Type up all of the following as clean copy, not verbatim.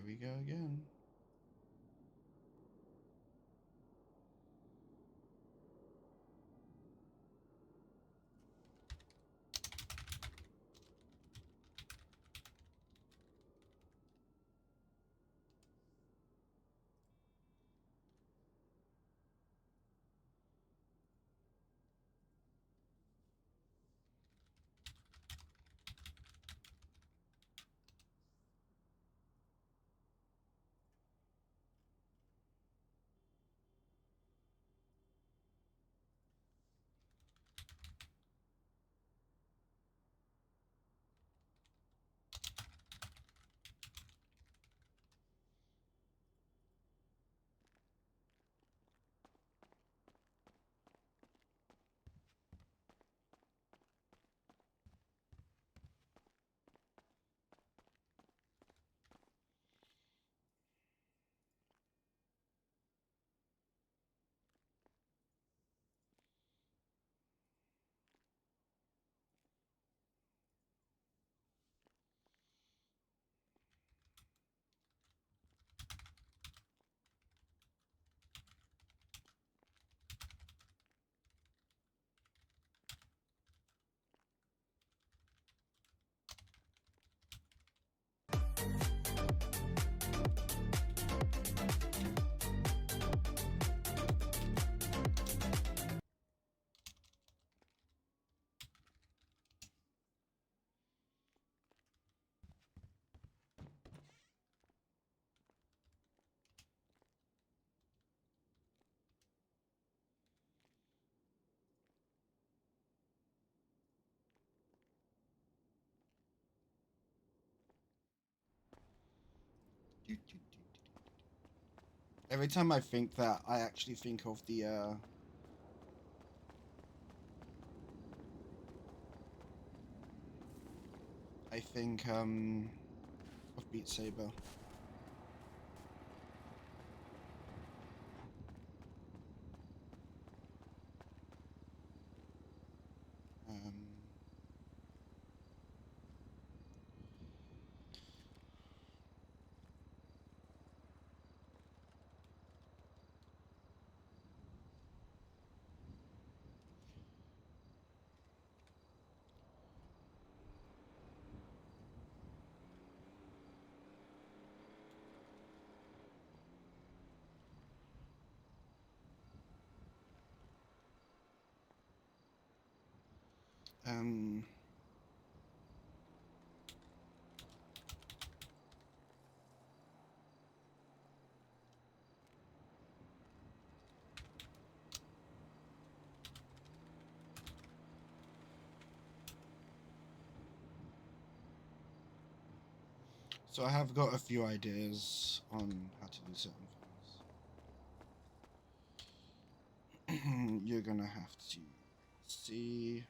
we go again. Every time I think that, I actually think of the I think of Beat Saber. So I have got a few ideas on how to do certain things. You're gonna have to see.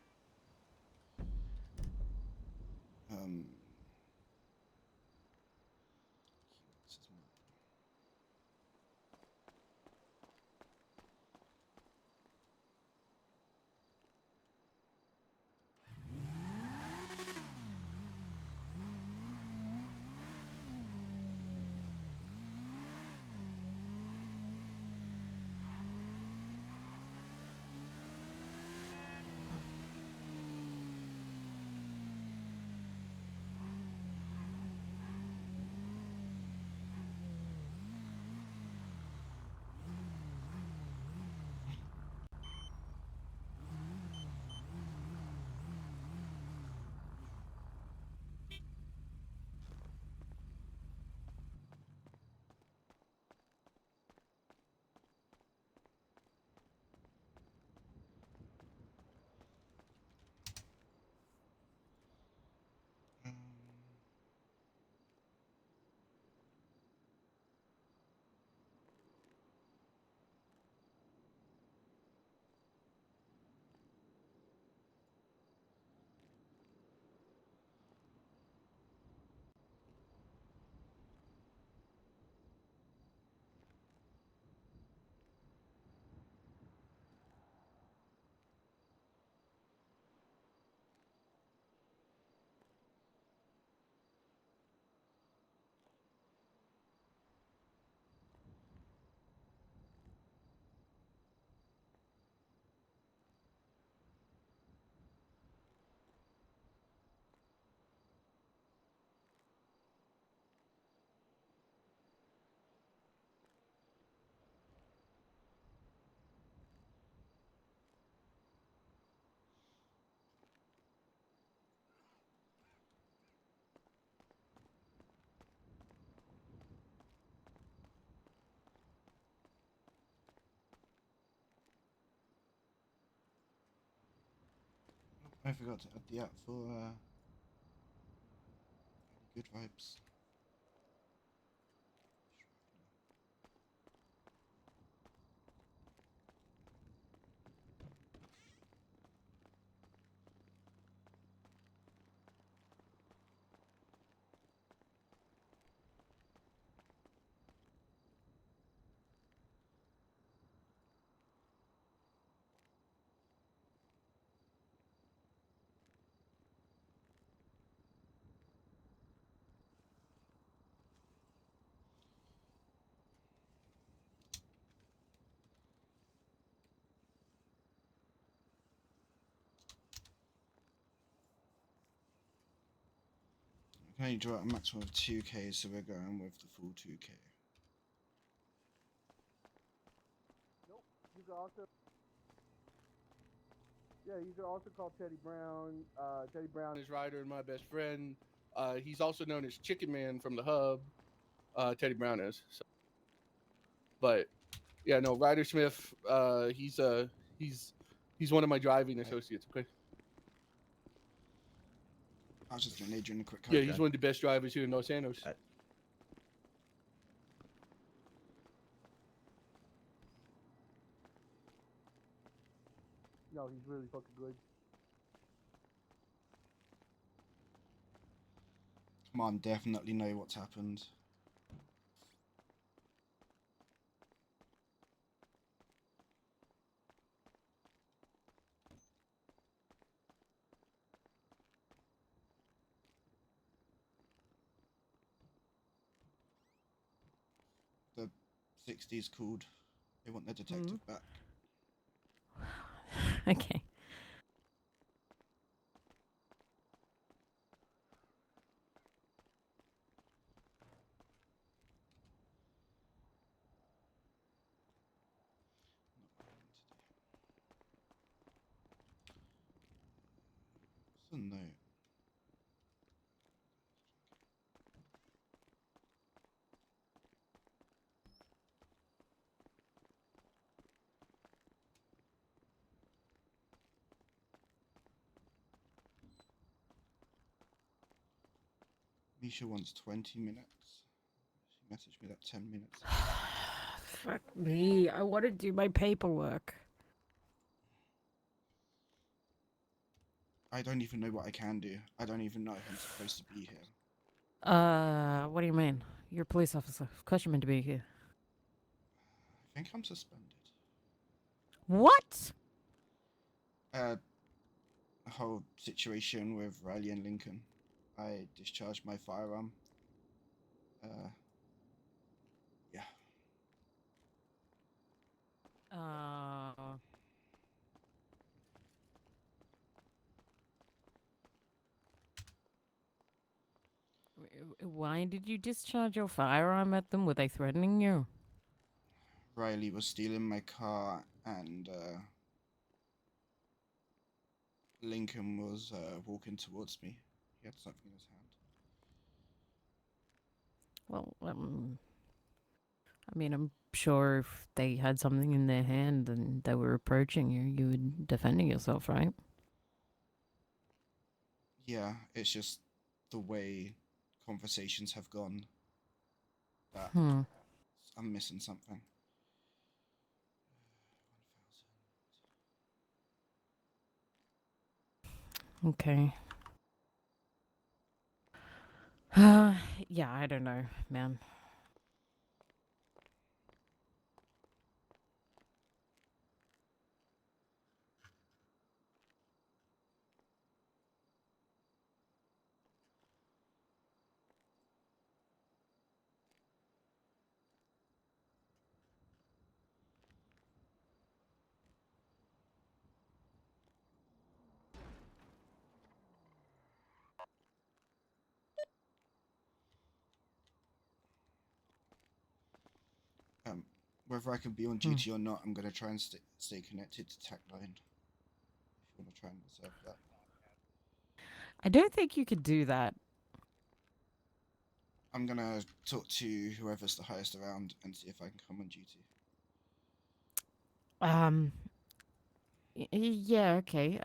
I forgot to add the app for good vibes. I can only draw a maximum of 2k, so we're going with the full 2k. Nope. You could also. Yeah, you could also call Teddy Brown. Teddy Brown is Ryder and my best friend. He's also known as Chicken Man from the Hub. Teddy Brown is. So. But yeah, no, Ryder Smith. He's one of my driving associates. Okay. I was just gonna need you in a quick code. Yeah, he's one of the best drivers here in Los Santos. No, he's really fucking good. Come on, definitely know what's happened. The 60s called. They want their detective back. Okay. What's the note? Misha wants 20 minutes. She messaged me that 10 minutes. Fuck me. I want to do my paperwork. I don't even know what I can do. I don't even know if I'm supposed to be here. What do you mean? You're a police officer. Of course you're meant to be here. I think I'm suspended. What? The whole situation with Riley and Lincoln. I discharged my firearm. Yeah. Why did you discharge your firearm at them? Were they threatening you? Riley was stealing my car, and Lincoln was walking towards me. He had something in his hand. Well, I mean, I'm sure if they had something in their hand and they were approaching you, you were defending yourself, right? Yeah, it's just the way conversations have gone that I'm missing something. Okay. Yeah, I don't know, man. Whether I can be on duty or not, I'm going to try and stay connected to Tagline. If you want to try and reserve that. I don't think you could do that. I'm going to talk to whoever's the highest around and see if I can come on duty. Yeah, okay.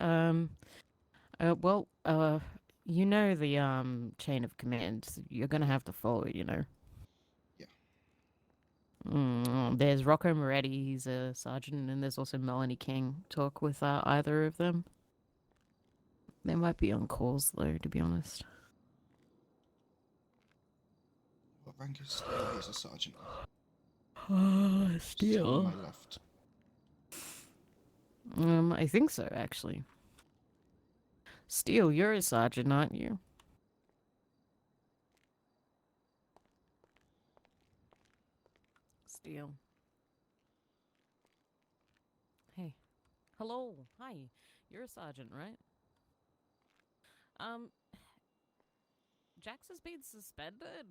You know the chain of command. You're gonna have to follow it, you know. Yeah. There's Rocco Moretti, he's a sergeant, and there's also Melanie King. Talk with either of them. They might be on calls though, to be honest. What rank is Steele? He's a sergeant. Still Steele. on my left. I think so, actually. Steele, you're a sergeant, aren't you? Steele. Hey. Hello. Hi. You're a sergeant, right? Jax has been suspended?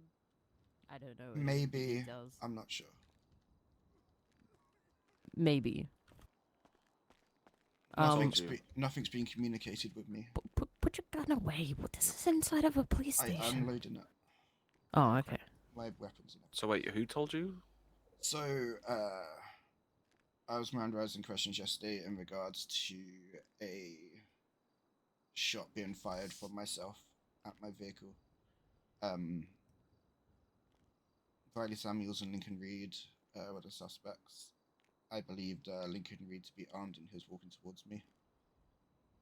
I don't know. Maybe. Details. I'm not sure. Maybe. Nothing's been communicated with me. Put your gun away. This is inside of a police station. I'm unloading it. Oh, okay. My weapons. So wait, who told you? So, I was raising questions yesterday in regards to a shot being fired from myself at my vehicle. Riley Samuels and Lincoln Reed were the suspects. I believed Lincoln Reed to be armed and he was walking towards me.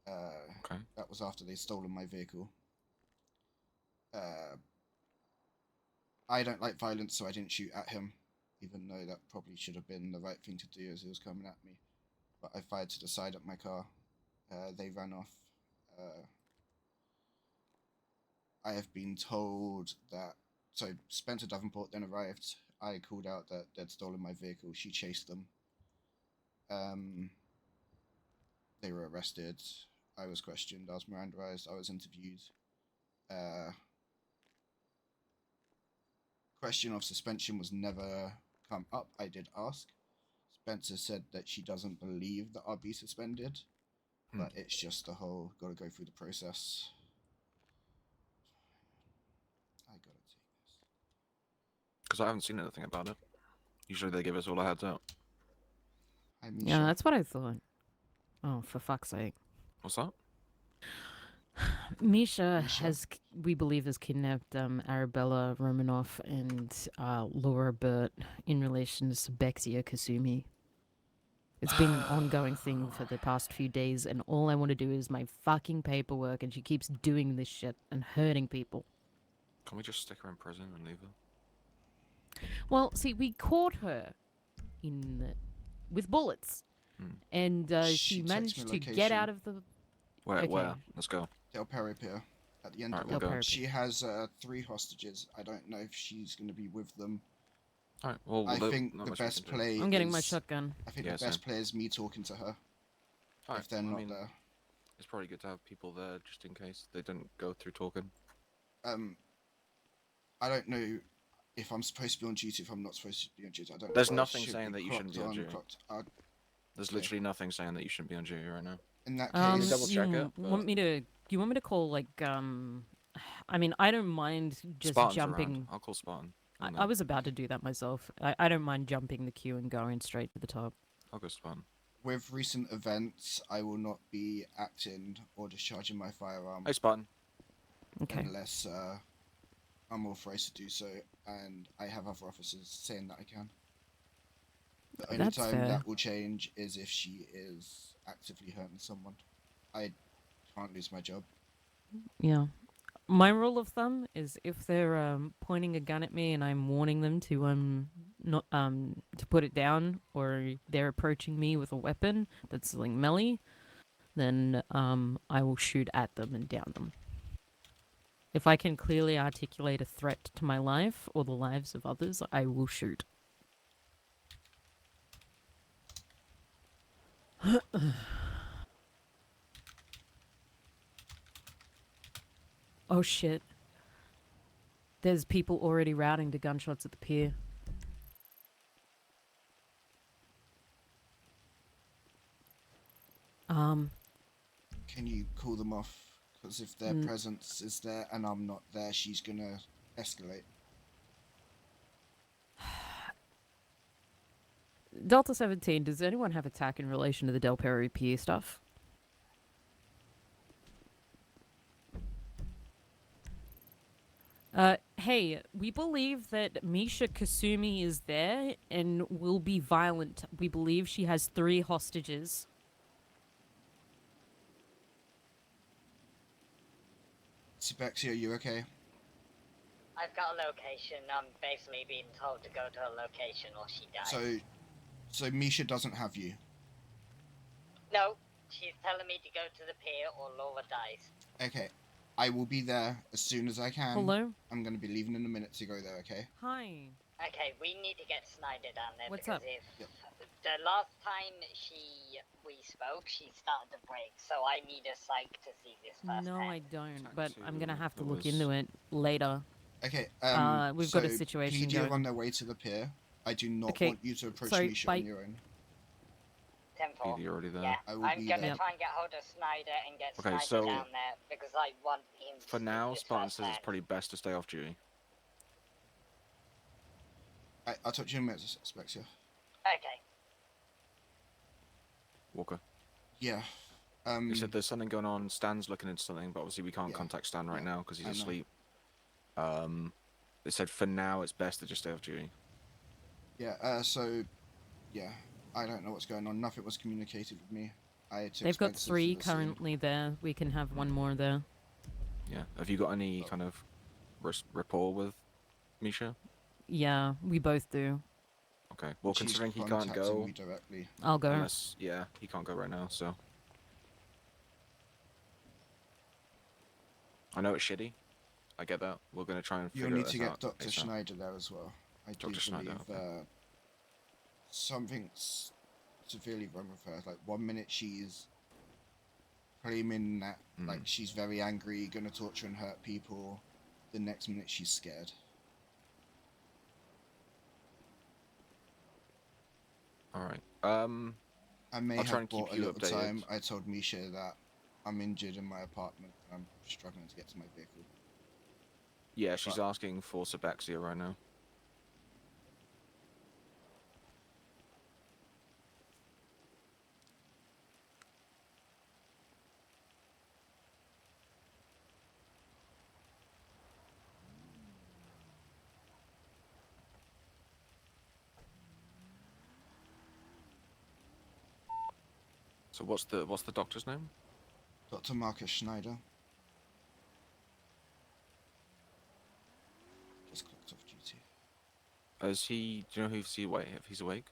Okay. That was after they'd stolen my vehicle. I don't like violence, so I didn't shoot at him, even though that probably should have been the right thing to do as he was coming at me. But I fired to the side of my car. They ran off. I have been told that... So Spencer Davenport then arrived. I called out that they'd stolen my vehicle. She chased them. They were arrested. I was questioned. I was Mirandized. I was interviewed. Question of suspension was never come up. I did ask. Spencer said that she doesn't believe that I'll be suspended, but it's just the whole gotta go through the process. I gotta take this. Because I haven't seen anything about it. Usually they give us all a heads up. Hi, Misha. Yeah, that's what I thought. Oh, for fuck's sake. What's that? Misha we believe, has kidnapped Arabella Romanoff and Laura Burt in relation to Bexia Kasumi. It's been an ongoing thing for the past few days, and all I want to do is my fucking paperwork, and she keeps doing this shit and hurting people. Can we just stick her in prison and leave her? Well, see, we caught her with bullets, and she managed to get out of the... Where? Let's go. Del Perry Pier. At the end of we'll it. go. She has 3 hostages. I don't know if she's going to be with them. Alright, well, I think the best play I'm getting my shotgun. I think the best play is me talking to her. Alright, if they're not there. It's probably good to have people there just in case they didn't go through talking. I don't know if I'm supposed to be on duty, if I'm not supposed to be on duty. I don't There's know. nothing saying that you shouldn't be on duty. There's Okay. literally nothing saying that you shouldn't be on duty right now. In that Can case, you double check it? You want me to call, like, I mean, I don't mind just Spartan's jumping... around. I'll call Spartan. I was about to do that myself. I don't mind jumping the queue and going straight to the top. I'll go Spartan. with recent events, I will not be acting or discharging my firearm. Hey, Spartan. Okay. Unless I'm authorized to do so, and I have other officers saying that I can. The only That's time fair. that will change is if she is actively hurting someone. I can't lose my job. Yeah. My rule of thumb is if they're pointing a gun at me and I'm warning them to not to put it down, or they're approaching me with a weapon that's like melee, then I will shoot at them and down them. If I can clearly articulate a threat to my life or the lives of others, I will shoot. Oh shit. There's people already routing to gunshots at the pier. Can you call them off? Because if their presence is there and I'm not there, she's gonna escalate. Delta 17, does anyone have attack in relation to the Del Perry Pier stuff? Hey, we believe that Misha Kasumi is there and will be violent. We believe she has 3 hostages. Sebexia, are you okay? I've got a location. I'm basically being told to go to a location or she dies. So Misha doesn't have you. No, she's telling me to go to the pier or Laura dies. Okay. I will be there as soon as I can. Hello? I'm going to be leaving in a minute to go there, okay? Hi. Okay, we need to get Snyder down there What's because up? if Yep. the last time we spoke, she started to break, so I need a psych to see this firsthand. No, I don't, Back but I'm gonna to have to the look was- into it later. Okay, We've so got a situation PD are going. on their way to the pier. I do not Okay, want you to approach so Misha by- on your own. 10-4. PD already there. Yeah, I will I'm be gonna there. try and get hold of Snyder and get Okay, Snyder so- down there because I want him to For see now, this Spartan says it's firsthand. probably best to stay off duty. I'll talk to you in a minute, Spexia. Okay. Walker. Yeah. He said there's something going on. Stan's looking into something, but obviously we can't Yeah, contact Stan right yeah, now because he's I know. asleep. They said for now it's best to just stay off duty. Yeah, so, yeah, I don't know what's going on. Nothing was communicated with me. I took They've got Spencer to 3 the scene. currently there. We can have one more there. Yeah. Have you got any Oh. kind of rapport with Misha? Yeah, we both do. Okay. Well, She's considering he can't contacting go, me directly. I'll go. unless he can't go right now. So I know it's shitty. I get that. We're gonna try and You'll figure need this to get out Dr. ASAP. Schneider there as well. I do Dr. Schneider, believe okay. something's severely wrong with her. Like, one minute she's claiming that like she's very angry, gonna torture and hurt people. The next minute she's scared. All right. I may I'll try have and keep bought a you little updated. time. I told Misha that I'm injured in my apartment and I'm struggling to get to my vehicle. Yeah, she's But- asking for Sebexia right now. So what's the doctor's name? Dr. Marcus Schneider. Just clicked off duty. Is he? Do you know if he's awake?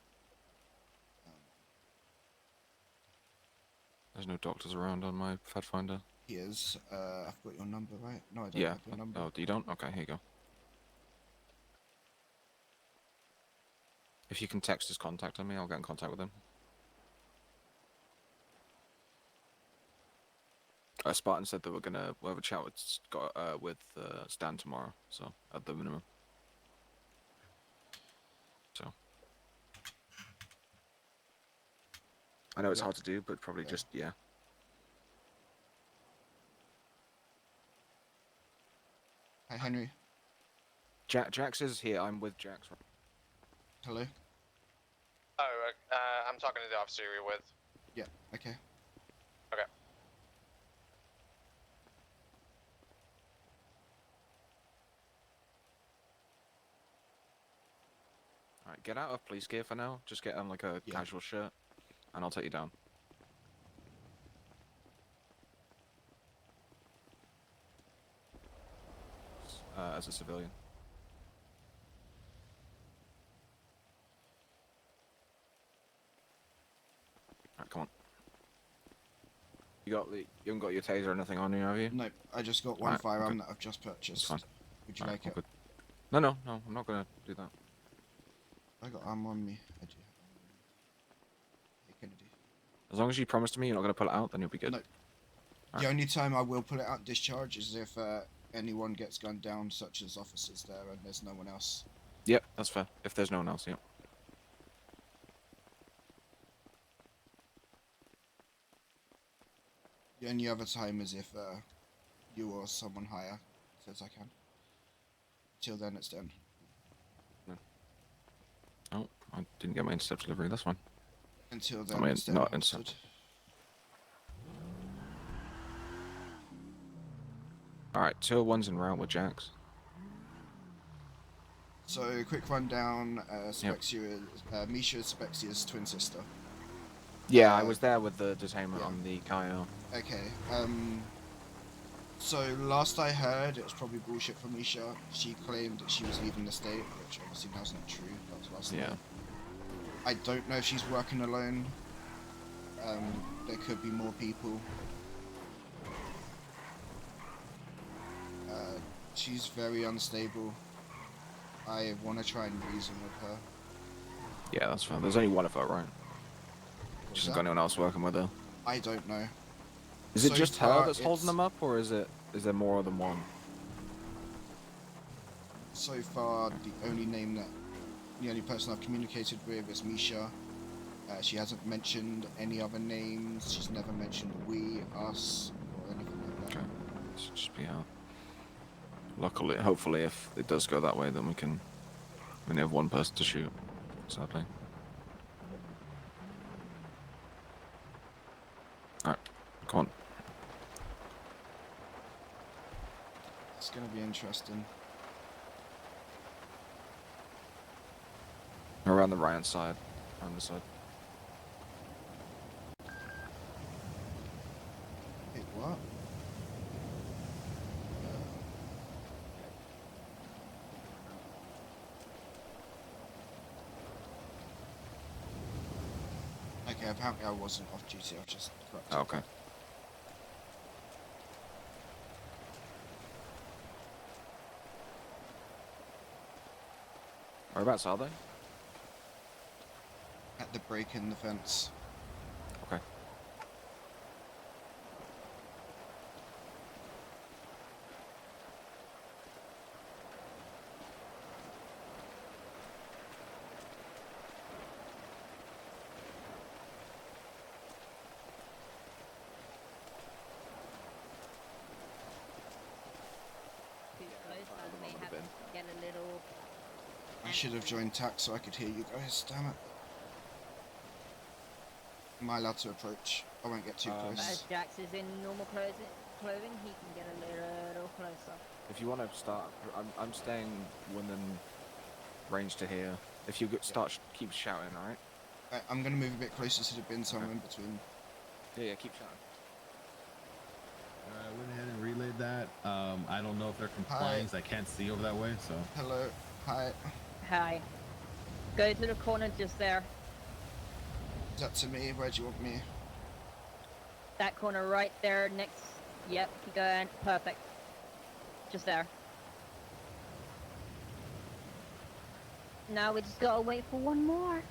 Um, There's no doctors around on my Fed Finder. he is. I've got your number, right? No, I don't Yeah. have your number. Oh, you don't? Okay, here you go. If you can text his contact on me, I'll get in contact with him. Spartan said that we'll have a chat with Stan tomorrow, so at the minimum. So I know it's Yeah. hard to do, but probably Yeah. just yeah. Hi, Henry. Jax is here. I'm with Jax. Hello. Oh, I'm talking to the officer you're with. Yeah. Okay. Okay. All right, get out of police gear for now. Just get on like a Yeah. casual shirt, and I'll take you down. As a civilian. Alright, come on. You haven't got your taser or anything on you, have you? Nope. I just got one Alright, firearm okay. that I've just purchased. fine. Would you Alright, like all it? good. No, I'm not gonna do that. I got armor on me. I do have armor on me. Hey, Kennedy. As long as you promise to me you're not gonna pull it out, then you'll be good. No. Alright. The only time I will put it out discharge is if anyone gets gunned down, such as officers there, and there's no one else. Yep, that's fair. If there's no one else, yep. The only other time is if you or someone higher says I can. Till then, it's done. Oh, I didn't get my intercept delivery. That's fine. Until then, mean, it's done. not Halted. intercept. All right, 201's en route with Jax. So, quick rundown. Spexia is, Misha is Spexia's twin sister. Yeah, I was there with the detainment yeah. on the Kyle. Okay. So last I heard, it was probably bullshit from Misha. She claimed that she was leaving the state, which obviously now is not true. That was last night. I don't know if she's working alone. There could be more people. She's very unstable. I want to try and reason with her. Yeah, that's fine. There's only one of her, right? She hasn't got anyone else working with her. I don't know. Is it So just far, her that's holding them up, or is there more than one? So far, the only person I've communicated with is Misha. She hasn't mentioned any other names. She's never mentioned we, us, or anything like that. Okay. Should just be out. Luckily, hopefully, if it does go that way, then we only have one person to shoot. Sadly. Alright, come on. It's gonna be interesting. Around the right side. Around the side. Wait, what? Okay, apparently I wasn't off duty, I've just corrected. Oh, okay. Whereabouts are they? At the break in the fence. Okay. I should have joined TAC so I could hear you guys, damn it. Am I allowed to approach? I won't get too close. As Jax is in normal clothing, he can get a little closer. If you want to start, I'm staying within range to here. If you keep shouting, alright? Right, I'm gonna move a bit closer to the bin so I'm in between. Yeah, keep shouting. I went ahead and relayed that. I don't know if they're complying, 'cause I can't see over that way, so. Hello, hi. Hi. Go to the corner just there. Is that to me? Where do you want me? That corner right there next. Yep, keep going. Perfect. Just there. Now we just gotta wait for one more.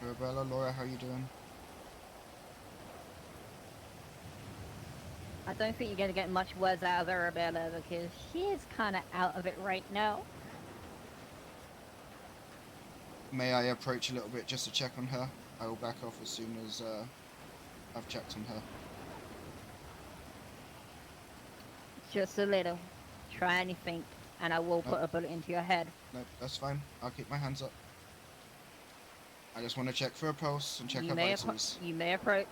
Arabella, Laura, how you doing? I don't think you're gonna get much words out of Arabella because she is kind of out of it right now. May I approach a little bit just to check on her? I will back off as soon as I've checked on her. Just a little. Try anything, and I will put a bullet into your head. No, that's fine. I'll keep my hands up. I just want to check for a pulse and check her vitals. You may approach.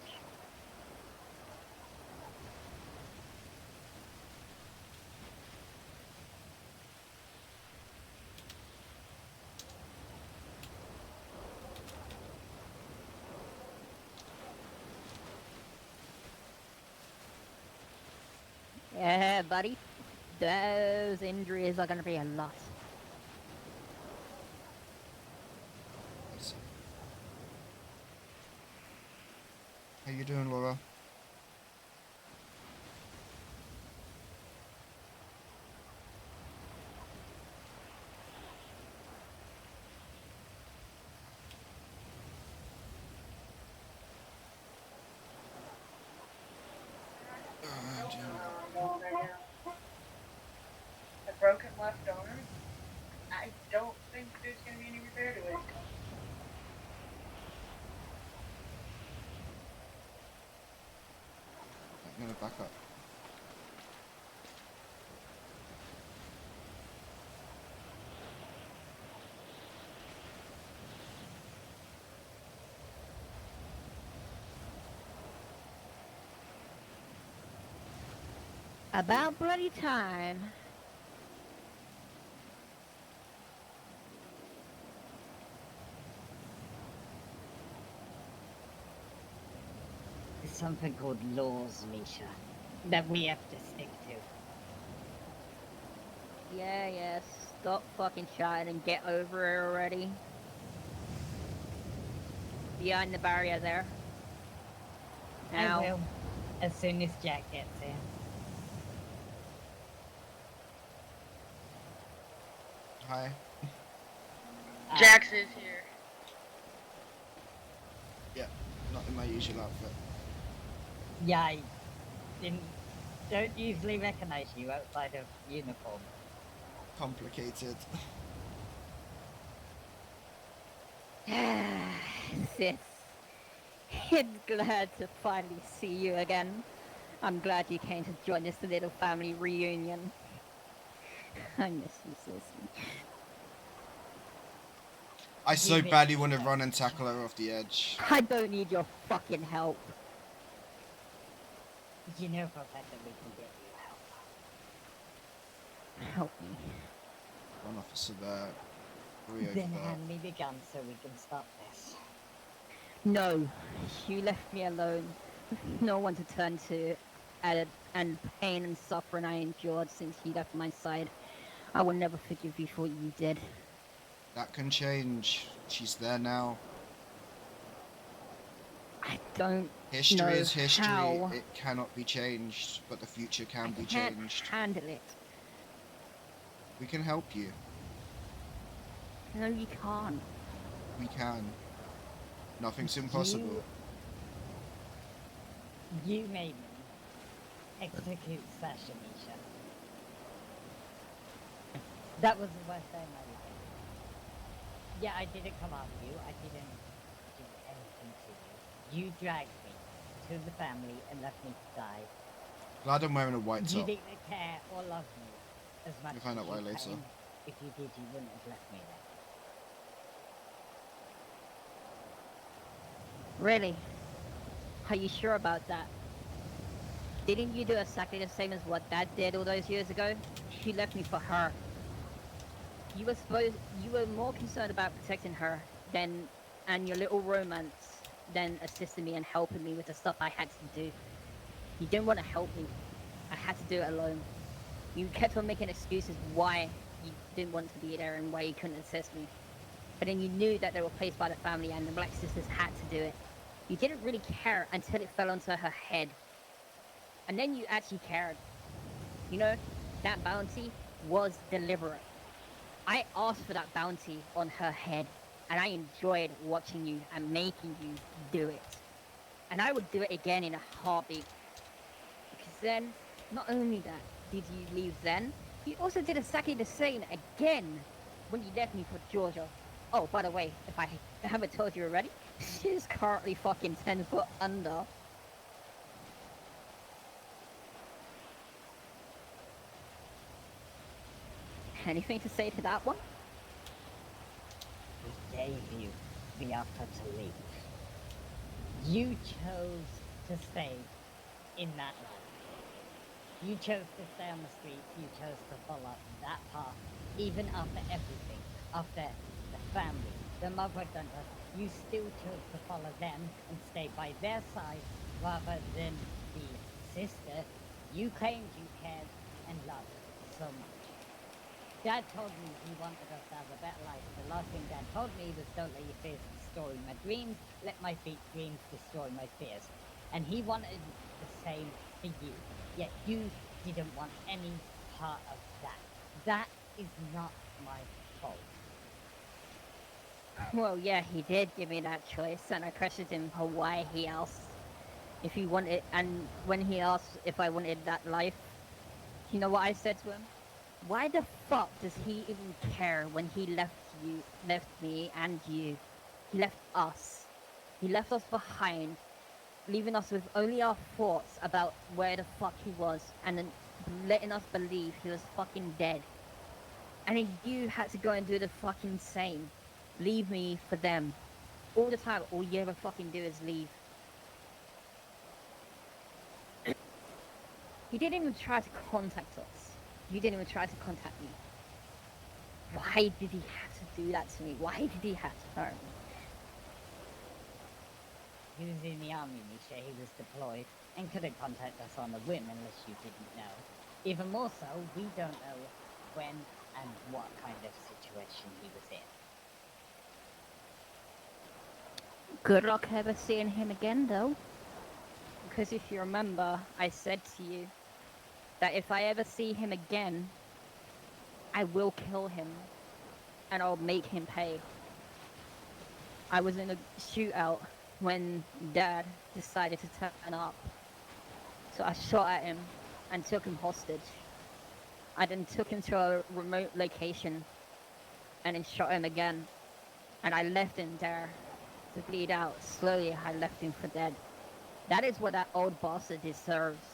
Yeah, buddy. Those injuries are gonna be a lot. How you doing, Laura? A broken left arm? I don't think there's going to be any repair to it. I'm gonna back up. About bloody time. There's something called laws, Misha, that we have to stick to. Yeah, stop fucking shouting and get over it already. Behind the barrier there. Now. I will, as soon as Jack gets here. Hi. Jax is here. Yeah, not in my usual outfit. Yeah, I don't usually recognize you outside of uniform. Complicated. Sis. I'm glad to finally see you again. I'm glad you came to join this little family reunion. I miss you, sis. I so badly want to run and tackle her off the edge. I don't need your fucking help. You know for a fact that we can get you help. Help me. One officer there. Three over Then there. hand me the gun so we can stop this. No, you left me alone. No one to turn to, and pain and suffering I endured since you left my side. I will never forgive you for what you did. That can change. She's there now. I don't History know is history. how. It cannot be changed, but the future can be I can't changed. handle it. We can help you. No, you can't. We can. Nothing's impossible. You made me execute Sasha, Misha. That was the worst day of my life. Yeah, I didn't come after you. I didn't do anything to you. You dragged me to the family and left me to die. Glad I'm wearing a white You top. didn't care or love me as much We'll find as out why you later. claim. If you did, you wouldn't have left me there. Really? Are you sure about that? Didn't you do exactly the same as what Dad did all those years ago? She left me for her. You were more concerned about protecting her and your little romance than assisting me and helping me with the stuff I had to do. You didn't want to help me. I had to do it alone. You kept on making excuses why you didn't want to be there and why you couldn't assist me. But then you knew that they were placed by the family and the Black Sisters had to do it. You didn't really care until it fell onto her head. And then you actually cared. You know, that bounty was deliberate. I asked for that bounty on her head, and I enjoyed watching you and making you do it. And I would do it again in a heartbeat. Because then, not only that did you leave then, you also did exactly the same again when you left me for Georgia. Oh, by the way, if I haven't told you already, she's currently fucking 10 foot under. Anything to say to that one? We gave you the offer to leave. You chose to stay in that life. You chose to stay on the streets. You chose to follow that path, even after everything, after the family, the mother done us. You still chose to follow them and stay by their side rather than the sister you claimed you cared and loved so much. Dad told me he wanted us to have a better life. The last thing Dad told me was don't let your fears destroy my dreams, let my dreams destroy my fears. And he wanted the same for you. Yet you didn't want any part of that. That is not my fault. Well, yeah, he did give me that choice, and I questioned him for why he asked if he wanted, and when he asked if I wanted that life, you know what I said to him? Why the fuck does he even care when he left me and you? He left us. He left us behind, leaving us with only our thoughts about where the fuck he was, and then letting us believe he was fucking dead. And then you had to go and do the fucking same. Leave me for them. All the time, all you ever fucking do is leave. You didn't even try to contact us. You didn't even try to contact me. Why did he have to do that to me? Why did he have to hurt me? He was in the army, Misha. He was deployed and couldn't contact us on a whim unless you didn't know. Even more so, we don't know when and what kind of situation he was in. Good luck ever seeing him again, though. Because if you remember, I said to you that if I ever see him again, I will kill him and I'll make him pay. I was in a shootout when Dad decided to turn up. So I shot at him and took him hostage. I then took him to a remote location and then shot him again. And I left him there to bleed out. Slowly, I left him for dead. That is what that old bastard deserves.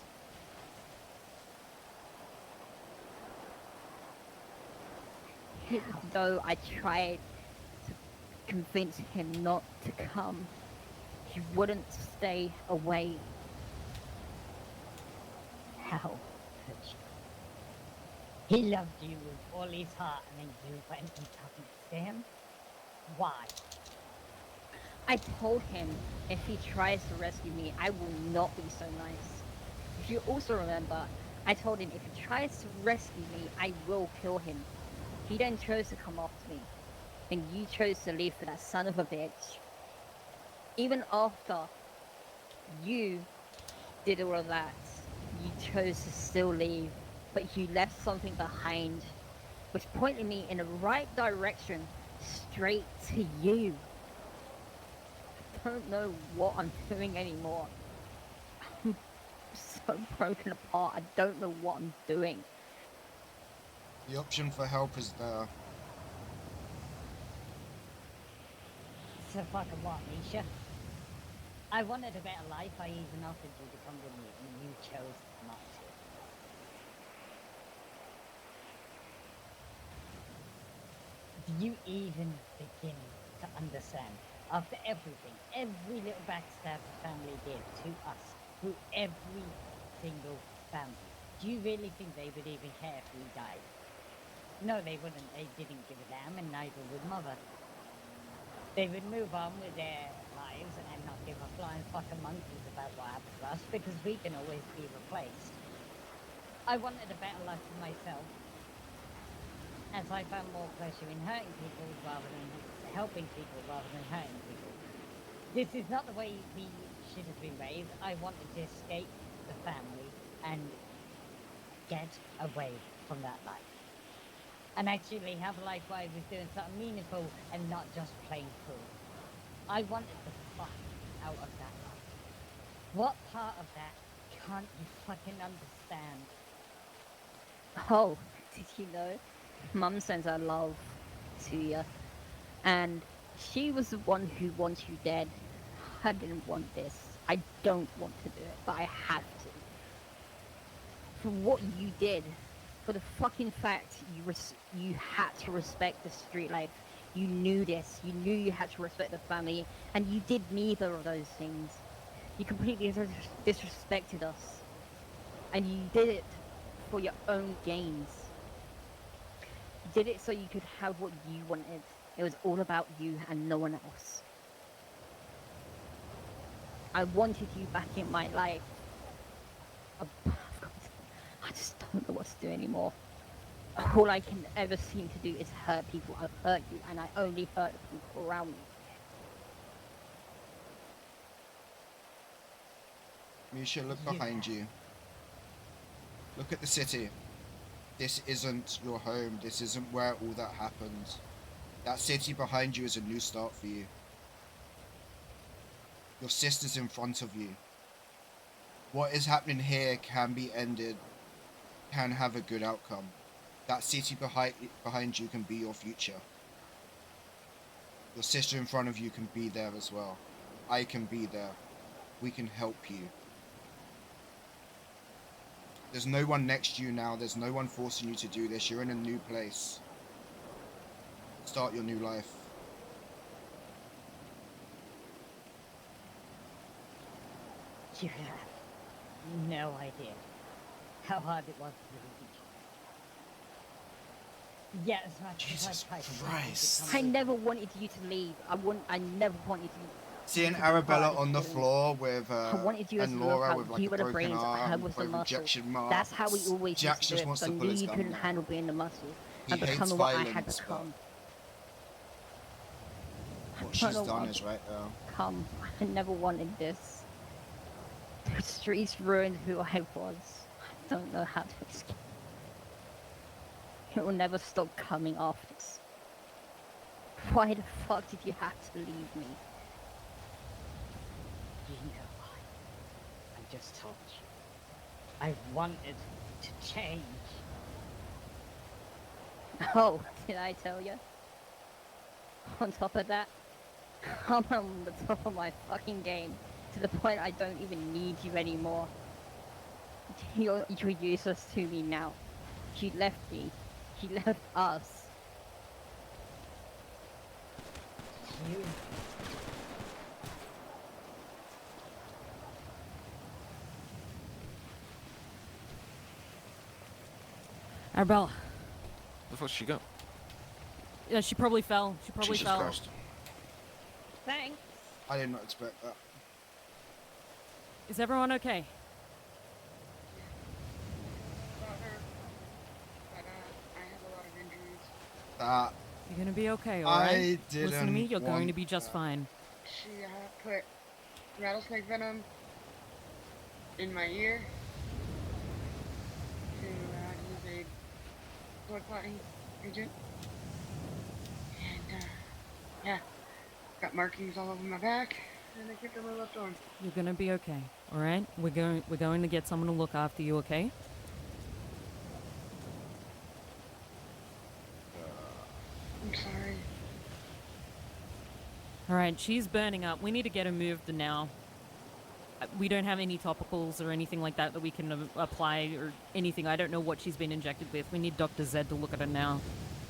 Though I tried to convince him not to come, he wouldn't stay away. How could you? He loved you with all his heart and then you went and talked to him? Why? I told him if he tries to rescue me, I will not be so nice. If you also remember, I told him if he tries to rescue me, I will kill him. He then chose to come after me, and you chose to leave for that son of a bitch. Even after you did all of that, you chose to still leave, but you left something behind, which pointed me in the right direction, straight to you. I don't know what I'm doing anymore. I'm so broken apart, I don't know what I'm doing. The option for help is there. So fucking what, Misha? I wanted a better life. I even offered you to come with me, and you chose not to. Do you even begin to understand? After everything, every little backstab the family did to us, through every single family, do you really think they would even care if we died? No, they wouldn't. They didn't give a damn, and neither would Mother. They would move on with their lives and not give a flying fucking monkeys about what happened to us because we can always be replaced. I wanted a better life for myself, as I found more pleasure in hurting people rather than helping people rather than hurting people. This is not the way we should have been raised. I wanted to escape the family and get away from that life. And actually have a life where I was doing something meaningful and not just plain cruel. I wanted the fuck out of that life. What part of that can't you fucking understand? Oh, did you know? Mum sends her love to you. And she was the one who wants you dead. I didn't want this. I don't want to do it, but I have to. For what you did, for the fucking fact you had to respect the street life. You knew this. You knew you had to respect the family, and you did neither of those things. You completely disrespected us, and you did it for your own gains. You did it so you could have what you wanted. It was all about you and no one else. I wanted you back in my life. I just don't know what to do anymore. All I can ever seem to do is hurt people. I've hurt you, and I only hurt the people around me. Misha, look behind you. Look at the city. This isn't your home. This isn't where all that happened. That city behind you is a new start for you. Your sister's in front of you. What is happening here can be ended, can have a good outcome. That city behind you can be your future. Your sister in front of you can be there as well. I can be there. We can help you. There's no one next to you now. There's no one forcing you to do this. You're in a new place. Start your new life. You have no idea how hard it was to leave. Yeah, as much as Jesus I tried to Christ. become I a- never wanted you to leave. I never wanted you. Seeing to be Arabella part of on the killing. floor with I wanted you as and the Laura lookout. with like You a were the broken brains. I arm, was the both muscle. injection marks. That's how we always Jax used to do just it. wants Because to I pull knew his you gun couldn't now. handle being the muscle. He And hates becoming what I had violence, but become. what I she's don't know done what is right there. Come, I never wanted this. The streets ruined who I was. I don't know how to escape. It will never stop coming after this. Why the fuck did you have to leave me? You know why? I just told you. I wanted to change. Oh, did I tell you? On top of that, I'm on the top of my fucking game. To the point I don't even need you anymore. You're useless to me now. She left me. She left us. You. Arabella. Where the fuck did she go? Yeah, she probably fell. She probably Jesus fell. Christ. Thanks. I did not expect that. Is everyone okay? About her, but I have a lot of injuries. That You're gonna be okay, I alright? Listen to me, didn't you're going to want be just that. fine. She put rattlesnake venom in my ear to use a blood clotting agent. And yeah, got markings all over my back, and I kicked on my left arm. You're gonna be okay, alright? We're going to get someone to look after you, okay? I'm sorry. Alright, she's burning up. We need to get her moved now. We don't have any topicals or anything like that that we can apply or anything. I don't know what she's been injected with. We need Dr. Zed to look at her now.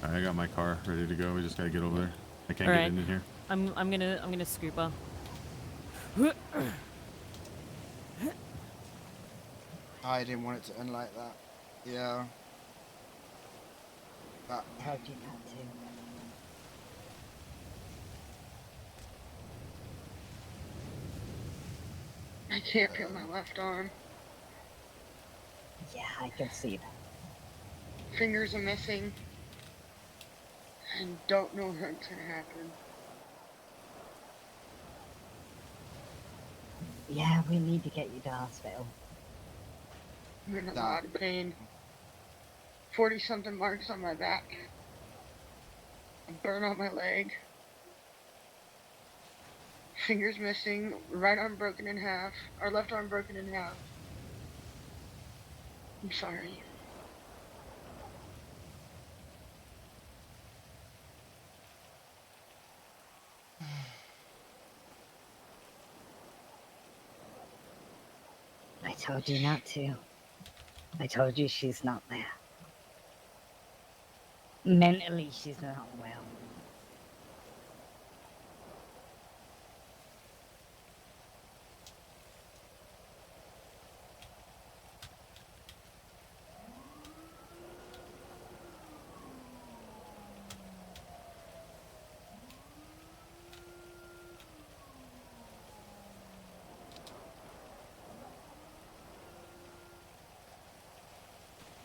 Alright, I got my car ready to go. We just gotta get over there. I can't Alright. get in here. I'm gonna scoop her. I didn't want it to end like that. Yeah. That I told you not to. I can't feel my left arm. Yeah, I can see that. Fingers are missing. And don't know what's gonna happen. Yeah, we need to get you to hospital. I'm in a That- lot of pain. 40-something marks on my back. A burn on my leg. Fingers missing. Right arm broken in half. Or left arm broken in half. I'm sorry. I told you not to. I told you she's not there. Mentally, she's not well.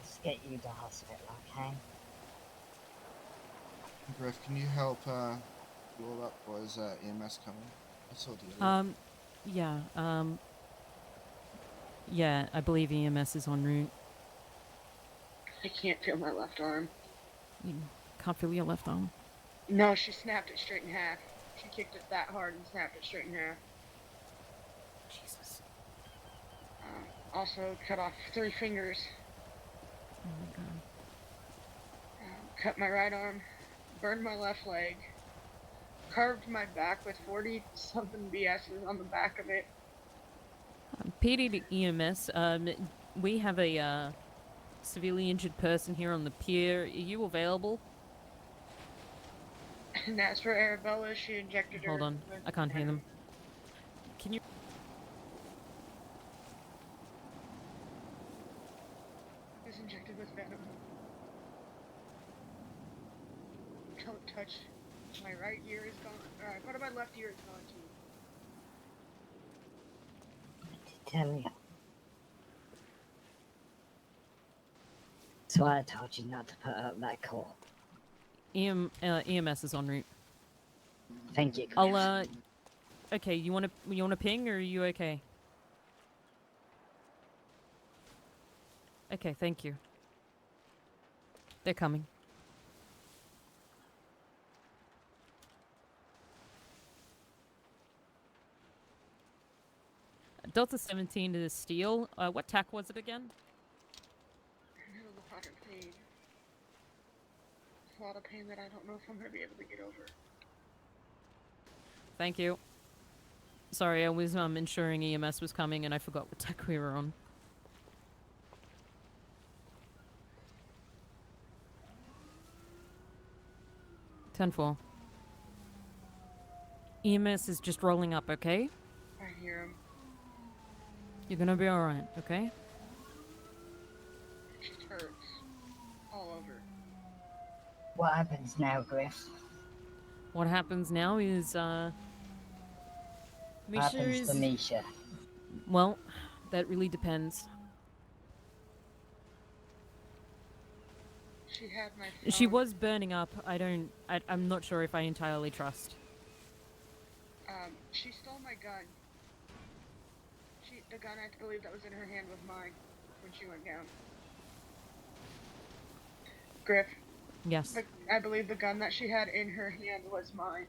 Let's get you to hospital, okay? Griff, can you help blow up, or is EMS coming? I saw the Yeah, I believe EMS is en route. I can't feel my left arm. You can't feel your left arm. No, she snapped it straight in half. She kicked it that hard and snapped it straight in half. Jesus. Also cut off 3 fingers. Oh my god. Cut my right arm. Burned my left leg. Carved my back with 40-something BS's on the back of it. PD to EMS, we have a severely injured person here on the pier. Are you available? And as for Arabella, she injected her. Hold on, with I can't hear them. venom. Can you... My right ear is gone. Part of my left ear is gone too. Tell you. That's why I told you not to put up that call. EMS is en route. Thank you. I'll okay, you wanna ping, or are you okay? Okay, thank you. They're coming. Delta 17 to Steel. What tack was it again? I'm in a lot of pain. It's a lot of pain that I don't know if I'm gonna be able to get over. Thank you. Sorry, I was ensuring EMS was coming and I forgot what tack we were on. Ten-4. EMS is just rolling up, okay? I hear him. You're gonna be alright, okay? It just hurts. All over. What happens now, Griff? What happens now is, What Misha happens is... to Misha? Well, that really depends. She had my phone. She was burning up. I'm not sure if I entirely trust. She stole my gun. The gun I believe that was in her hand was mine when she went down. Griff. Yes. I believe the gun that she had in her hand was mine.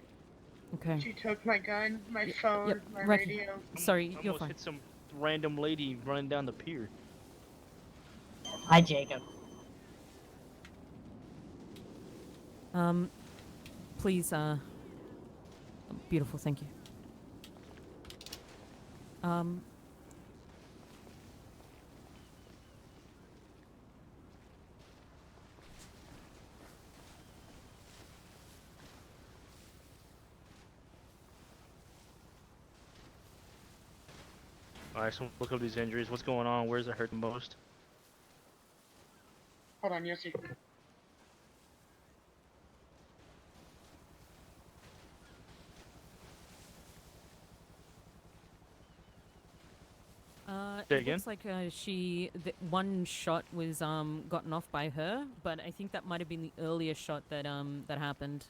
Okay. She took my gun, my phone, my Rocky. radio. Sorry, you're Almost fine. hit some random lady running down the pier. Hi, Jacob. Please, beautiful, thank you. Alright, so look up these injuries. What's going on? Where's it hurt the most? Hold on, Yossi. Say It again? looks like one shot was gotten off by her, but I think that might have been the earlier shot that that happened.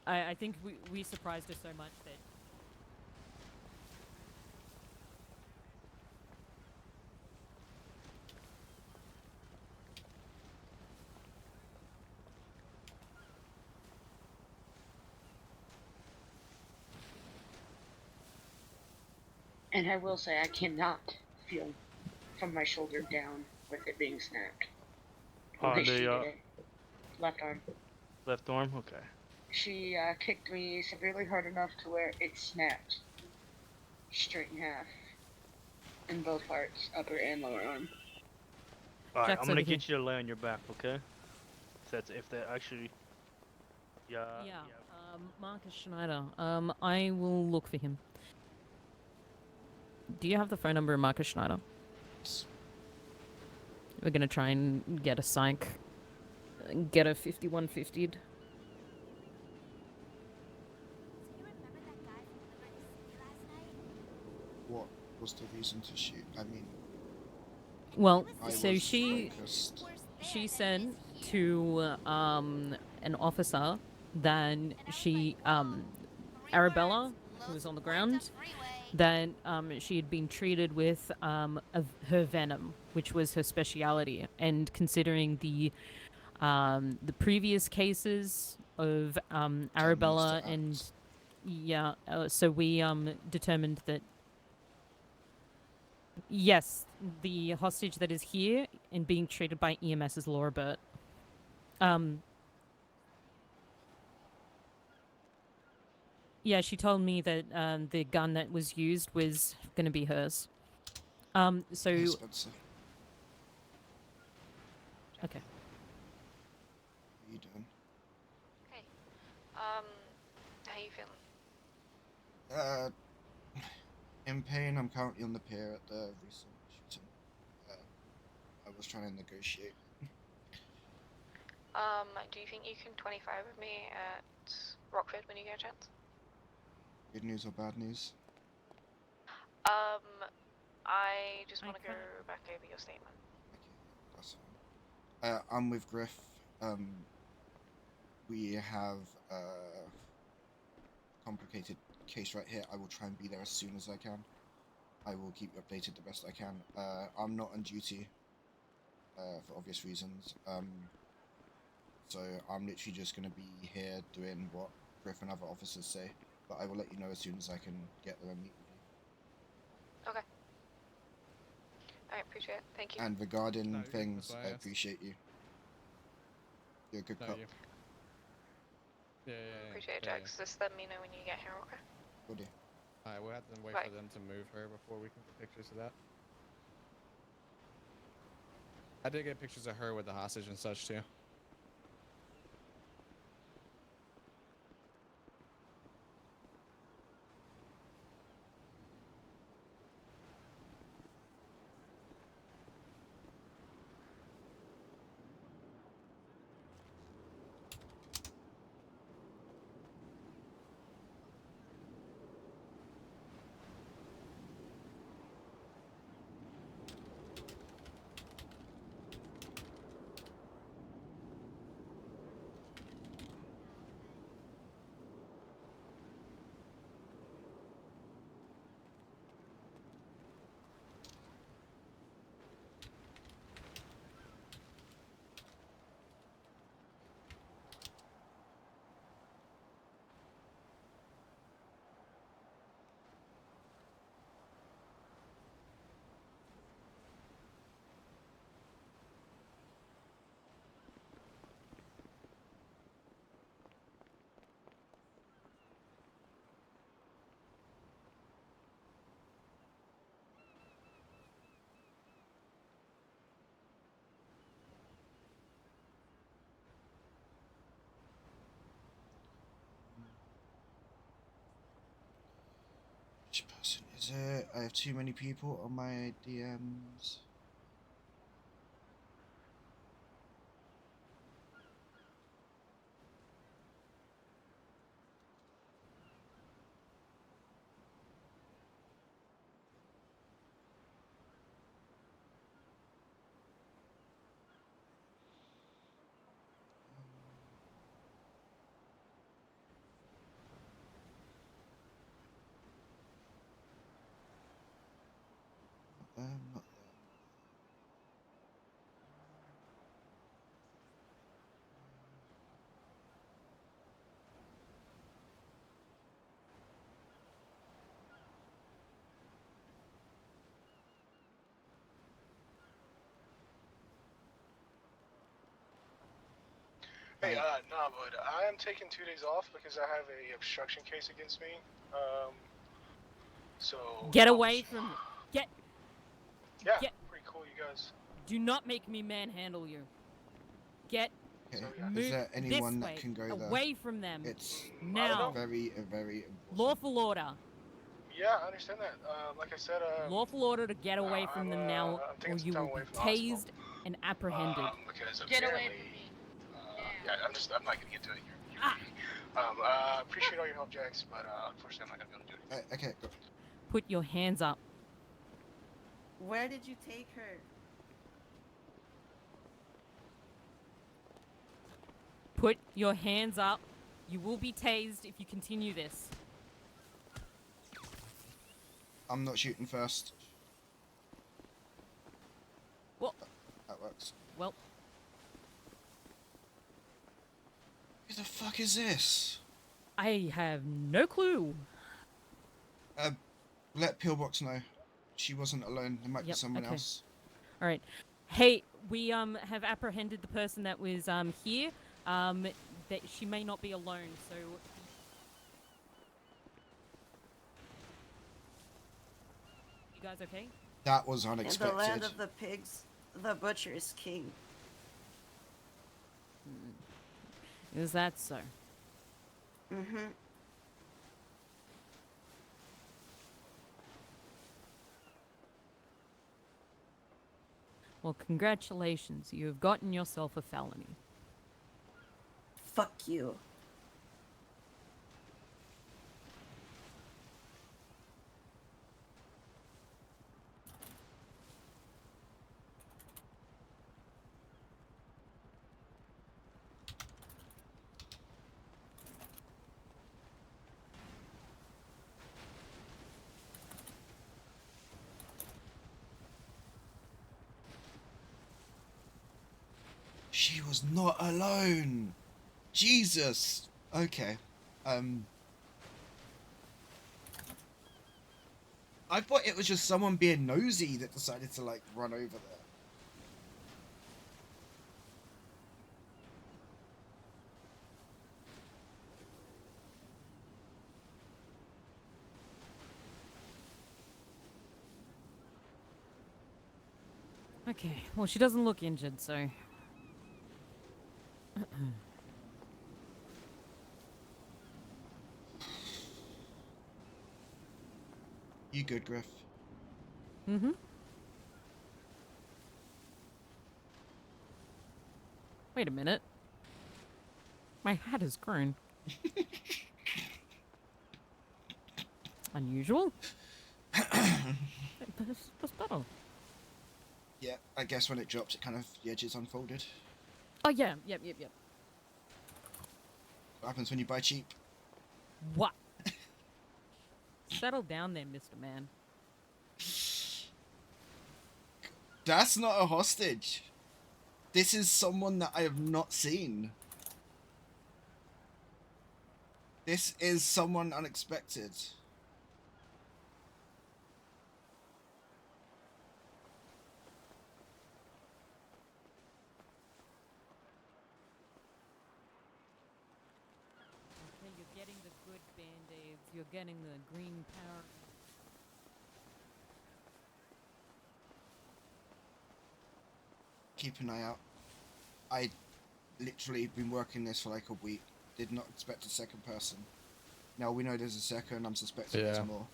I think we surprised her so much that. And I will say I cannot feel from my shoulder down with it being snapped. On She did the it. Left arm. left arm? Okay. She kicked me severely hard enough to where it snapped straight in half. In both parts, upper and lower arm. Alright, Jack's I'm gonna over here. get you to lay on your back, okay? If that actually... Yeah. Marcus Schneider. I will look for him. Do you have the phone number of Marcus Schneider? We're gonna try and get a psych. Get a 5150'd. What was the reason to shoot? I mean, Well, I so was she focused. said to an officer that she Arabella, who was on the ground, that she had been treated with her venom, which was her speciality. And considering the previous cases of Arabella and so we determined that yes, the hostage that is here and being treated by EMS is Laura Burt. Yeah, she told me that the gun that was used was going to be hers. So... Hey, Spencer. Okay. How you doing? Hey. How you feeling? In pain. I'm currently on the pier at the recent shooting. I was trying to negotiate. Do you think you can 25 with me at Rockford when you get a chance? Good news or bad news? I just want to go back over your statement. Okay, that's fine. I'm with Griff. We have a complicated case right here. I will try and be there as soon as I can. I will keep you updated the best I can. I'm not on duty for obvious reasons. So I'm literally just going to be here doing what Griff and other officers say. But I will let you know as soon as I can get there and meet with you. Okay. I appreciate it. Thank you. And regarding things, I appreciate you. You're a good cop. Yeah. Appreciate it, Jax. Just let me know when you get here, okay? Will do. Alright, we'll have to wait for them to move her before we can get pictures of that. I did get pictures of her with the hostage and such too. Which person is it? I have too many people on my DMs. Not Hey, nah, bud. I am taking 2 days off because I have a obstruction case against me. So. Get away from me. Yeah, Get. pretty cool, you guys. Do not make me manhandle you. Get. Okay. Move Is there anyone this that way, can go there? away from them. It's now. very important. Lawful order. Yeah, I understand that. Like I said, Lawful order to get away from them now, I'm or taking you some will time be away from the tased and apprehended. Because Get apparently, away from me. yeah, I'm not gonna get to it. Appreciate all your help, Jax, but unfortunately, I'm not gonna be able to do it. Okay, go. Put your hands up. Where did you take her? Put your hands up. You will be tased if you continue this. I'm not shooting first. Well, that works. Well, who the fuck is this? I have no clue. Let Pillbox know. She wasn't alone. There might be someone else. All right. Hey, we have apprehended the person that was here. That she may not be alone, so. You guys okay? That was unexpected. In the land of the pigs, the butcher is king. Is that so? Mm-hmm. Well, congratulations. You have gotten yourself a felony. Fuck you. She was not alone. Jesus. Okay. I thought it was just someone being nosy that decided to like run over there. Okay, well, she doesn't look injured, so. You good, Griff? Mm-hmm. Wait a minute. My hat has grown. Unusual. That's better. Yeah, I guess when it drops, it kind of, the edges unfolded. Oh, yeah. Yep. What happens when you buy cheap? What? Settle down there, Mr. Man. That's not a hostage. This is someone that I have not seen. This is someone unexpected. Okay, you're getting the good band-aids. You're getting the green power. Keep an eye out. I literally been working this for like a week. Did not expect a second person. Now we know there's a second. I'm suspecting there's more.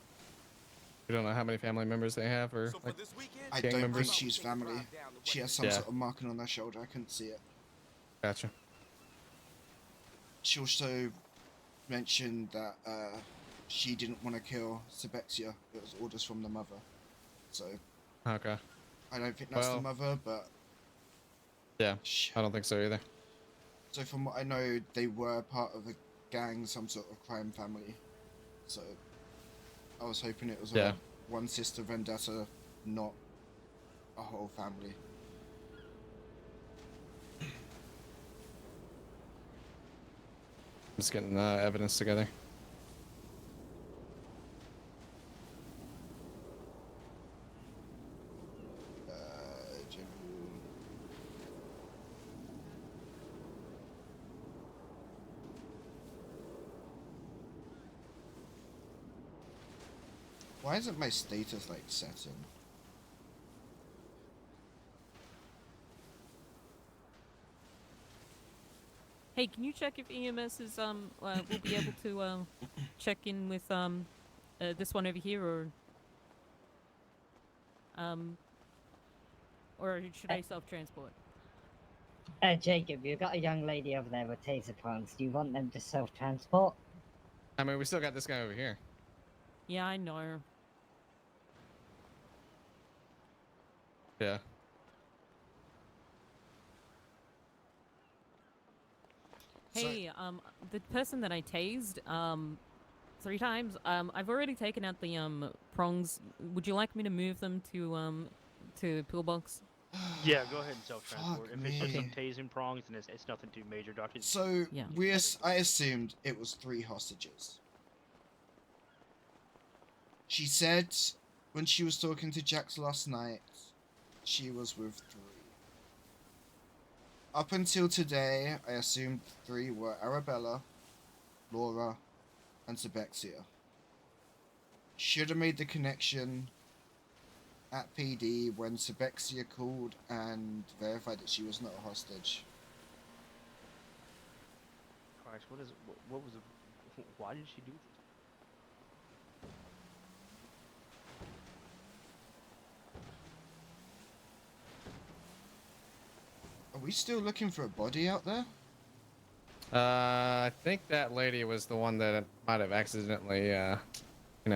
We don't know how many family members they have or like I gang don't members. think she's family. She has some sort of marking on her shoulder. I couldn't see it. Gotcha. She also mentioned that she didn't want to kill Sebexia. It was orders from the mother. So. Okay. I don't think that's the mother, but. Yeah, I don't think so either. So from what I know, they were part of a gang, some sort of crime family. So I was hoping it was a one sister vendetta, not a whole family. Just getting evidence together. Why isn't my status like setting? Hey, can you check if EMS is will be able to check in with this one over here, or should I self-transport? Jacob, you've got a young lady over there with taser phones. Do you want them to self-transport? I mean, we still got this guy over here. Yeah, I know. Yeah. Hey, the person that I tased 3 times, I've already taken out the prongs. Would you like me to move them to pillbox? Yeah, go ahead and self-transport. If it's just some tasing prongs, then it's nothing too major, Doctor. So I assumed it was 3 hostages. She said when she was talking to Jax last night, she was with 3. Up until today, I assumed 3 were Arabella, Laura, and Sebexia. Should have made the connection at PD when Sebexia called and verified that she was not a hostage. Christ, what was it? Why did she do this? Are we still looking for a body out there? I think that lady was the one that might have accidentally,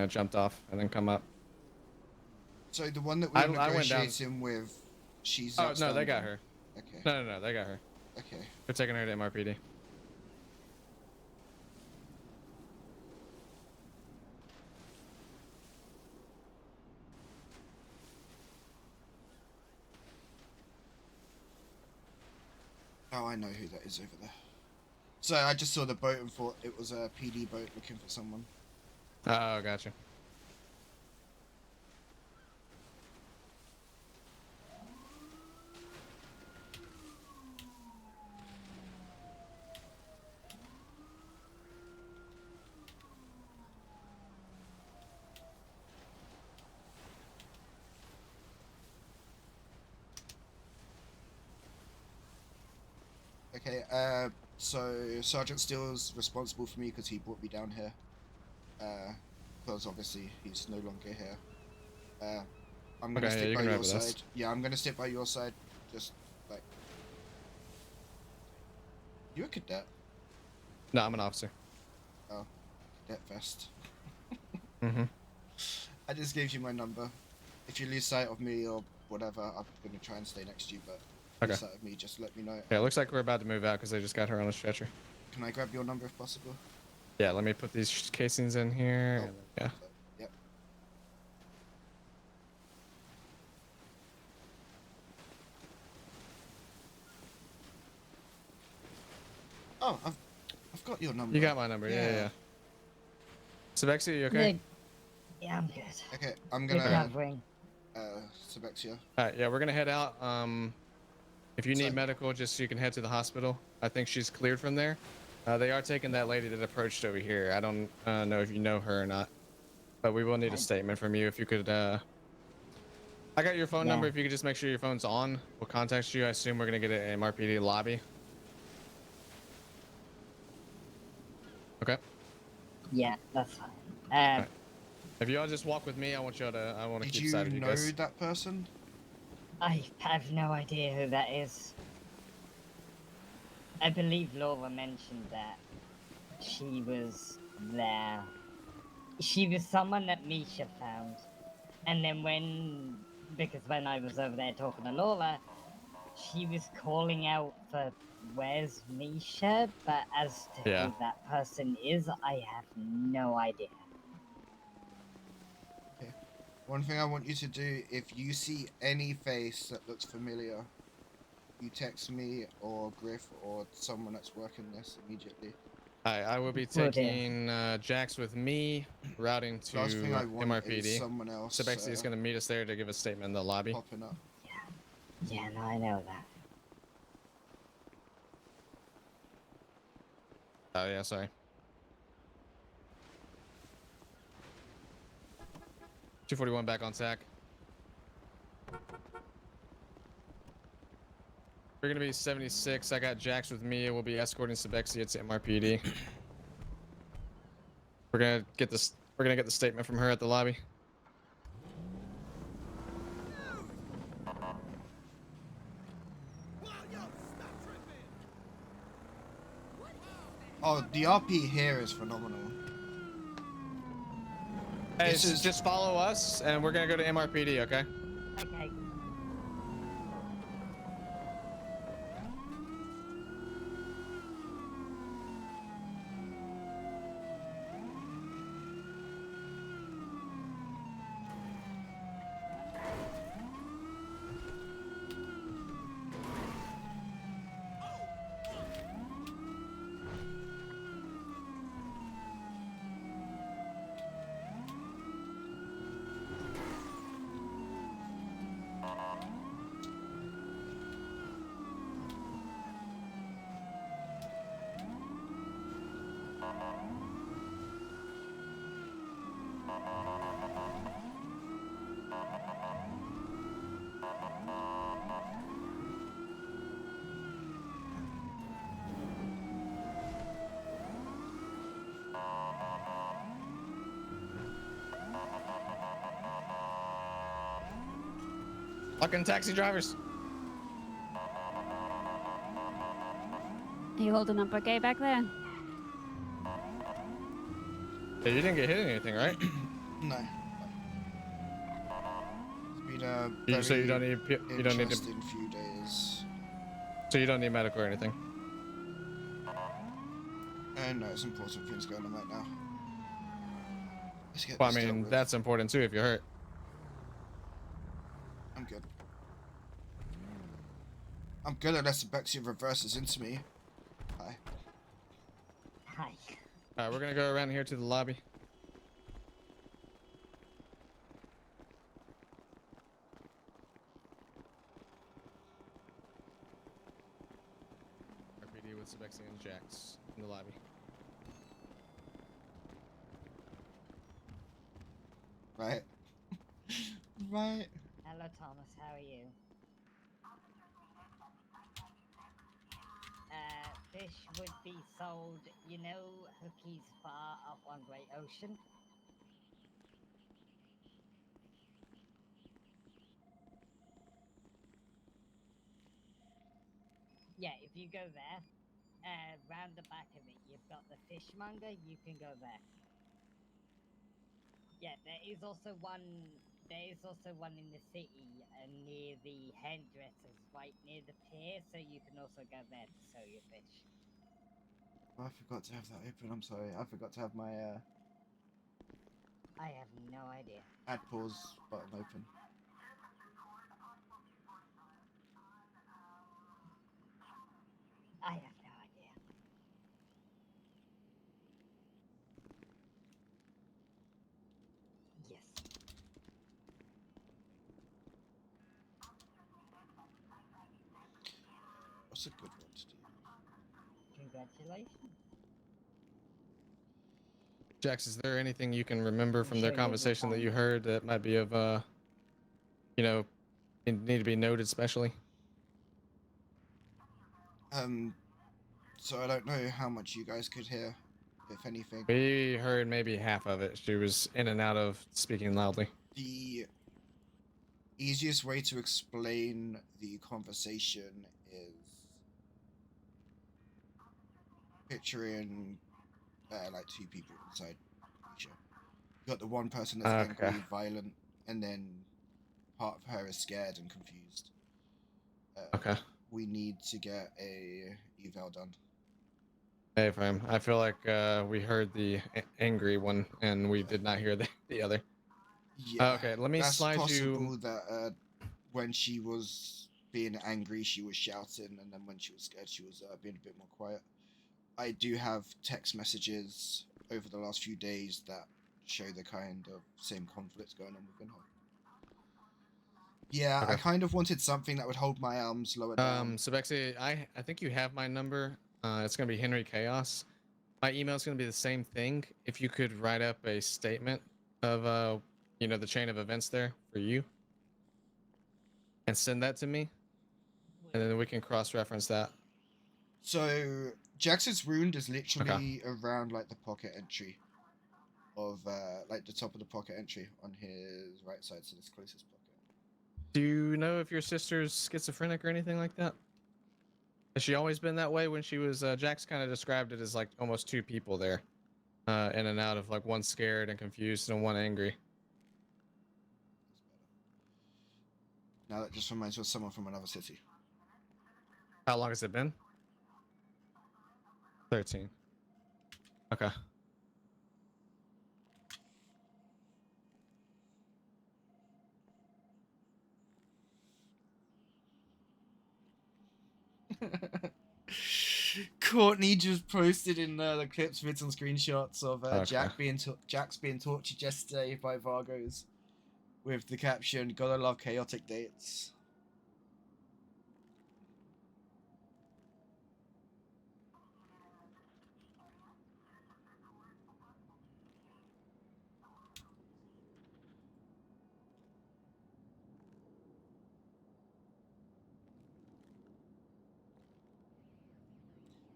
jumped off and then come up. So the one that we I were went down. negotiating with, she's Oh, no, they outstanding. got her. Okay. No, they got her. Okay. They're taking her to MRPD. Oh, I know who that is over there. So I just saw the boat and thought it was a PD boat looking for someone. Oh, gotcha. Okay, so Sergeant Steele's responsible for me because he brought me down here. Because obviously he's no longer here. I'm gonna stick by your side. Yeah, I'm gonna stick by your side. Just like you a cadet? No, I'm an officer. Oh, cadet vest. Mm-hmm. I just gave you my number. If you lose sight of me or whatever, I'm gonna try and stay next to you. But Okay. lose sight of me, just let me know. Yeah, it looks like we're about to move out because they just got her on a stretcher. Can I grab your number if possible? Yeah, let me put these casings in here. Oh, and yeah. Yep. Oh, I've got your number. You got my number. Yeah. Sebexia, you okay? Yeah, I'm good. Okay, I'm Good gonna. covering. Sebexia. All right, yeah, we're gonna head out. If you need medical, just so you can head to the hospital. I think she's cleared from there. They are taking that lady that approached over here. I don't know if you know her or not, but we will need a statement from you. If you could, I got your phone number. If you could just make sure your phone's on, we'll contact you. I assume we're gonna get it in MRPD lobby. Okay. Yeah, that's fine. Right. If you all just walk with me, I want to keep sight of you guys. Did you know that person? I have no idea who that is. I believe Laura mentioned that she was there. She was someone that Misha found. And then because when I was over there talking to Laura, she was calling out for where's Misha, but as to who that person is, I have no idea. Okay. One thing I want you to do, if you see any face that looks familiar, you text me or Griff or someone that's working this immediately. I will be taking Jax with me, routing to Last thing I want MRPD. is someone else. Sebexia is going to meet us there to give a statement in the lobby. Popping up. Yeah, no, I know that. Oh yeah, sorry. 241 back on SAC. We're gonna be 76. I got Jax with me. We'll be escorting Sebexia to MRPD. We're gonna get the statement from her at the lobby. Oh, the RP here is phenomenal. Hey, just follow us, and we're gonna go to MRPD, okay? Okay. Fucking taxi drivers. Are you holding up okay back there? Hey, you didn't get hit in anything, right? No. It's been a You say you don't very need you don't need to, interesting few days. so you don't need medical or anything. And no, it's important things going on right now. Let's get Well, I this dealt mean, with. that's important too if you're hurt. I'm good. I'm good unless Bexia reverses into me. Hi. Hi. Alright, we're gonna go around here to the lobby. RPD with Sebexi and Jax in the lobby. Right. Right. Hello, Thomas. How are you? Fish would be sold, you know, Hookie's Bar up on Great Ocean. Yeah, if you go there, round the back of it, you've got the fishmonger. You can go there. Yeah, there is also one. There is also one in the city, near the hairdressers, right near the pier. So you can also go there to sell your fish. Oh, I forgot to have that open. I'm sorry. I forgot to have my I have no idea. add pause button open. I have no idea. Yes. What's a good one to do? Congratulations. Jax, is there anything you can remember from sure their you'll be conversation that fine. you heard that might be of, you know, need to be noted specially? So I don't know how much you guys could hear, if anything. We heard maybe half of it. She was in and out of speaking loudly. The easiest way to explain the conversation is picturing like two people inside each other. You got the one person that's angry, violent, and then part of her is scared and confused. Okay. We need to get a eval done. Hey, fam. I feel like we heard the angry one and we did not hear the other. Yeah. Okay, let me that's slide possible you. that when she was being angry, she was shouting, and then when she was scared, she was being a bit more quiet. I do have text messages over the last few days that show the kind of same conflicts going on within her. Yeah, Okay. I kind of wanted something that would hold my arms lower down. Sebexi, I think you have my number. It's gonna be Henry Chaos. My email is gonna be the same thing. If you could write up a statement of you know, the chain of events there for you, and send that to me, and then we can cross-reference that. So Jackson's wound is literally around like the pocket entry of like the top of the pocket entry on his right side, so this closest pocket. Do you know if your sister's schizophrenic or anything like that? Has she always been that way when she was, Jax kind of described it as like almost two people there, in and out of like one scared and confused and one angry. Now that just reminds me of someone from another city. How long has it been? 13. Okay. Courtney just posted in the clips, vids, and screenshots of Okay. Jax being tortured yesterday by Vargos, with the caption "Gotta love chaotic dates."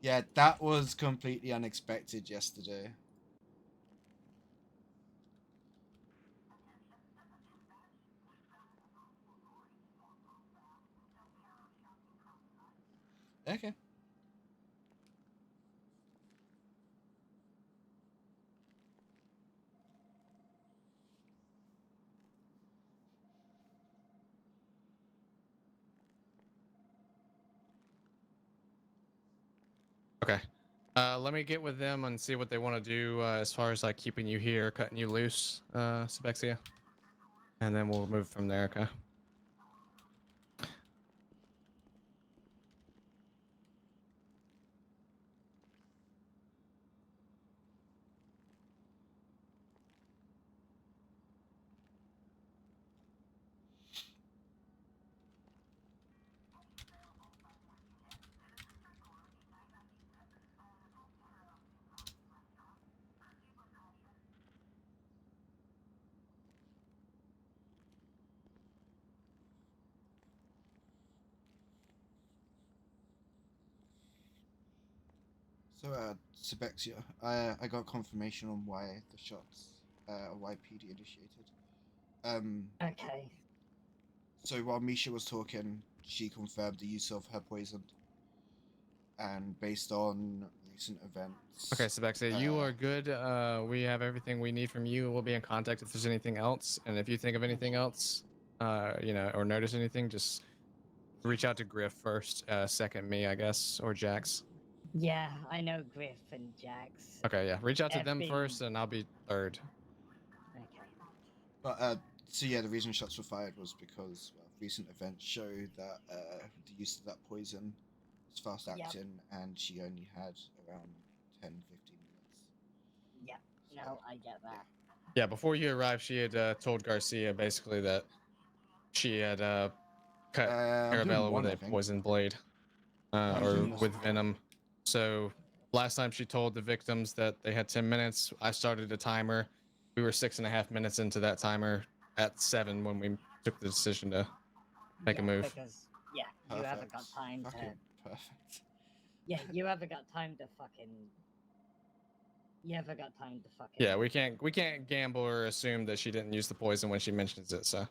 Yeah, that was completely unexpected yesterday. Okay. Okay. Let me get with them and see what they want to do as far as like keeping you here, cutting you loose, Sebexia. And then we'll move from there, okay? So, Sebexia, I got confirmation on why the shots, why PD initiated. Okay. So while Misha was talking, she confirmed the use of her poison. And based on recent events... Okay, Sebexia, you are good. We have everything we need from you. We'll be in contact if there's anything else. And if you think of anything else, you know, or notice anything, just reach out to Griff first, second me, I guess, or Jax. Yeah, I know Griff and Jax. Okay, yeah. Reach out to They've them been- first, and I'll be third. Okay. But, so yeah, the reason shots were fired was because recent events show that the use of that poison was fast acting, and she only had around 10-15 minutes. Yep. No, I get that. Yeah, before you arrived, she had told Garcia basically that she had cut I'm doing Arabella one, with I a think. poison blade, I'm or doing this with one. venom. So last time she told the victims that they had 10 minutes. I started a timer. We were 6.5 minutes into that timer at 7 when we took the decision to make a move. Because you haven't got time to. Perfect. Yeah, you haven't got time to fucking. You haven't got time to fucking. Yeah, we can't gamble or assume that she didn't use the poison when she mentions it. So.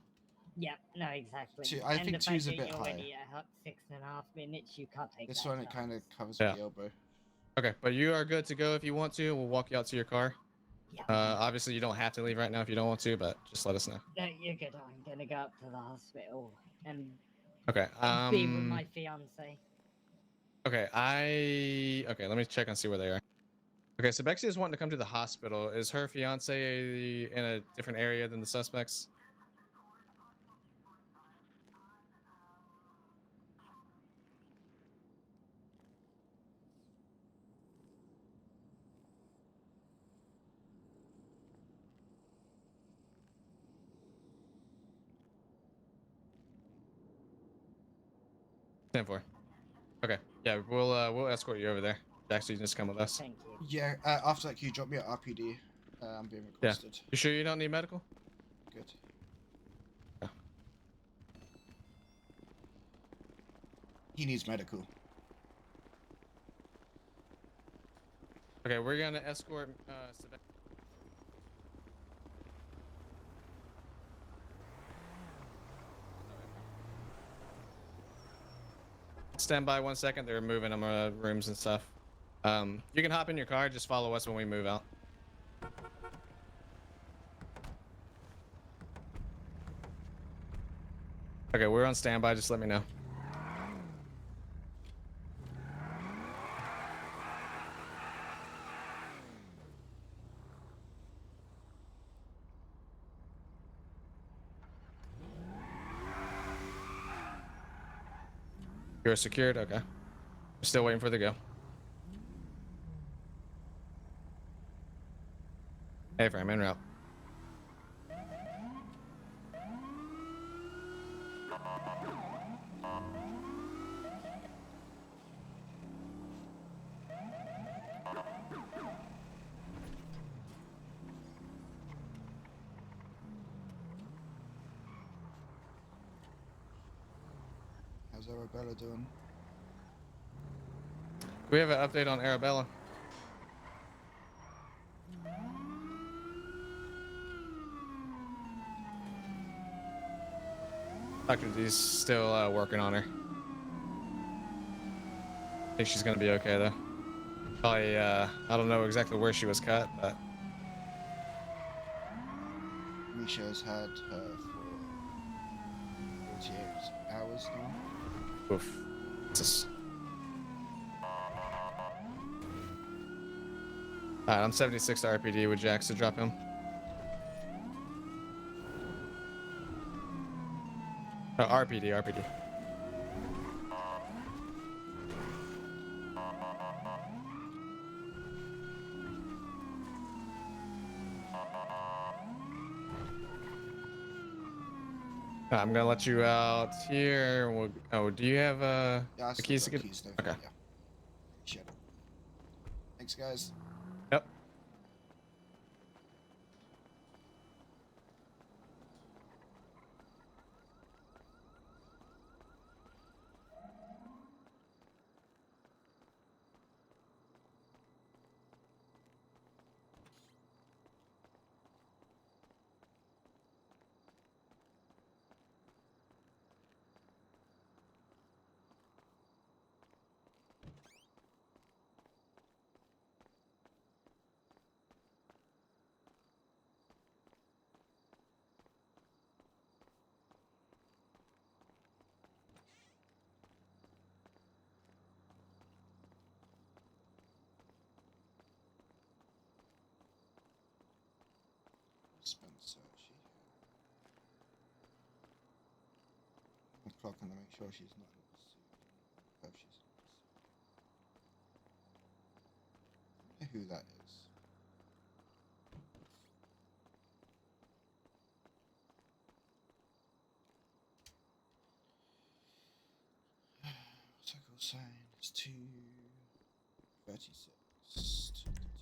Yep. No, exactly. I and think the two's a fact that bit you're high. already at 6.5 minutes, you can't take This that one, it chance. kind of covers Yeah. the elbow. Okay, but you are good to go if you want to. We'll walk you out to your car. Yeah. Obviously, you don't have to leave right now if you don't want to, but just let us know. No, you're good. I'm gonna go up to the hospital and Okay. be with my fiance. Okay. Okay. Let me check and see where they are. Okay. So Bexy is wanting to come to the hospital. Is her fiance in a different area than the suspects? For. Okay. Yeah, we'll escort you over there. Jax, you just come with us. Thank you. Yeah, after that, can you drop me at RPD? I'm being requested. You sure you don't need medical? Good. Yeah. He needs medical. Okay, we're gonna escort Stand by 1 second. They're moving them rooms and stuff. You can hop in your car. Just follow us when we move out. Okay, we're on standby. Just let me know. You're secured? Okay. We're still waiting for the go. Hey, Fram, en route. How's Arabella doing? We have an update on Arabella. Dr. D's still working on her. I think she's gonna be okay though. Probably, I don't know exactly where she was cut, but Misha has had her for 48 hours now. oof. Alright, I'm 76 RPD with Jax to drop him. Oh, RPD. I'm gonna let you out here. Oh, do you have Yeah, I the still keys to got get? keys though. Okay. Yeah. Appreciate it. Thanks, guys. Yep. Spencer, she here. I'm clocking to make sure she's not in pursuit. I hope she's in pursuit. I don't know who that is. Cycle sign is 236. 236.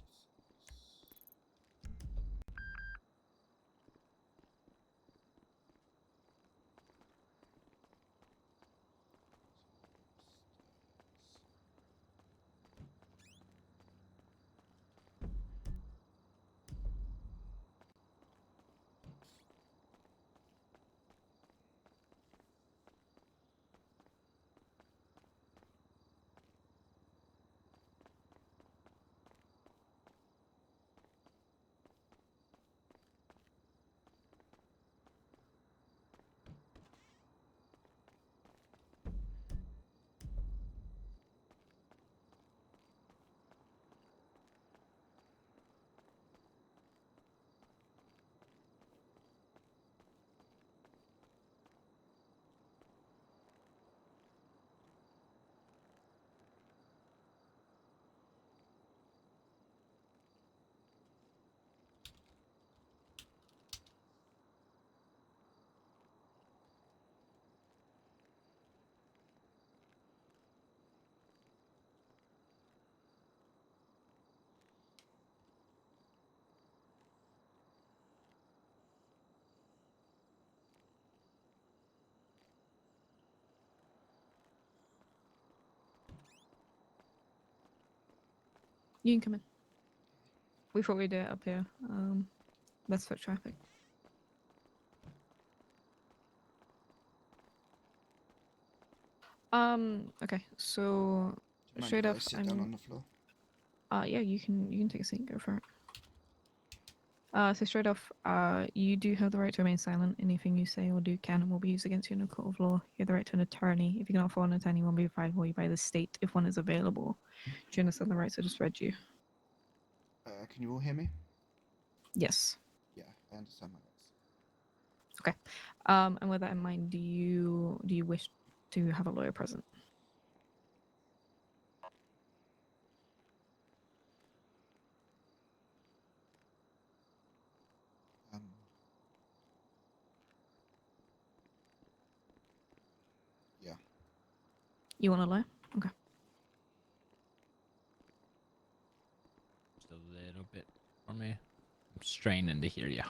You can come in. We thought we'd do it up here. That's foot traffic. Okay, so Mind straight if off, I sit down on the floor? yeah, you can take a seat. Go for it. So straight off, you do have the right to remain silent. Anything you say or do can and will be used against you in a court of law. You have the right to an attorney. If you cannot afford an attorney, one will be provided for you by the state if one is available. Do you understand the rights I just read you? Can you all hear me? Yes. Yeah, I understand my rights. Okay. And with that in mind, do you wish to have a lawyer present? Yeah. You want a lawyer? Okay. Just a little bit for me. I'm straining to hear you.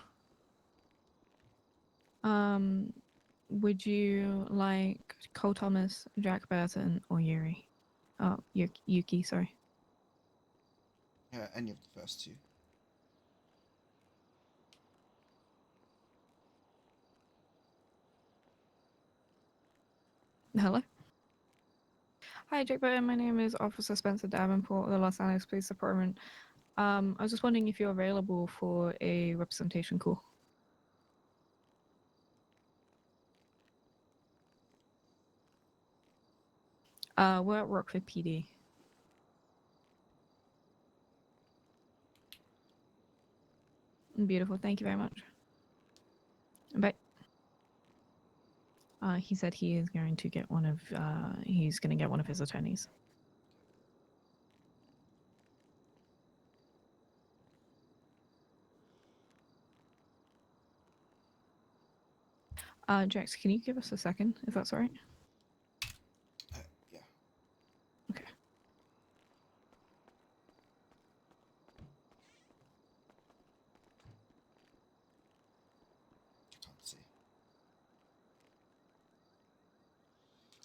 Would you like Cole Thomas, Jack Burton, or Yuri? Oh, Yuki, sorry. Yeah, any of the first two. Hello? Hi, Jack Burton. My name is Officer Spencer Davenport of the Los Angeles Police Department. I was just wondering if you're available for a representation call. We're at Rockford PD. Beautiful. Thank you very much. Bye. He said he is going to get one of he's going to get one of his attorneys. Jax, can you give us a second, if that's all right? Yeah. Okay. Can't see.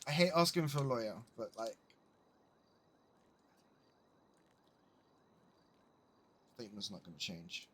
I hate asking for a lawyer, but like, statement's not going to change.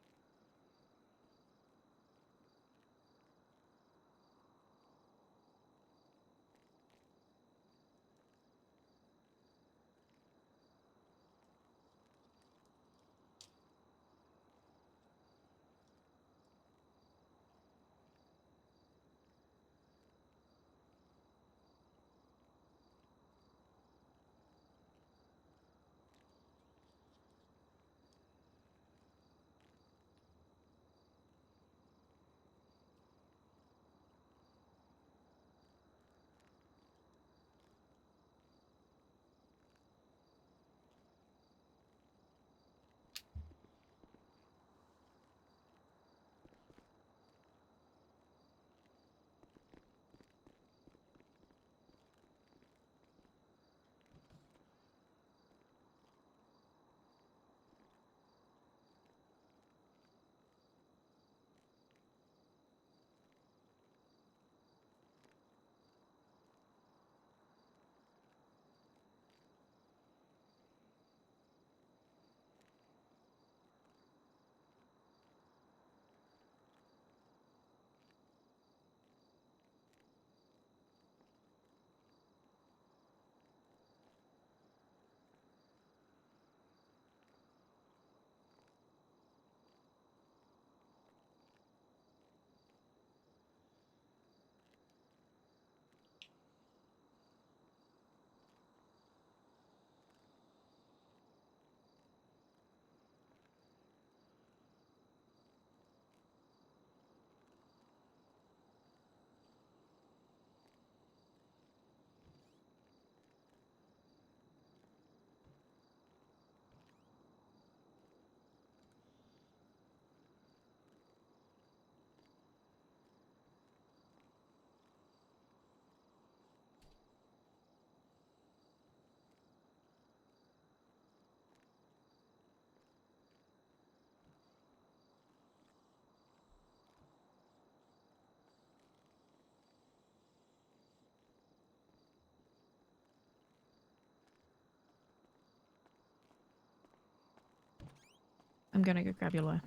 I'm going to go grab your lawyer.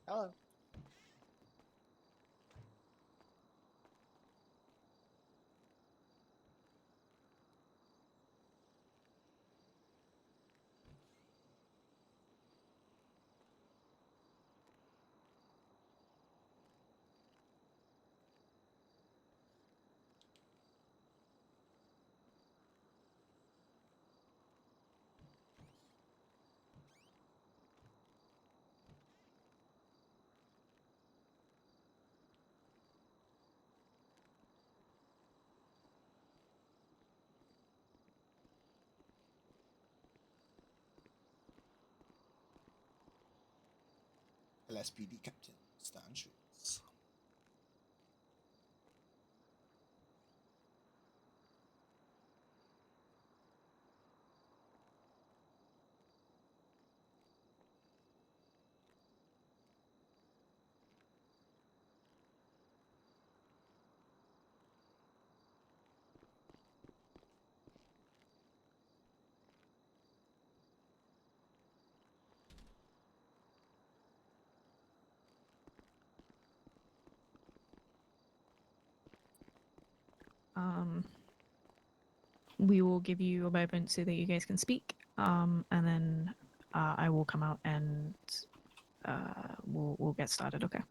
Hello. LSPD Captain Stan Schultz. We will give you a moment so that you guys can speak, and then I will come out and we'll get started. Okay.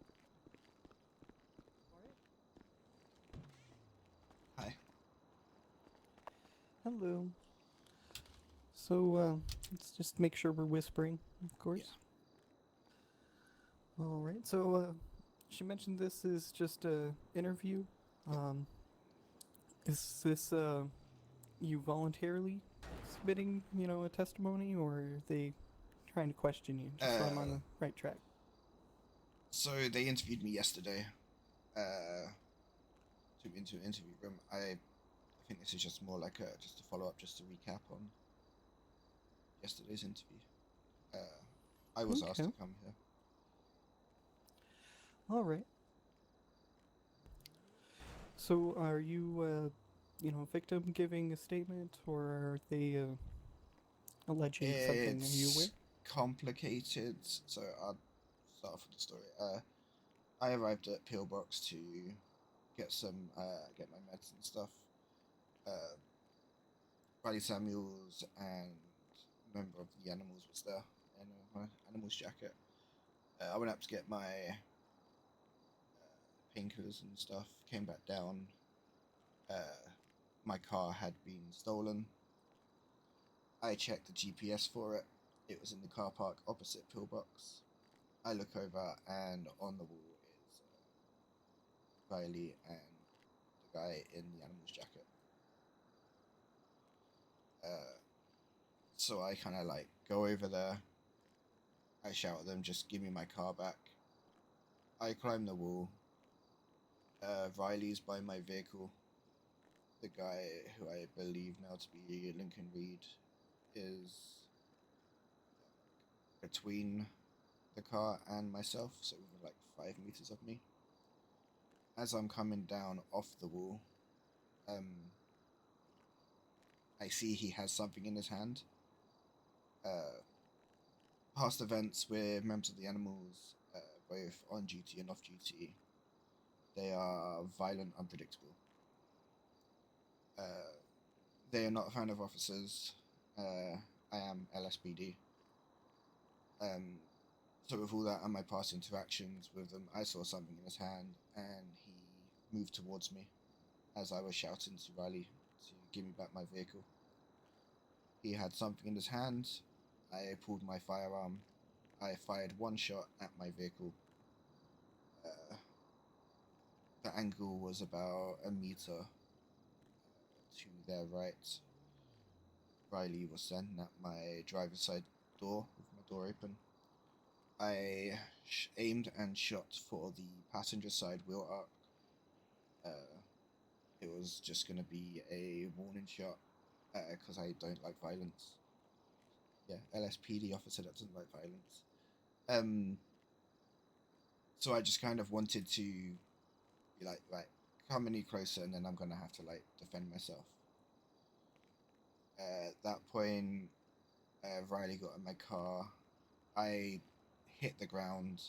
Hello. So, let's just make sure we're whispering, of course. All right. So, she mentioned this is just a interview. Is this you voluntarily submitting, a testimony, or are they trying to question you? Just so I'm on the right track. So they interviewed me yesterday. Took me into an interview room. I think this is just more like just a follow up, just to recap on yesterday's interview. I was asked to come here. All right. So, are you, victim giving a statement, or are they alleging something? Are you aware? It's complicated. So I'll start off with the story. I arrived at Pillbox to get get my meds and stuff. Riley Samuels and a member of the Animals was there in my Animals jacket. I went up to get my painkillers and stuff. Came back down. My car had been stolen. I checked the GPS for it. It was in the car park opposite Pillbox. I look over, and on the wall is Riley and the guy in the Animals jacket. So I kind of go over there. I shout at them, just give me my car back. I climb the wall. Riley's by my vehicle. The guy who I believe now to be Lincoln Reed is between the car and myself, so within 5 meters of me. As I'm coming down off the wall, I see he has something in his hand. Past events with members of the Animals, both on duty and off duty, they are violent, unpredictable. They are not a fan of officers. I am LSPD. So with all that and my past interactions with them, I saw something in his hand, and he moved towards me as I was shouting to Riley to give me back my vehicle. He had something in his hand. I pulled my firearm. I fired one shot at my vehicle. The angle was about a meter to their right. Riley was standing at my driver's side door with my door open. I aimed and shot for the passenger side wheel arc. It was just going to be a warning shot because I don't like violence. Yeah, LSPD officer that doesn't like violence. So I just kind of wanted to be like, right, come any closer and then I'm going to have to defend myself. At that point, Riley got in my car. I hit the ground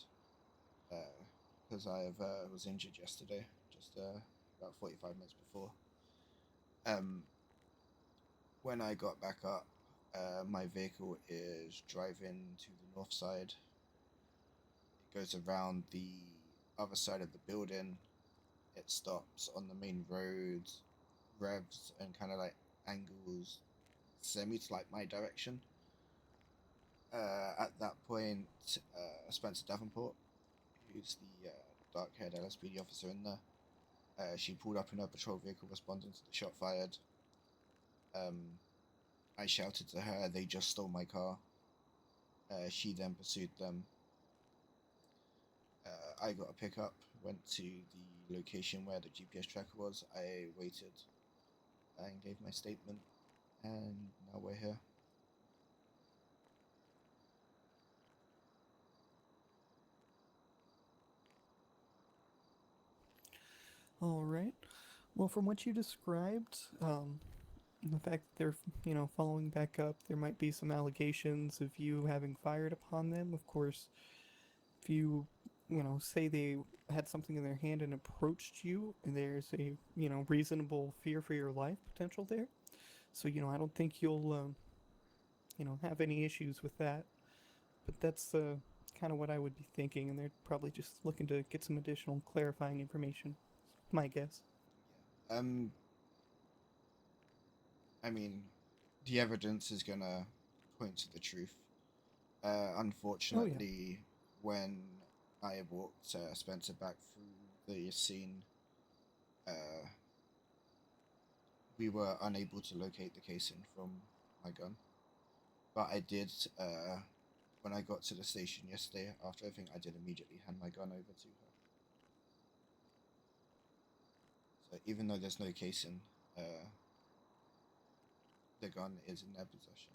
because I was injured yesterday, just about 45 minutes before. When I got back up, my vehicle is driving to the north side. It goes around the other side of the building. It stops on the main road, revs, and kind of angles semi to my direction. At that point, Spencer Davenport, who's the dark-haired LSPD officer in there, she pulled up in her patrol vehicle responding to the shot fired. I shouted to her, they just stole my car. She then pursued them. I got a pickup, went to the location where the GPS tracker was. I waited and gave my statement, and now we're here. All right. Well, from what you described, the fact that they're, following back up, there might be some allegations of you having fired upon them. Of course, if you, say they had something in their hand and approached you, there's a, reasonable fear for your life potential there. So, I don't think you'll, have any issues with that. But that's kind of what I would be thinking, and they're probably just looking to get some additional clarifying information. My guess. I mean, the evidence is gonna point to the truth. Unfortunately, when I walked Spencer back through the scene, we were unable to locate the casing from my gun. But I did, when I got to the station yesterday, after everything, I did immediately hand my gun over to her. So even though there's no casing, the gun is in their possession.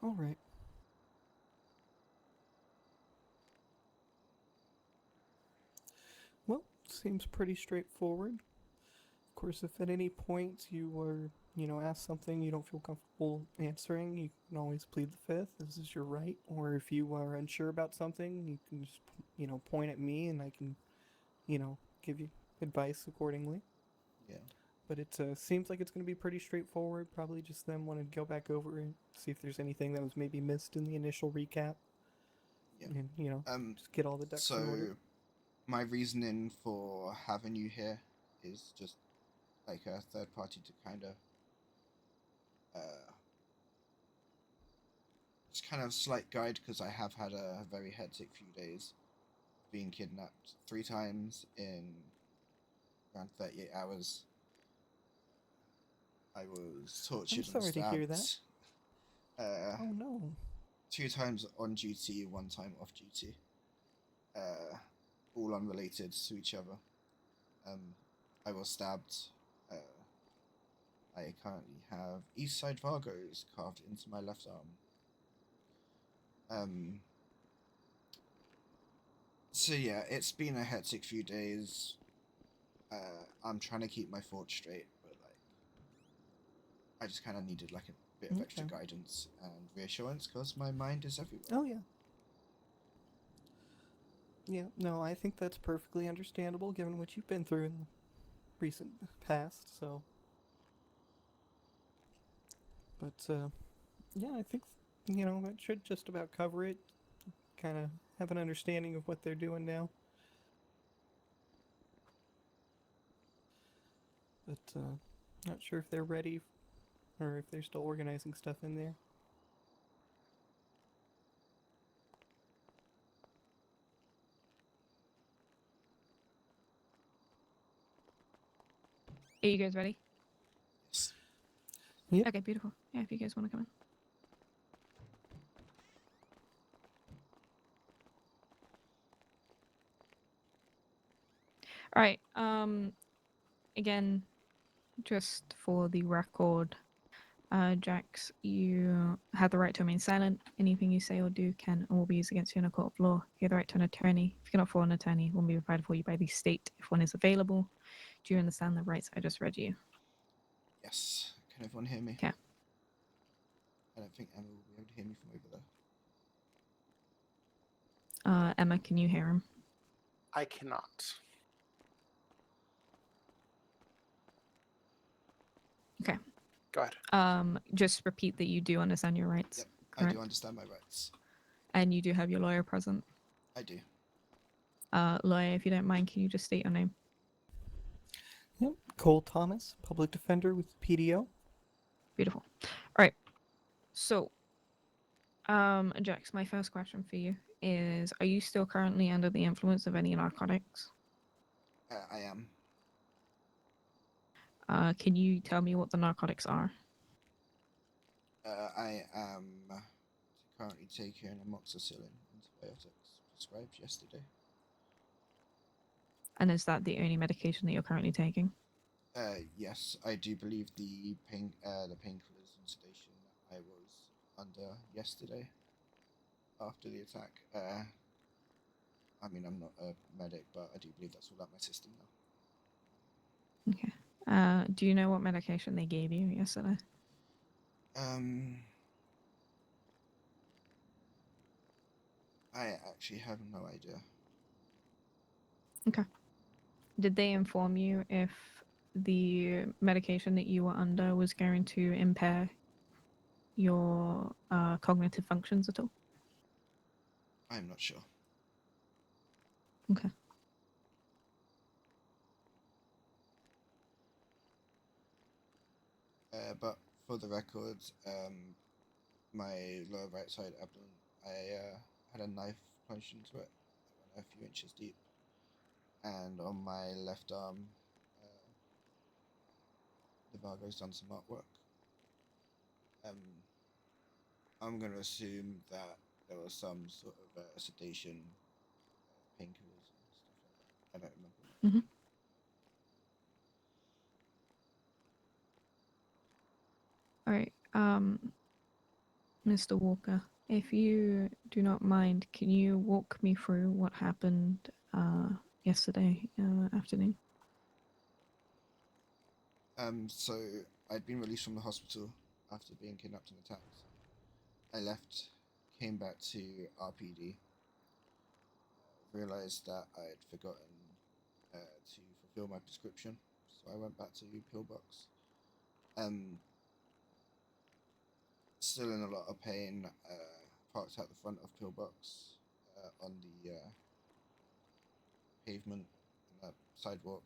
All right. Well, seems pretty straightforward. Of course, if at any point you were, asked something you don't feel comfortable answering, you can always plead the fifth. This is your right. Or if you are unsure about something, you can just, point at me and I can, give you advice accordingly. Yeah. But it seems like it's going to be pretty straightforward. Probably just them wanting to go back over and see if there's anything that was maybe missed in the initial recap. Yeah. And, just get all the ducks in order. So, my reasoning for having you here is just like a third party to kind of, just kind of slight guide, because I have had a very hectic few days, being kidnapped 3 times in around 38 hours. I was tortured I'm sorry and to hear stabbed. that. Oh no. 2 times on duty, 1 time off duty. All unrelated to each other. I was stabbed. I currently have East Side Vargos carved into my left arm. So yeah, it's been a hectic few days. I'm trying to keep my thoughts straight, but I just kind of needed a bit of extra guidance and reassurance, because my mind is everywhere. Oh yeah. Yeah, no, I think that's perfectly understandable given what you've been through in the recent past, so. But, yeah, I think, that should just about cover it. Kind of have an understanding of what they're doing now. But, not sure if they're ready, or if they're still organizing stuff in there. Are you guys ready? Yes. Yep. Okay, beautiful. Yeah, if you guys want to come in. All right. Again, just for the record, Jax, you have the right to remain silent. Anything you say or do can and will be used against you in a court of law. You have the right to an attorney. If you cannot afford an attorney, one will be provided for you by the state if one is available. Do you understand the rights I just read you? Yes. Can everyone hear me? Okay. I don't think Emma will be able to hear me from over there. Emma, can you hear him? I cannot. Okay. Go ahead. Just repeat that you do understand your rights. Yep, correct? I do understand my rights. And you do have your lawyer present. I do. Lawyer, if you don't mind, can you just state your name? Yep, Cole Thomas, public defender with PDO. Beautiful. All right. So, Jax, my first question for you is: are you still currently under the influence of any narcotics? I am. Can you tell me what the narcotics are? I am currently taking amoxicillin antibiotics prescribed yesterday. And is that the only medication that you're currently taking? Yes, I do believe the painkillers and sedation that I was under yesterday after the attack. I mean, I'm not a medic, but I do believe that's all out my system now. Okay. Do you know what medication they gave you yesterday? I actually have no idea. Okay. Did they inform you if the medication that you were under was going to impair your cognitive functions at all? I'm not sure. Okay. But for the record, my lower right side abdomen, I had a knife plunged into it. It went a few inches deep. And on my left arm, Navarro's done some artwork. I'm going to assume that there was some sort of sedation, painkillers, and stuff like that. I don't remember. Mhm. All right. Mr. Walker, if you do not mind, can you walk me through what happened yesterday afternoon? So I'd been released from the hospital after being kidnapped and attacked. I left, came back to RPD, realized that I'd forgotten to fulfill my prescription, so I went back to Pillbox. Still in a lot of pain, parked at the front of Pillbox on the pavement and the sidewalk.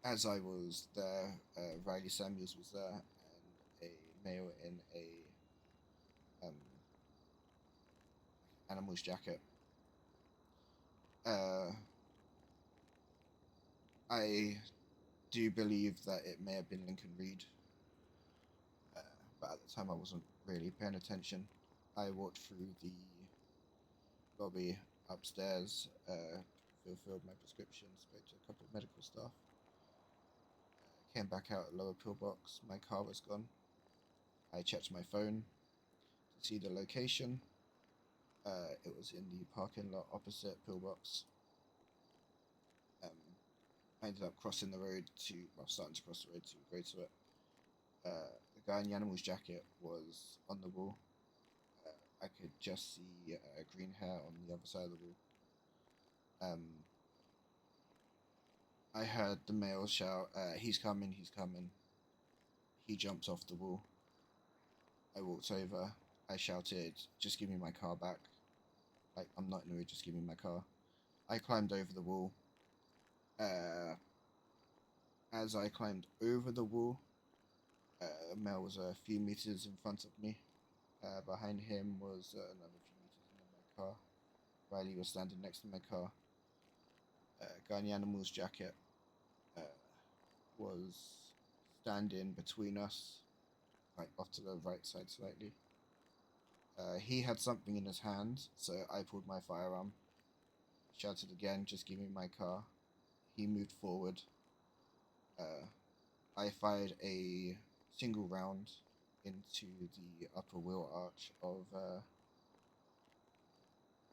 As I was there, Riley Samuels was there, and a male in a animal's jacket. I do believe that it may have been Lincoln Reed, but at the time I wasn't really paying attention. I walked through the lobby upstairs, fulfilled my prescription, spoke to a couple of medical staff, came back out at lower pillbox. My car was gone. I checked my phone to see the location. It was in the parking lot opposite pillbox. I ended up crossing the road starting to cross the road to go to it. The guy in the animal's jacket was on the wall. I could just see green hair on the other side of the wall. I heard the male shout, he's coming, he's coming. He jumped off the wall. I walked over. I shouted, just give me my car back. Like, I'm not in the mood, just give me my car. I climbed over the wall. As I climbed over the wall, Mel was a few meters in front of me. Behind him was another few meters, and then my car. Riley was standing next to my car. Guy in the animal's jacket was standing between us, like off to the right side slightly. He had something in his hand, so I pulled my firearm. Shouted again, just give me my car. He moved forward. I fired a single round into the upper wheel arch of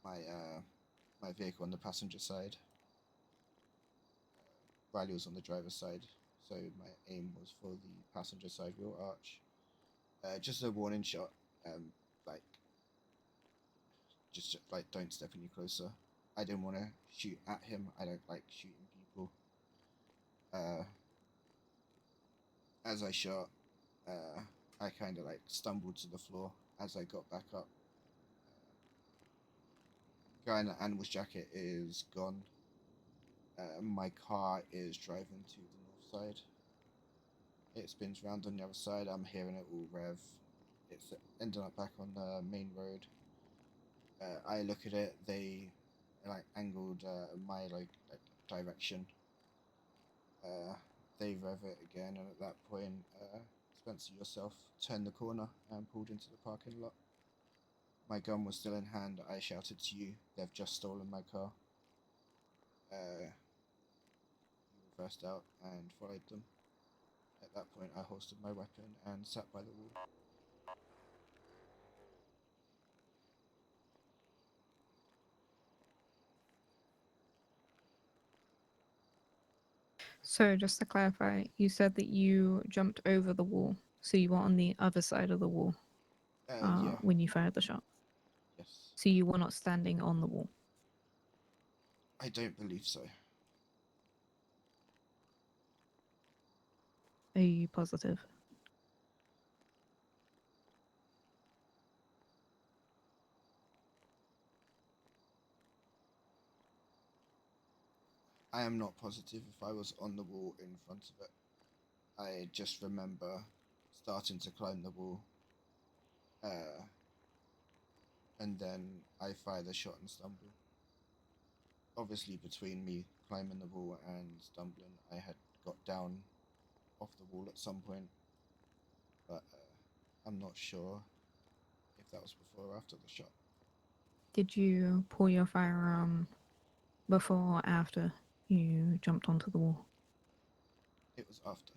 my vehicle on the passenger side. Riley was on the driver's side, so my aim was for the passenger side wheel arch. Just a warning shot, like, just like don't step any closer. I didn't want to shoot at him. I don't like shooting people. As I shot, I kind of like stumbled to the floor as I got back up. Guy in the animal's jacket is gone. My car is driving to the north side. It spins round on the other side. I'm hearing it all rev. It's ending up back on the main road. I look at it. They like angled my like direction. They rev it again, and at that point, Spencer yourself turned the corner and pulled into the parking lot. My gun was still in hand. I shouted to you, they've just stolen my car. You reversed out and followed them. At that point, I holstered my weapon and sat by the wall. So just to clarify, you said that you jumped over the wall, so you were on the other side of the wall Yeah. when you fired the shot. Yes. So you were not standing on the wall. I don't believe so. Are you positive? I am not positive if I was on the wall in front of it. I just remember starting to climb the wall, and then I fire the shot and stumble. Obviously, between me climbing the wall and stumbling, I had got down off the wall at some point, but I'm not sure if that was before or after the shot. Did you pull your firearm before or after you jumped onto the wall? It was after.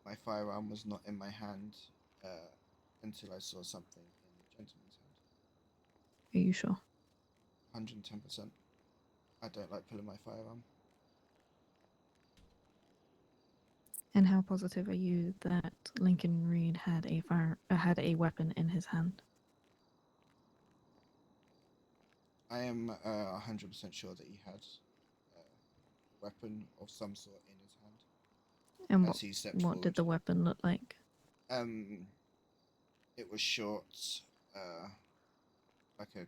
My firearm was not in my hand until I saw something in the gentleman's hand. Are you sure? 110%. I don't like pulling my firearm. And how positive are you that Lincoln Reed had a weapon in his hand? I am 100% sure that he had a weapon of some sort in his hand. And as he stepped what forward. did the weapon look like? It was short, like a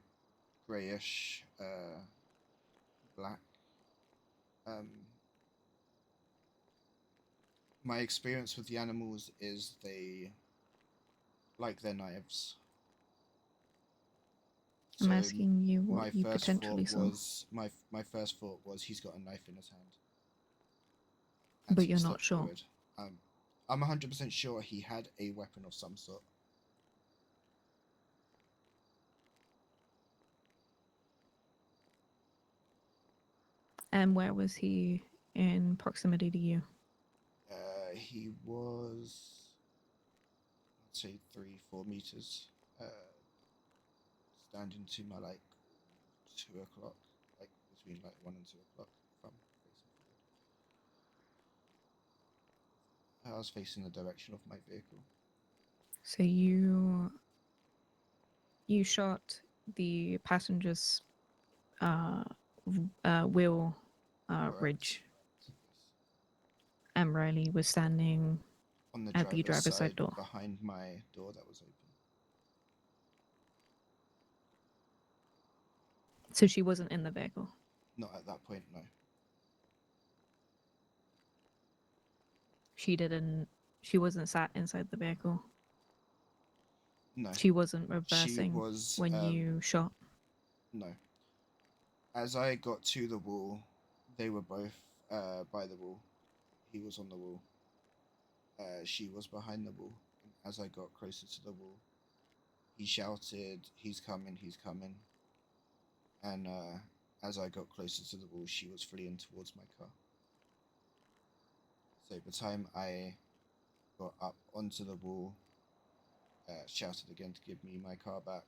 greyish, black. My experience with the animals is they like their knives. I'm asking you what you potentially saw. My first thought was he's got a knife in his hand. But you're not sure. Forward. I'm 100% sure he had a weapon of some sort. And where was he in proximity to you? He was, I'd say 3-4 meters, standing to my 2 o'clock, between 1 and 2 o'clock. If I'm facing forward. I was facing the direction of my vehicle. So you shot the passenger's wheel ridge. And Riley was standing on the at the driver's side door. behind my door that was open. So she wasn't in the vehicle? Not at that point, no. She wasn't sat inside the vehicle? No. She wasn't reversing She was, when you shot? No. As I got to the wall, they were both by the wall. He was on the wall. She was behind the wall. And as I got closer to the wall, he shouted, "He's coming, he's coming." And as I got closer to the wall, she was fleeing towards my car. So by the time I got up onto the wall, shouted again to give me my car back,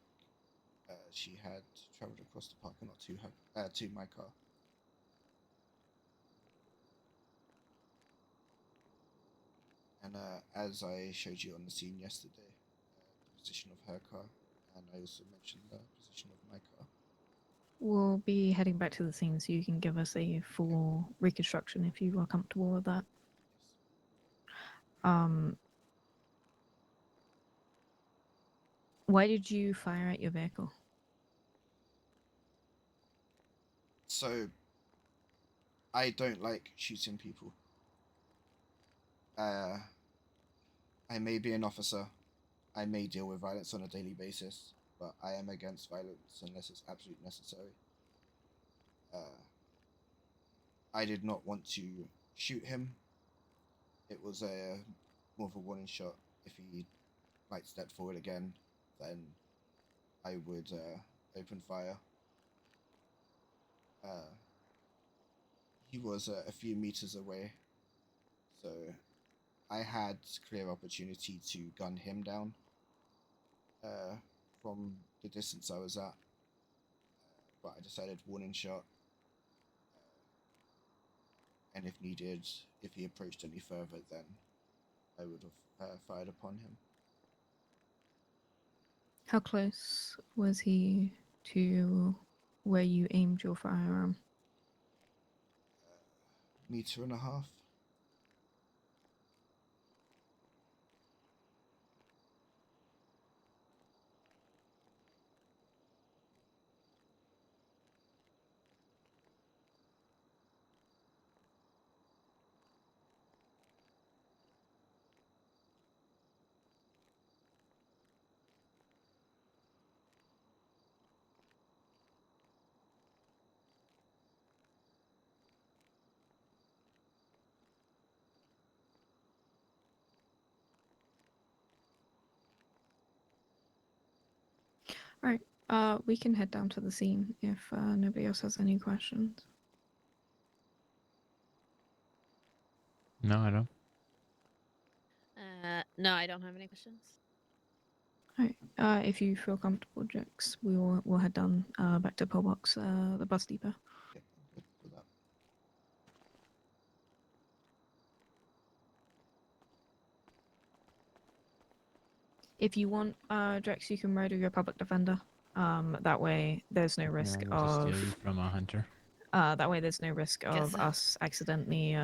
she had travelled across the parking lot to my car. And as I showed you on the scene yesterday, the position of her car, and I also mentioned the position of my car. We'll be heading back to the scene so you can give us a full reconstruction if you are comfortable with that. Why did you fire at your vehicle? So, I don't like shooting people. I may be an officer. I may deal with violence on a daily basis, but I am against violence unless it's absolutely necessary. I did not want to shoot him. It was more of a warning shot. If he stepped forward again, then I would open fire. He was a few meters away, so I had clear opportunity to gun him down from the distance I was at, but I decided warning shot, and if needed, if he approached any further, then I would have fired upon him. How close was he to where you aimed your firearm? Meter and a half. Right. We can head down to the scene if nobody else has any questions. No, I don't. No, I don't have any questions. Right. If you feel comfortable, Jax, we'll head down back to Pillbox, the bus depot. Yep, I'm good with that. If you want, Jax, you can ride with your public defender. That way, there's no risk We'll just steal of. you from a hunter. That way, there's no risk of us accidentally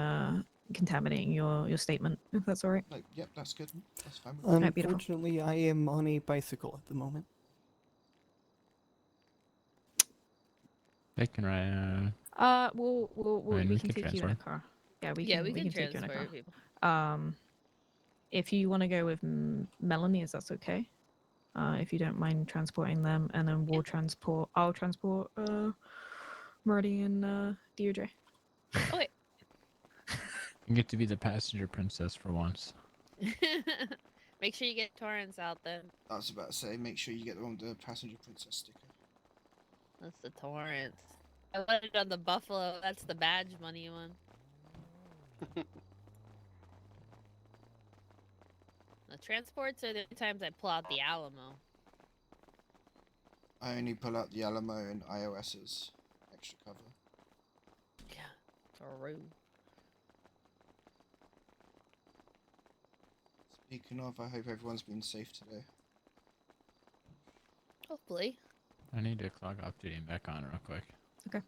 contaminating your statement. If that's all right. Like, yep, that's good. That's fine. With me. Unfortunately, I am on a bicycle at the moment. They can ride. We can could take you in a transfer. car. Yeah, we Yeah, can. we can take you in a car. transfer people. If you want to go with Melanie, is that's okay? If you don't mind transporting them, and then I'll transport Marty and DOJ. Okay. You get to be the passenger princess for once. Make sure you get Torrance out then. I was about to say, make sure you get the one with the passenger princess sticker. That's the Torrance. I wanted on the Buffalo. That's the badge money one. The transports are the times I pull out the Alamo. I only pull out the Alamo and iOS's extra cover. Yeah, true. Speaking of, I hope everyone's been safe today. Hopefully. I need to clock off duty and back on real quick. Okay.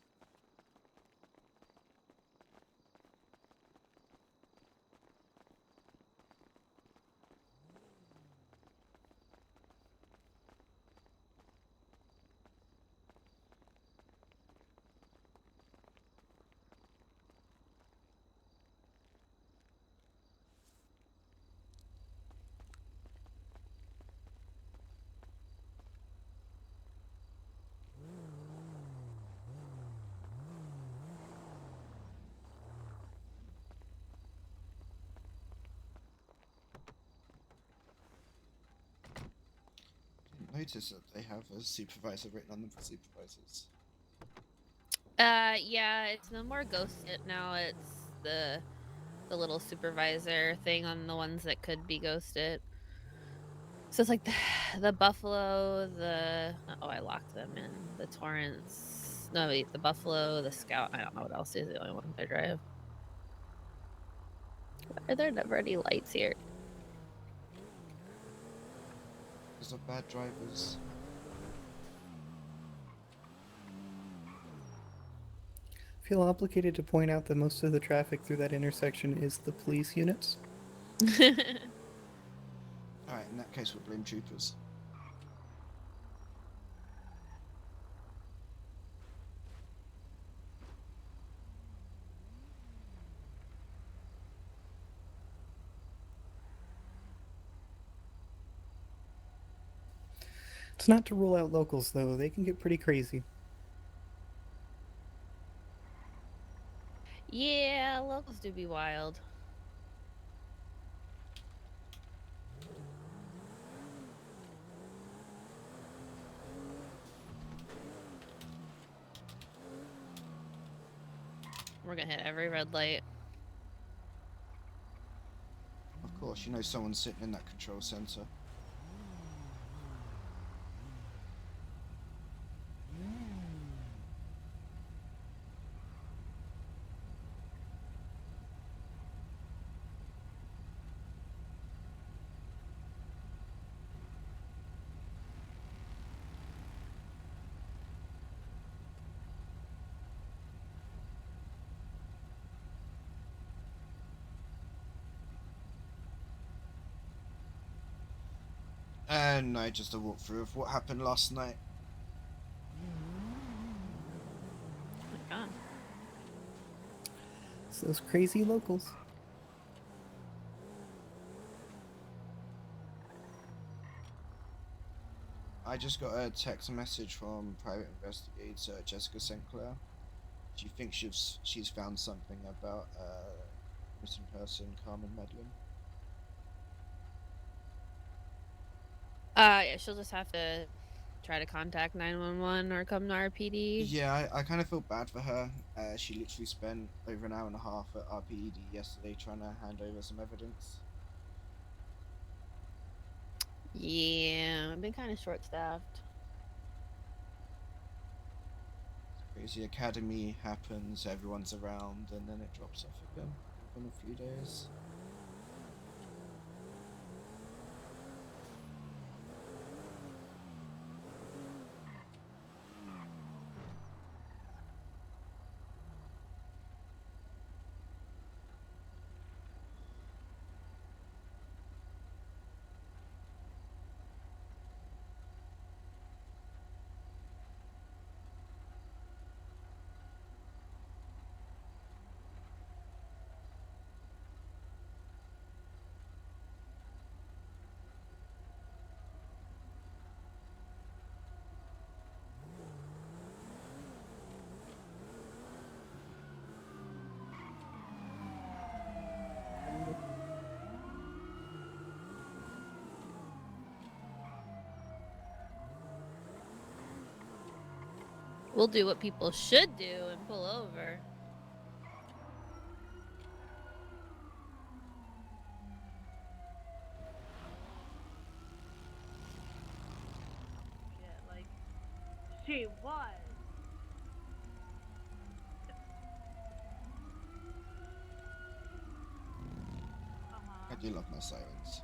Didn't notice that they have a supervisor written on them for supervisors. Yeah, it's no more ghosted now. It's the little supervisor thing on the ones that could be ghosted. So it's like the Buffalo, I locked them in. The Torrance. No, wait, the Buffalo, the Scout. I don't know what else is the only one I drive. Why are there never any lights here? Because of bad drivers. I feel obligated to point out that most of the traffic through that intersection is the police units. Alright, in that case we'll blame troopers. It's not to rule out locals, though. They can get pretty crazy. Yeah, locals do be wild. We're gonna hit every red light. Of course, you know someone's sitting in that control center. And no, just a walkthrough of what happened last night. Oh my god. It's those crazy locals. I just got a text message from private investigator Jessica St. Clair. She thinks she's found something about missing person Carmen Medlin. Yeah, she'll just have to try to contact 911 or come to RPD. Yeah, I kind of feel bad for her. She literally spent over an hour and a half at RPED yesterday trying to hand over some evidence. Yeah, I've been kind of short-staffed. Crazy academy happens, everyone's around, and then it drops off again within a few days. We'll do what people should do and pull over. Shit, like, she was. I do love my sirens.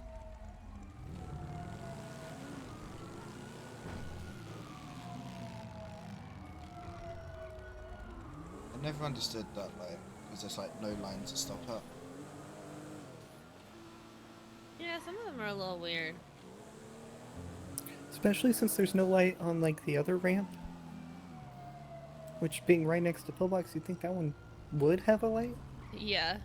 I never understood that, like, because there's like no line to stop at. Yeah, some of them are a little weird. Especially since there's no light on like the other ramp. Which being right next to pillbox, you'd think that one would have a light? Yeah.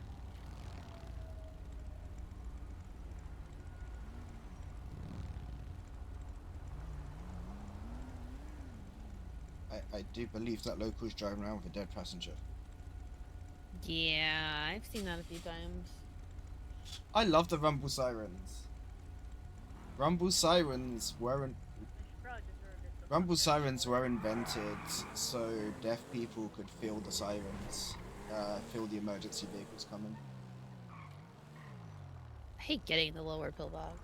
I do believe that local's driving around with a dead passenger. Yeah, I've seen that a few times. I love the rumble sirens. Rumble sirens weren't. Rumble sirens were invented so deaf people could feel the sirens, feel the emergency vehicles coming. I hate getting the lower pillbox.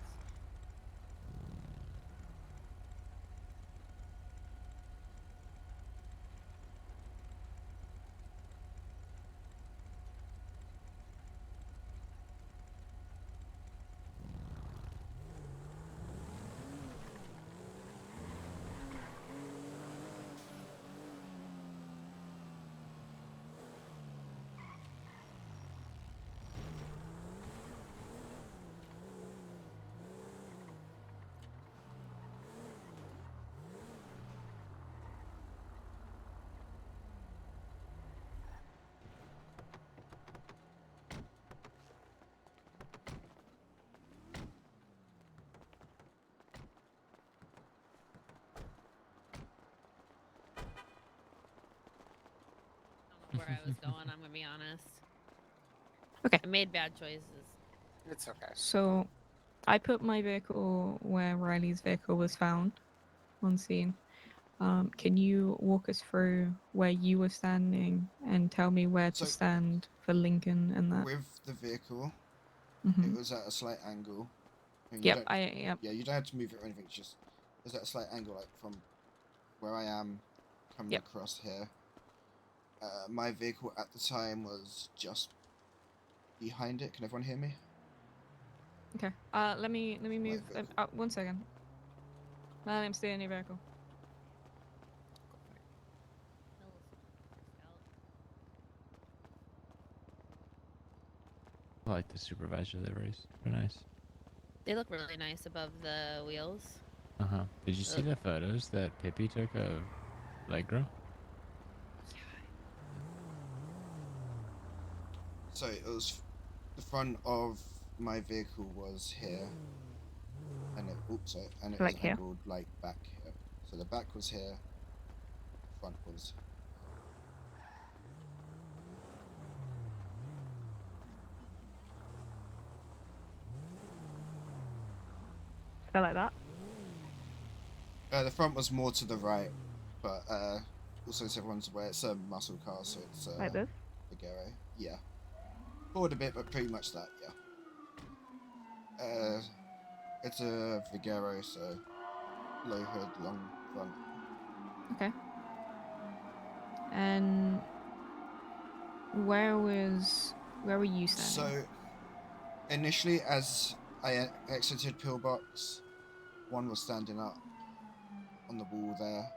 Where I was going, I'm gonna be honest. Okay. I made bad choices. It's okay. So, I put my vehicle where Riley's vehicle was found on scene. Can you walk us through where you were standing and tell me where to So- stand for Lincoln and that? With the vehicle, Mhm. it was at a slight angle. I mean, Yep, yep. Yeah, you don't have to move it or anything. It's just it was at a slight angle, like from where I am, coming Yep. across here. My vehicle at the time was just behind it. Can everyone hear me? Okay. Let me move. One second. Let him stay in your vehicle. I like the supervisor liveries. They're nice. They look really nice above the wheels. Uh-huh. Did you see the photos that Pippi took of Legro? So it was the front of my vehicle was here, and it and it Like was here? angled like back here. So the back was here, front was. Go like that. The front was more to the right, but also so everyone's aware, it's a muscle car, so it's Like this? Vigero. Yeah. Forward a bit, but pretty much that, yeah. It's a Vigero, so low hood, long front. Okay. And where were you standing? So initially, as I exited Pillbox, one was standing up on the wall there.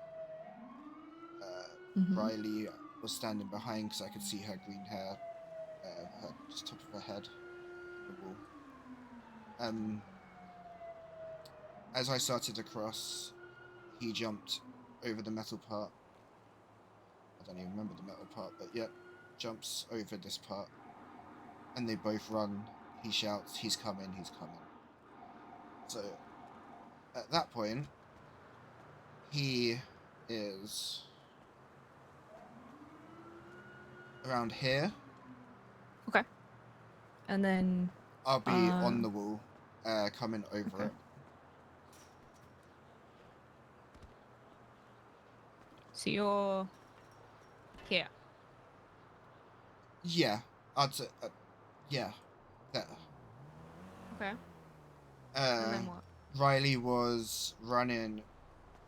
Riley was standing behind because I could see her green hair, her just top of her head, on the wall. As I started to cross, he jumped over the metal part. I don't even remember the metal part, but yep, jumps over this part, and they both run. He shouts, "He's coming! He's coming!" So at that point, he is around here. Okay. And then I'll be on the wall, coming over it. So you're here. Yeah, I'd say, yeah, there. Okay. And then what? Riley was running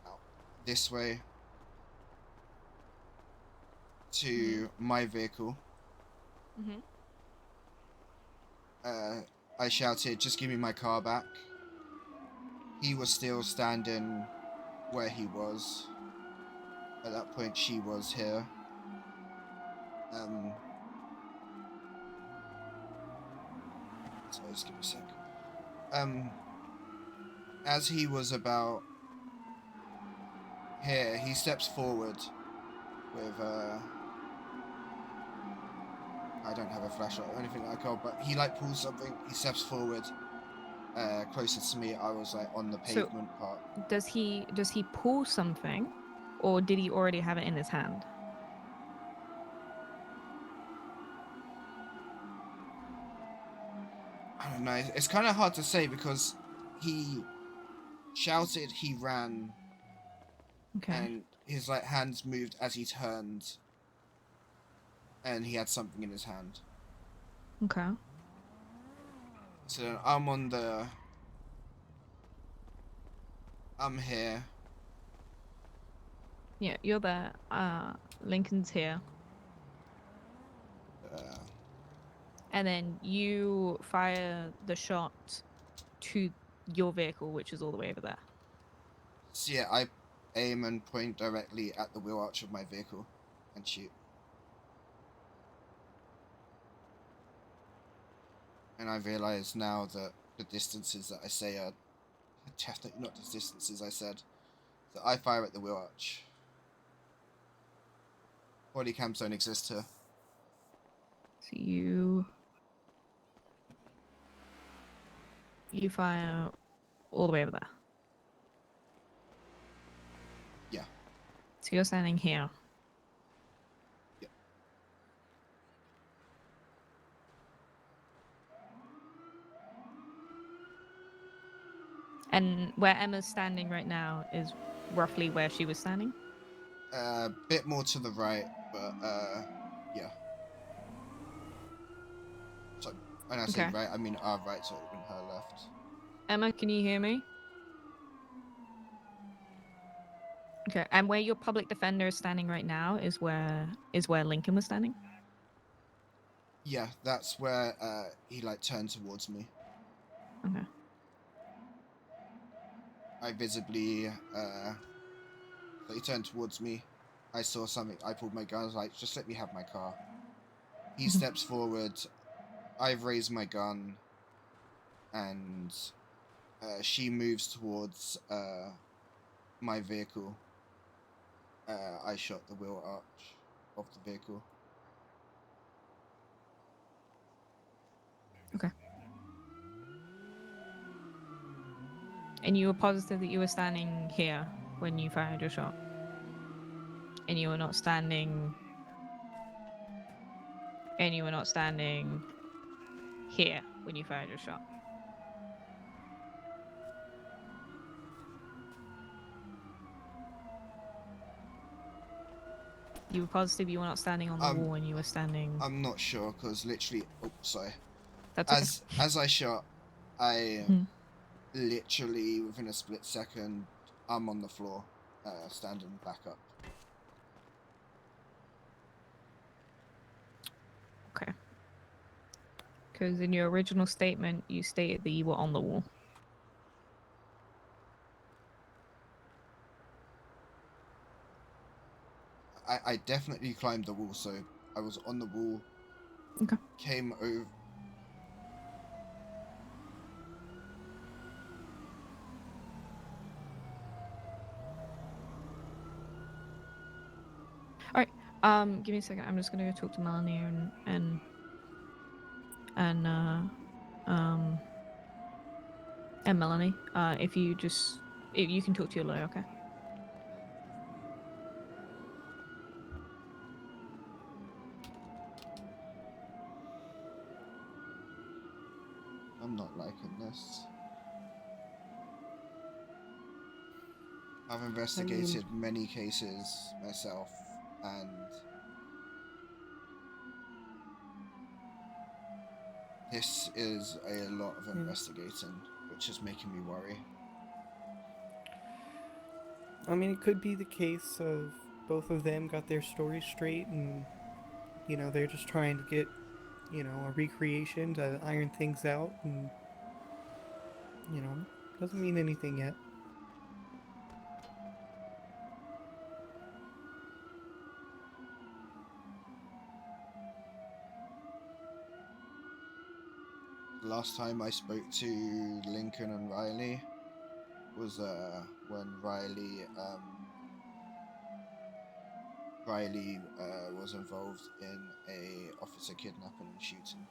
out this way to my vehicle. I shouted, "Just give me my car back." He was still standing where he was. At that point, she was here. Sorry, just give me a sec. As he was about here, he steps forward with, I don't have a flashlight or anything like that, but he like pulls something, he steps forward, closer to me. I was like on the pavement part. Does he pull something, or did he already have it in his hand? I don't know, it's kind of hard to say because he shouted, he ran, and his like hands moved as he turned, and he had something in his hand. Okay. So I'm here. Yeah, you're there. Lincoln's here. And then you fire the shot to your vehicle, which is all the way over there. So yeah, I aim and point directly at the wheel arch of my vehicle and shoot. And I realise now that the distances that I say are definitely not the distances I said. So I fire at the wheel arch. Body cams don't exist here. So you fire all the way over there. Yeah. So you're standing here. Yep. And where Emma's standing right now is roughly where she was standing? A bit more to the right, but yeah. So when I say right, I mean our right, so it would have been her left. Emma, can you hear me? Okay, and where your public defender is standing right now is where Lincoln was standing? Yeah, that's where he like turned towards me. Okay. I visibly so he turned towards me. I saw something, I pulled my gun, I was like, "Just let me have my car." He steps forward, I've raised my gun, and she moves towards my vehicle. I shot the wheel arch of the vehicle. Okay. And you were positive that you were standing here when you fired your shot? And you were not standing... And you were not standing here when you fired your shot? You were positive you were not standing on the wall and you were standing. I'm not sure because literally, oh sorry. That's okay. As I shot, I Hmm. literally within a split second, I'm on the floor, standing back up. Okay. Because in your original statement, you stated that you were on the wall. I definitely climbed the wall, so I was on the wall. Okay. Came over. All right. Give me a second. I'm just gonna go talk to Melanie and Melanie. If you can talk to your lawyer, okay? I'm not liking this. I've investigated many cases myself, and this is a lot of investigating, which is making me worry. I mean, it could be the case of both of them got their stories straight and, you know, they're just trying to get, you know, a recreation to iron things out and, you know, doesn't mean anything yet. Last time I spoke to Lincoln and Riley was when Riley was involved in a officer kidnapping and shooting.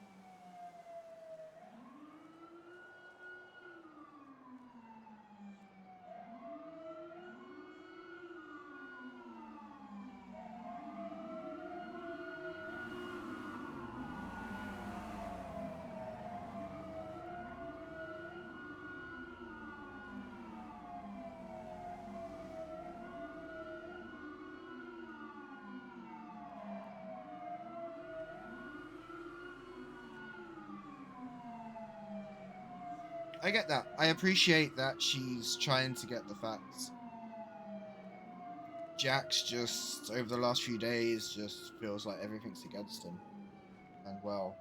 I get that. I appreciate that she's trying to get the facts. Jack's just, over the last few days, just feels like everything's against him. And well,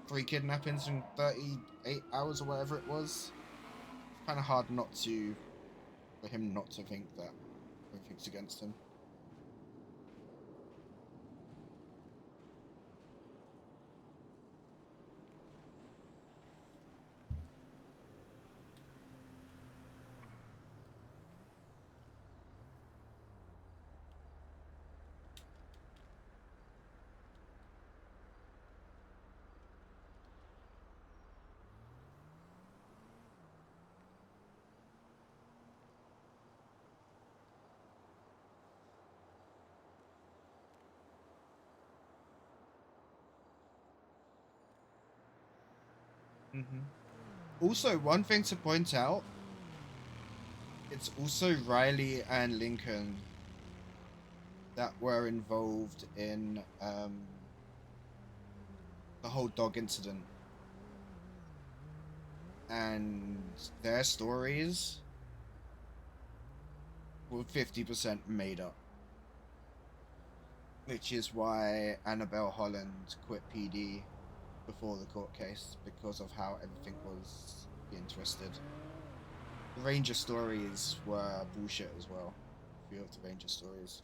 3 kidnappings in 38 hours or whatever it was. It's kind of hard for him not to think that everything's against him. Also, one thing to point out, it's also Riley and Lincoln that were involved in the whole dog incident. And their stories were 50% made up. Which is why Annabelle Holland quit PD before the court case, because of how everything was being twisted. The Ranger stories were bullshit as well. A few of the Ranger stories.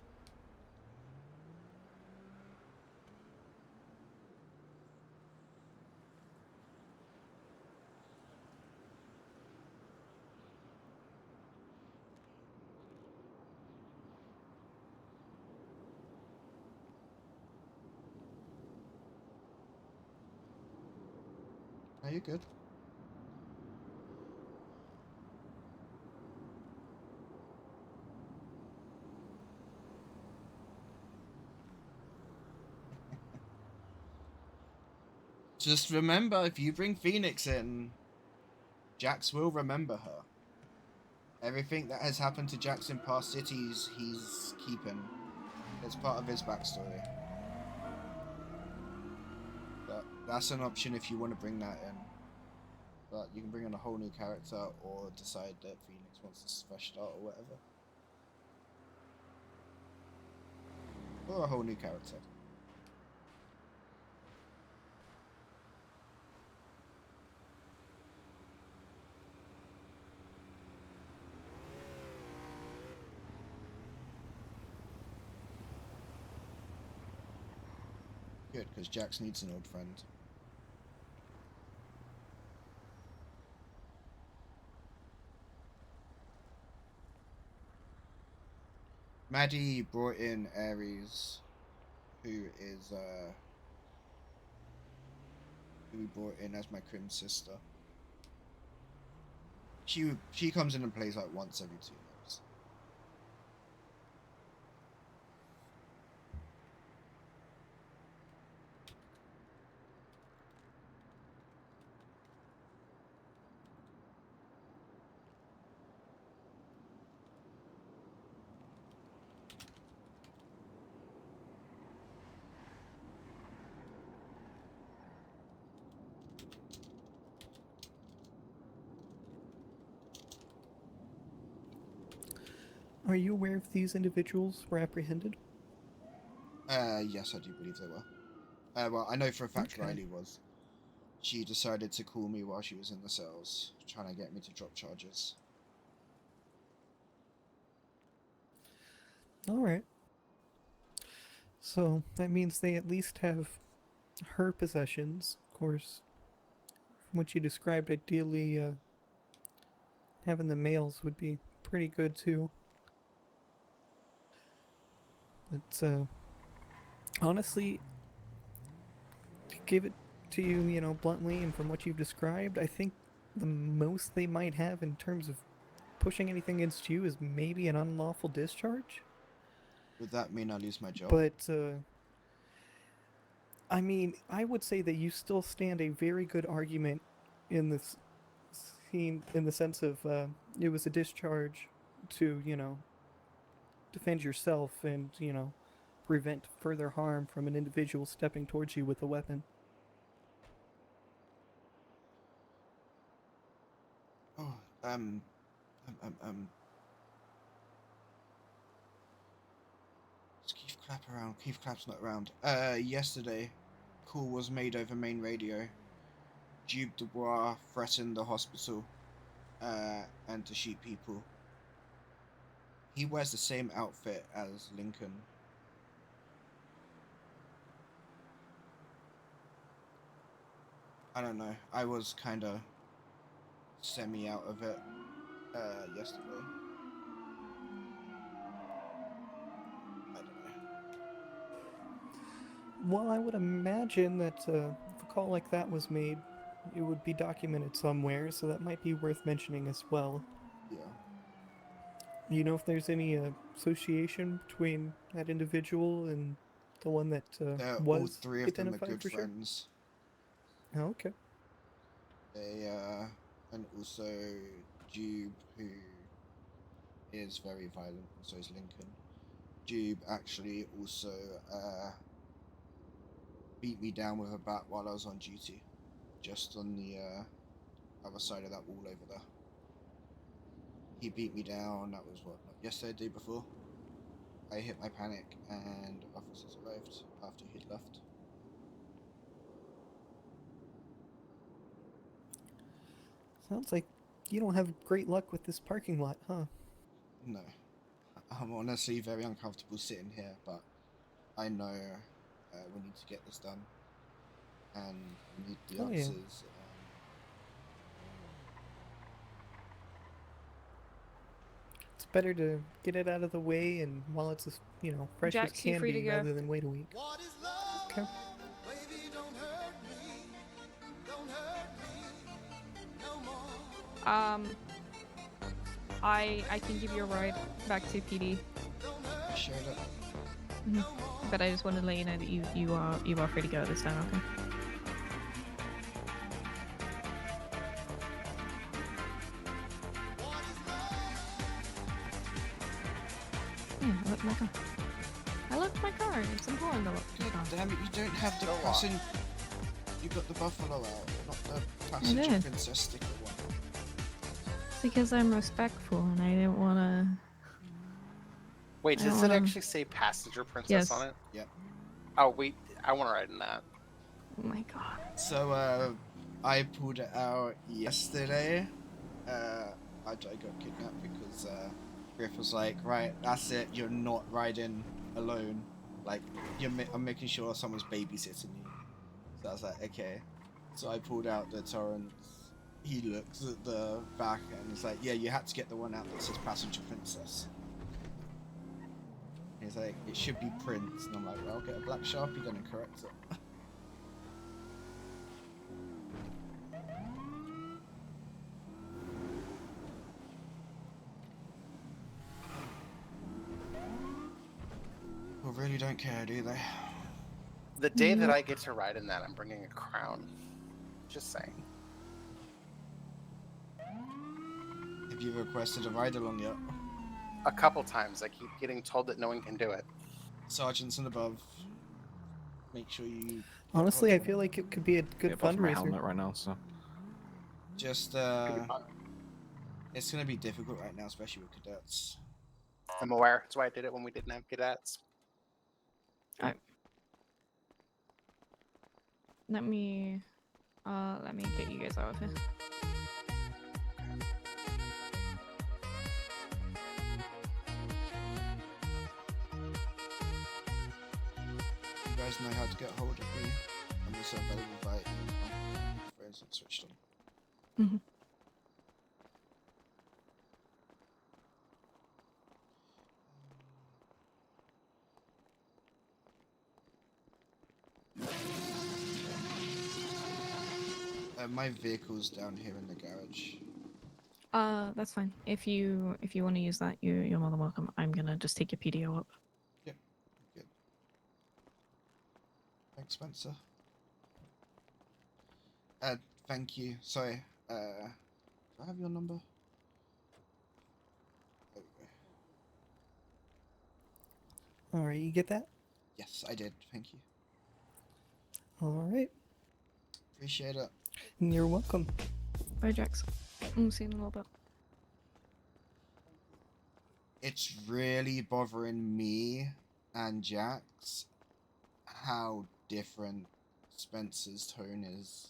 Are you good? Just remember, if you bring Phoenix in, Jax will remember her. Everything that has happened to Jax in past cities, he's keeping. It's part of his backstory. But that's an option if you want to bring that in. But you can bring in a whole new character or decide that Phoenix wants a fresh start or whatever. Or a whole new character. Good, because Jax needs an old friend. Maddie brought in Ares, who we brought in as my Crim sister. She comes in and plays like once every 2 months. Are you aware if these individuals were apprehended? Yes, I do believe they were. Well, I know for a fact Okay. Riley was. She decided to call me while she was in the cells, trying to get me to drop charges. Alright. So, that means they at least have her possessions. Of course, from what you described, ideally, having the males would be pretty good too. But, honestly, to give it to you, you know, bluntly, and from what you've described, I think the most they might have in terms of pushing anything against you is maybe an unlawful discharge. Would that mean I lose my job? But, I mean, I would say that you still stand a very good argument in this scene, in the sense of, it was a discharge to, you know, defend yourself and, you know, prevent further harm from an individual stepping towards you with a weapon. Oh, is Keith Clapp around? Keith Clapp's not around. Yesterday, call was made over main radio. Jude Dubois threatened the hospital, and to shoot people. He wears the same outfit as Lincoln. I don't know. I was kind of semi out of it yesterday. I don't know. Well, I would imagine that if a call like that was made, it would be documented somewhere, so that might be worth mentioning as well. Yeah. You know if there's any association between that individual and the one that was all three of them are identified good for friends. Sure? Oh, okay. They and also Jube, who is very violent, and so is Lincoln. Jube actually also beat me down with a bat while I was on duty, just on the other side of that wall over there. He beat me down. That was what, not yesterday, the day before. I hit my panic, and officers arrived after he'd left. Sounds like you don't have great luck with this parking lot, huh? No. I'm honestly very uncomfortable sitting here, but I know we need to get this done, and we need the Oh, yeah. answers. It's better to get it out of the way, and while it's as, you know, fresh as Jax, you're can free to be, go. rather than wait a week. Okay. I can give you a ride back to PD. Share that. But I just wanted to let you know that you are free to go this time, okay? Yeah, let me go. I locked my car. It's important to lock your car. Damn it, you don't have the Go on. passenger. You got the buffalo out, not the passenger did. princess sticker one. It's because I'm respectful and I didn't want to. Wait, I does don't it wanna- actually say passenger princess Yes. on it? Yep. Oh wait, I want to ride in that. Oh my god. So, I pulled it out yesterday. I got kidnapped because, Griff was like, right, that's it, you're not riding alone. Like, I'm making sure someone's babysitting you. So I was like, okay. So I pulled out the torrents. He looks at the back and he's like, yeah, you had to get the one out that says passenger princess. He's like, it should be Prince. And I'm like, well, I'll get a black Sharpie then and correct it. Well, really don't care, do they? The day that I get to ride in that, I'm bringing a crown. Just saying. Have you requested a ride along yet? A couple times, I keep getting told that no one can do it. Sergeants and above, make sure you... Honestly, I feel like it could be a good apart from my fundraiser. helmet right now, so. Just, it's gonna be difficult right now, especially with cadets. I'm aware. That's why I did it when we didn't have cadets. Let me get you guys out of here. You guys know how to get hold of me. I'm also available by email. Phone's not switched on. Mm-hmm. My vehicle's down here in the garage. That's fine. If you want to use that, you're more than welcome. I'm gonna just take your PDO up. Yep, good. Thanks, Spencer. Thank you. Sorry. Do I have your number? There we go. All right, you get that? Yes, I did. Thank you. All right. Appreciate it. You're welcome. Bye, Jax. We'll see you in a little bit. It's really bothering me and Jax how different Spencer's tone is.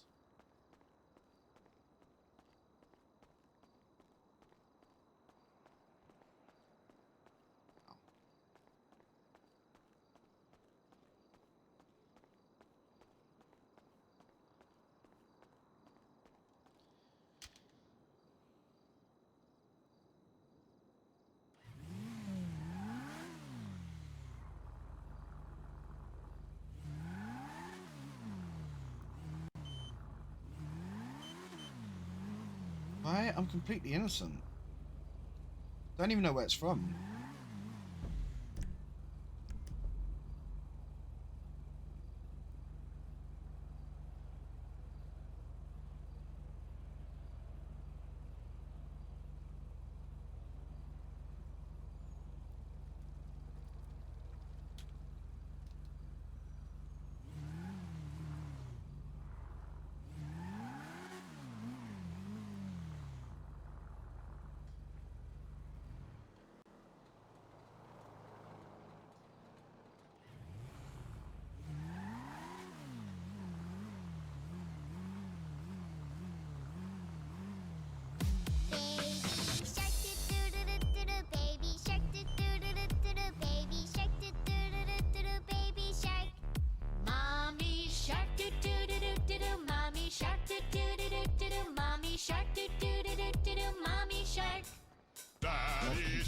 Why? I'm completely innocent. Don't even know where it's from.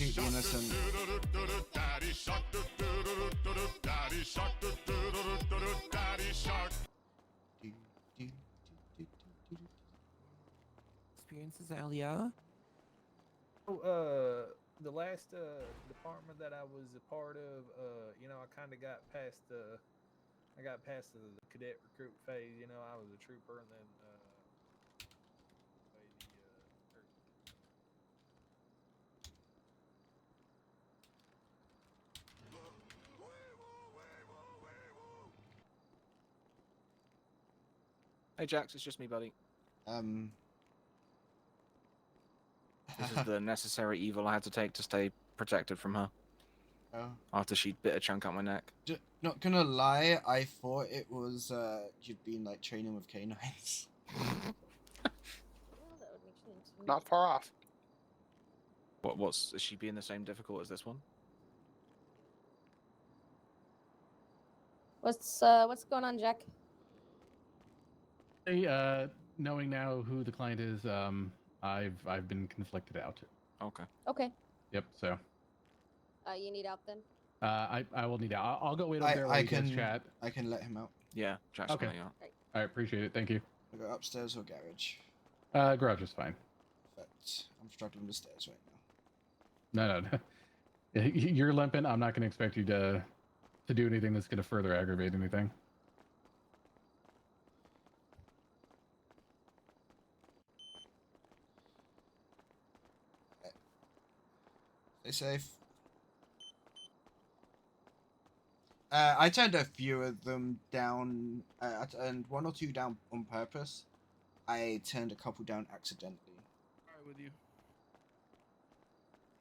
Completely innocent. Experiences earlier. Oh, the last department that I was a part of, you know, I kind of got past the cadet recruit phase. You know, I was a trooper, and then Hey Jax, it's just me, buddy. This is the necessary evil I had to take to stay protected from her. Oh. After she bit a chunk out my neck. Not gonna lie, I thought it was you'd been like training with canines. Not far off. Is she being the same difficult as this one? What's going on, Jack? Hey, knowing now who the client is, I've been conflicted out. Okay. Okay. Yep. So. You need out then? I will need out. I'll go wait over there while I you guys can chat. I can let him out. Yeah, Jack's Okay. gonna let you out. I appreciate it. Thank you. I go upstairs or garage. Garage is fine. But I'm struggling with stairs right No. You're limping. I'm not going to expect you to do anything that's going to further aggravate anything. Stay safe. I turned a few of them down. I turned 1 or 2 down on purpose. I turned a couple down accidentally. Alright with you.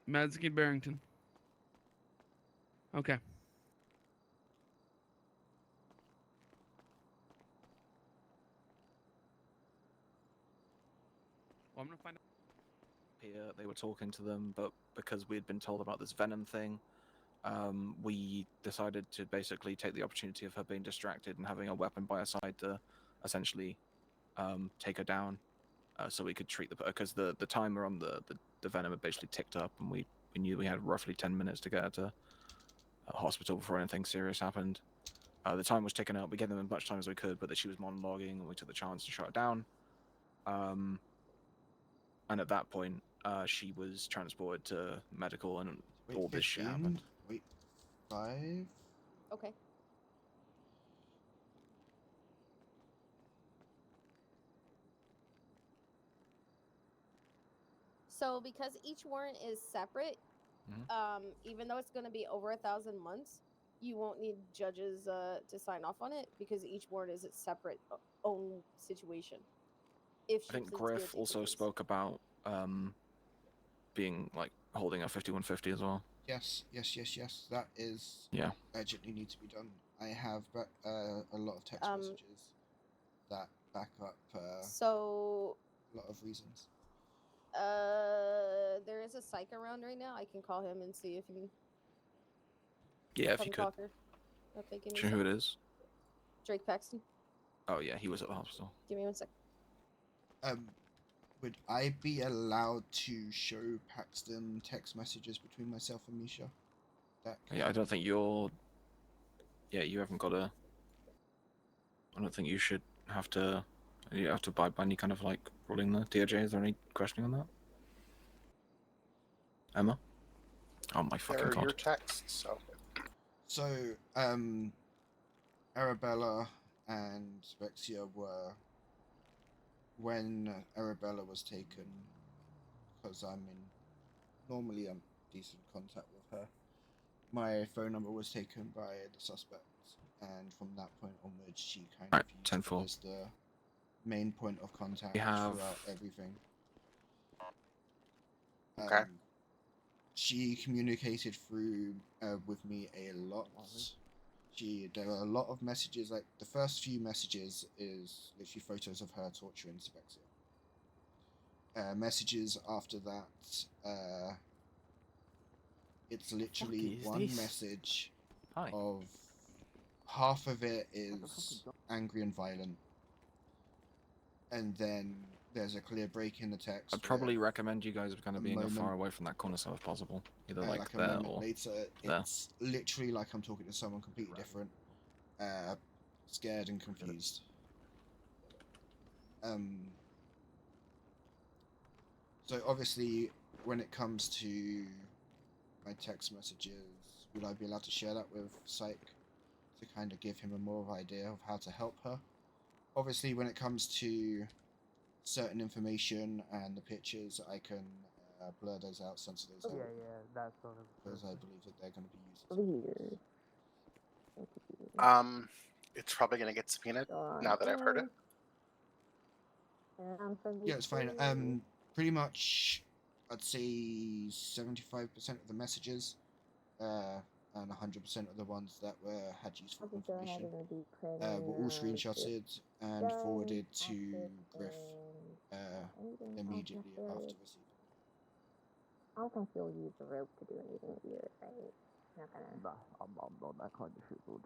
Madzik Barrington. Okay. Well, I'm gonna find out. Here, they were talking to them, but because we had been told about this venom thing, we decided to basically take the opportunity of her being distracted and having a weapon by her side to essentially take her down, so we could treat because the timer on the venom had basically ticked up, and we knew we had roughly 10 minutes to get her to a hospital before anything serious happened. The time was ticking up. We gave them as much time as we could, but that she was monologuing, and we took the chance to shut her down. And at that point, she was transported to medical, and all this shit happened. Wait, 5? Okay. So because each warrant is separate, even though it's going to be over 1,000 months, you won't need judges to sign off on it because each warrant is its separate own situation. If I think pleads Griff guilty to also this. spoke about being like holding a 5150 as well. Yes. That is urgently need to be done. I have a lot of text messages that back up so a lot of reasons. There is a psych around right now. I can call him and see if he can. Yeah, if you could. Do you know who it is? Drake Paxton. Oh yeah, he was at the hospital. Give me 1 sec. Would I be allowed to show Paxton text messages between myself and Misha? Yeah, I don't think you're. Yeah, you haven't got a. I don't think you should have to. You have to abide by any kind of like ruling the DOJ. Is there any questioning on that? Emma? Oh my fucking They're god. your texts, so. Arabella and Vexia were. When Arabella was taken, because normally I'm decent contact with her, my phone number was taken by the suspect, and from that point onwards, she kind of used it as the main point of contact throughout everything. Okay. She communicated through with me a lot. There were a lot of messages, like the first few messages is literally photos of her torturing Spexia. Messages after that, it's literally one message of half of it is angry and violent, and then there's a clear break in the text. I'd probably recommend you guys kind of being as far away from that corner so if possible. Either like there a moment or later, there. it's literally like I'm talking to someone completely different. Scared and confused. So obviously, when it comes to my text messages, would I be allowed to share that with Psych to kind of give him a more of idea of how to help her? Obviously, when it comes to certain information and the pictures, I can blur those out, censor those out. That sort of. Because I believe that they're going to be used. It's probably gonna get subpoenaed now that I've heard it. Yeah, it's fine. Pretty much, I'd say 75% of the messages, and 100% of the ones that had useful information, were all screenshotted and forwarded to Griff immediately after receiving. I don't think you'll use the rope to do anything here, right? Not gonna. Nah, I'm not that kind of shit, dude.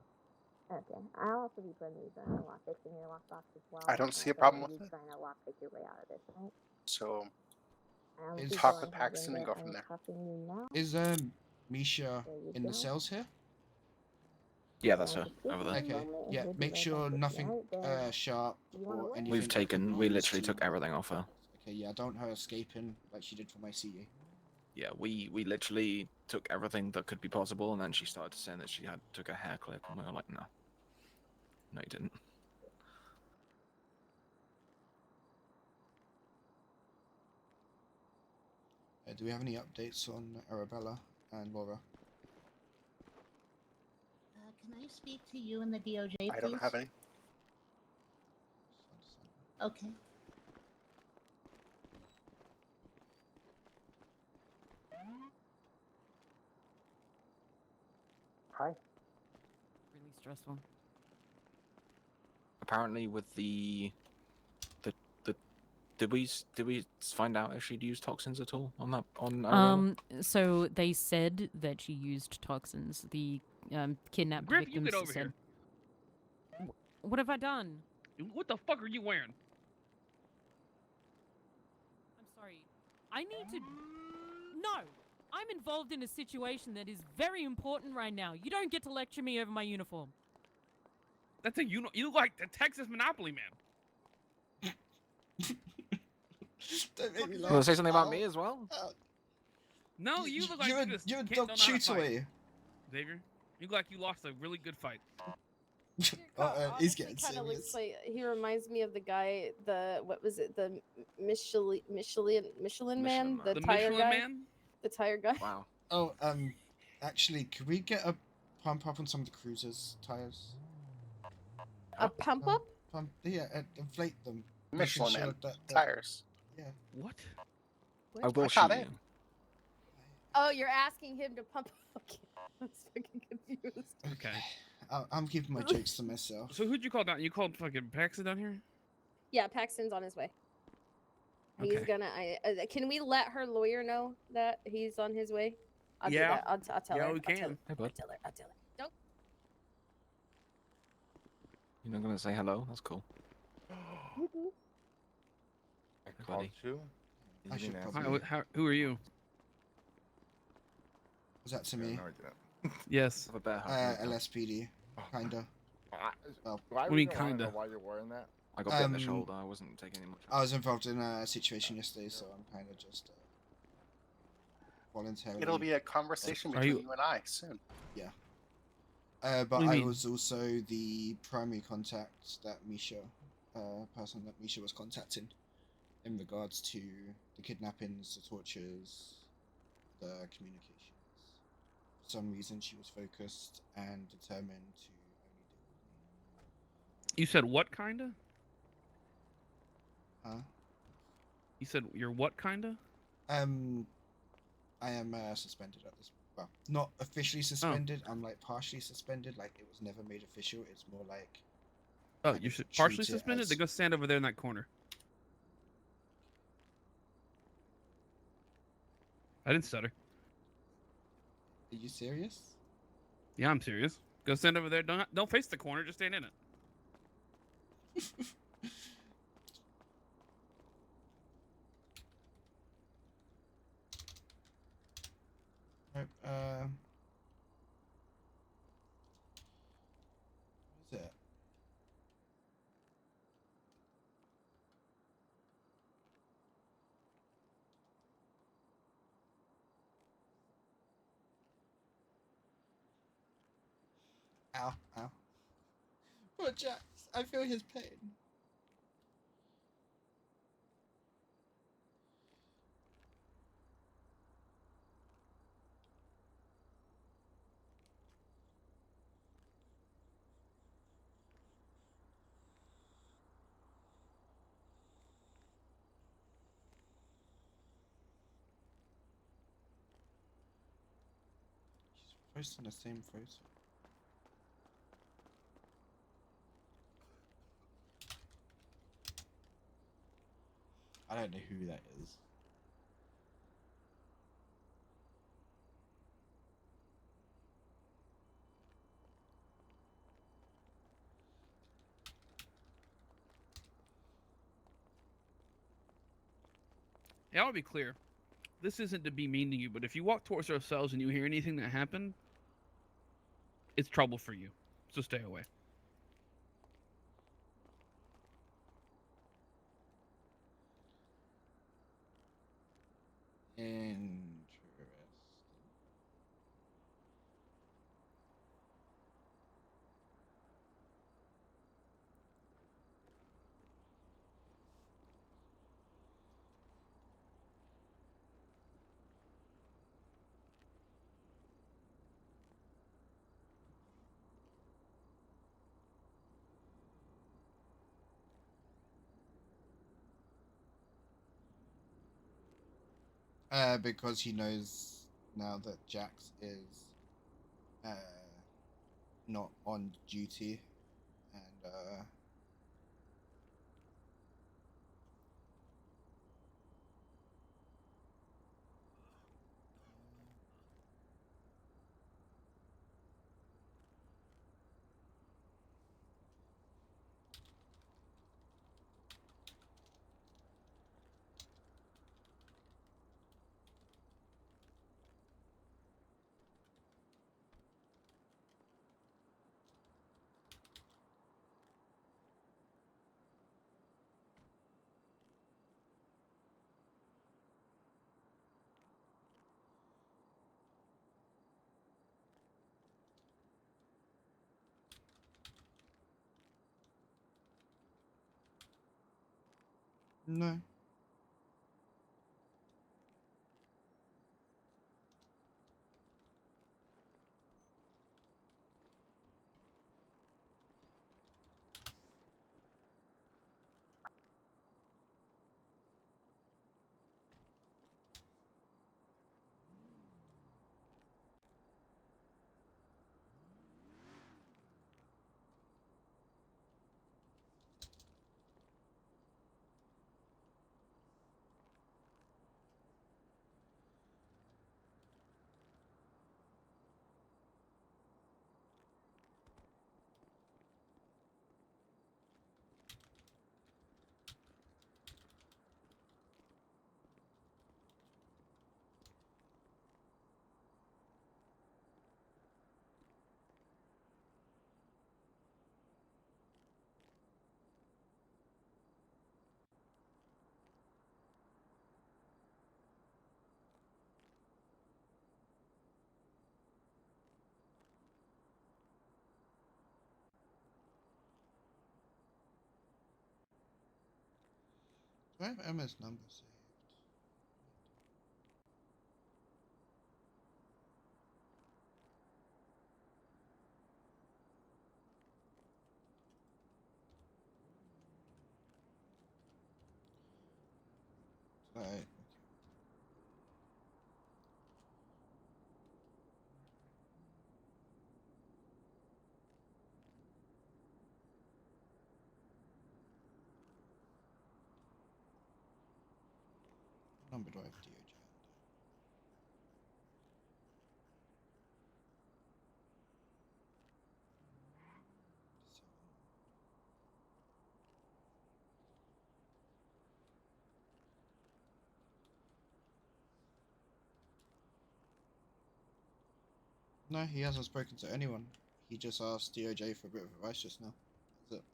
Okay, I'll also be putting these lock fixing your lockbox as well. I don't see a so problem you with it. trying to lock pick your way out of this, right? So Is talk with Paxton and go from there. You now. Is Misha in the cells here? Yeah, that's her over there. Okay. Yeah, make sure nothing sharp or anything. We literally took everything off her. Okay, yeah, I don't want her escaping like she did for my CE. Yeah, we literally took everything that could be possible, and then she started saying that she took a hair clip, and we were like, no, you didn't. Do we have any updates on Arabella and Laura? Can I speak to you and the DOJ, please? I don't have any. Okay. Hi. Really stressful. Apparently, with the did we find out if she'd used toxins at all on Arabella? So they said that she used toxins. The kidnapped Griff, you victims get over said. here. What have I done? What the fuck are you wearing? I'm sorry. I need to. No! I'm involved in a situation that is very important right now. You don't get to lecture me over my uniform. That's a you look like the Texas Monopoly man. Don't make me laugh. You want to say something about me as well? No, you look like you're you just a don't dog know how to shoot fight. away. Xavier, you look like you lost a really good fight. He's getting Kind of serious. looks like he reminds me of the guy, what was it, the Michelin man, the tire Michelin guy, man? the tire guy. Wow. Oh, actually, could we get a pump up on some of the cruisers' tires? A pump up? Yeah, inflate them. Michelin Making man that- tires. Yeah. What? I will got shoot it. you. Oh, you're asking him to pump. Okay, I was fucking confused. Okay. I'm keeping my jokes to myself. So who'd you call down? You called fucking Paxton down here? Yeah, Paxton's on his way. He's Okay. gonna. Can we let her lawyer know that he's on his way? I'll do Yeah. that. I'll tell her. Yeah, we I'll tell can. her. Hey, bud. I'll tell her. Don't. You're not gonna say hello? That's cool. You do. Hey, buddy. I should Hi, probably. who are you? Was that to me? Yes. Have a bear hug. LSPD, kinda. Well, What do you mean, kinda? Why you're wearing that? I got bit in the shoulder. I wasn't taking any much. I was involved in a situation yesterday, so I'm kind of just voluntarily. It'll be a conversation between you and I soon. Yeah. What But do you I mean? was also the primary contact that Misha, person that Misha was contacting, in regards to the kidnappings, the tortures, the communications. For some reason, she was focused and determined to only deal with me. You said what kinda? Huh? You said you're what kinda? I am suspended at this. Well, not officially suspended. I'm like partially suspended. Like it was never made official. It's more like. Oh, kind you're of treat partially it suspended? as- Then go stand over there in that corner. I didn't stutter. Are you serious? Yeah, I'm serious. Go stand over there. Don't face the corner. Just stand in it. Right, what is it? Ow, ow. Poor Jax. I feel his pain. posting the same photo? I don't know who that is. Yeah, I'll be clear. This isn't to be mean to you, but if you walk towards our cells and you hear anything that happened, it's trouble for you. So stay away. Interesting. Because he knows now that Jax is not on duty, and no. Do I have Emma's number saved? Right. What number do I have DOJ? No, he hasn't spoken to anyone. He just asked DOJ for a bit of advice just now. That's it.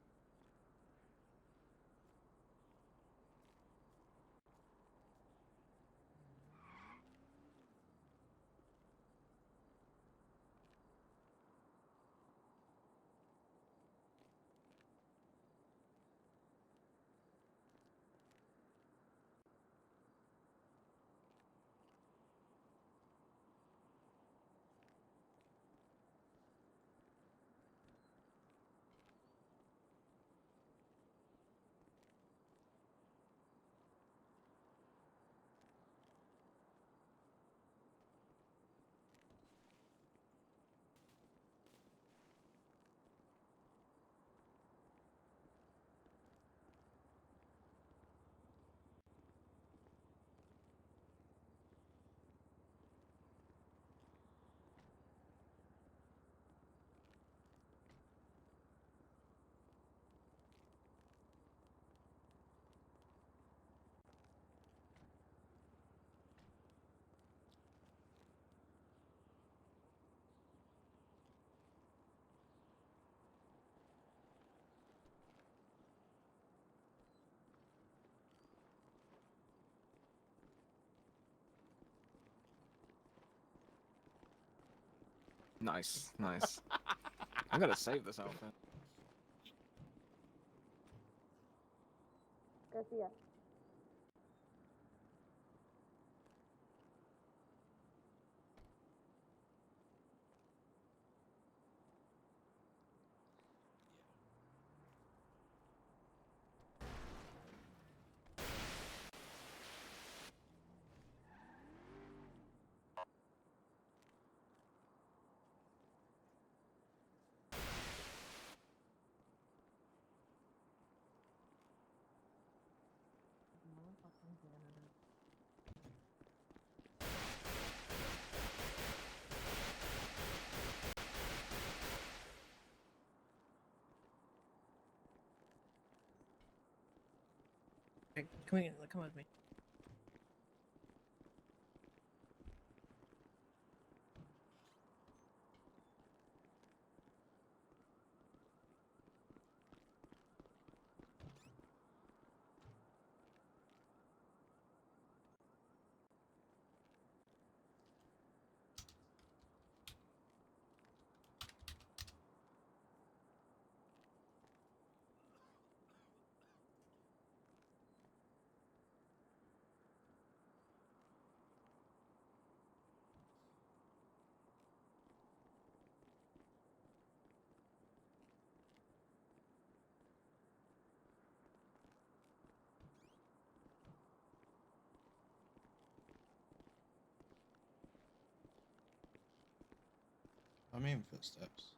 Nice, nice. I'm gonna save this outfit. Garcia. Come with me. I'm hearing footsteps.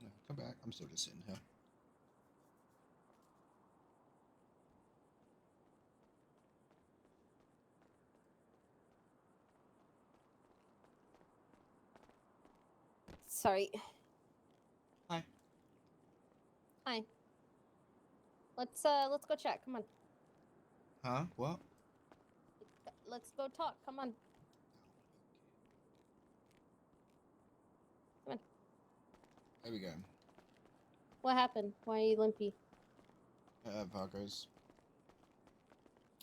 No, come back. I'm still just sitting here. Sorry. Hi. Hi. Let's go chat. Come on. Huh? What? Let's go talk. Come on. Come on. There we go. What happened? Why are you limpy? Vargos.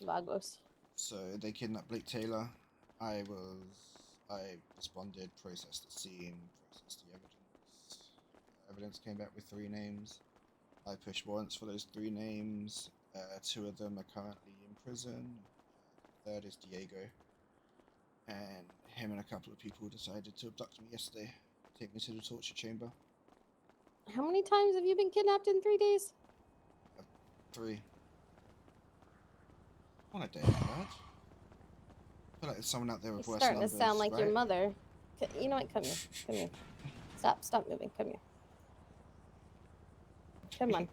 Vagos. So they kidnapped Blake Taylor. I responded, processed the scene, processed the evidence, surveillance came back with 3 names. I pushed warrants for those 3 names. 2 of them are currently in prison. Third is Diego. And him and a couple of people decided to abduct me yesterday. Take me to the torture chamber. How many times have you been kidnapped in 3 days? 3. On a day like that. I feel like there's someone out there You're with worse starting numbers, to sound like your right? mother. You know what? Come here. Come here. Stop moving. Come here. Come on.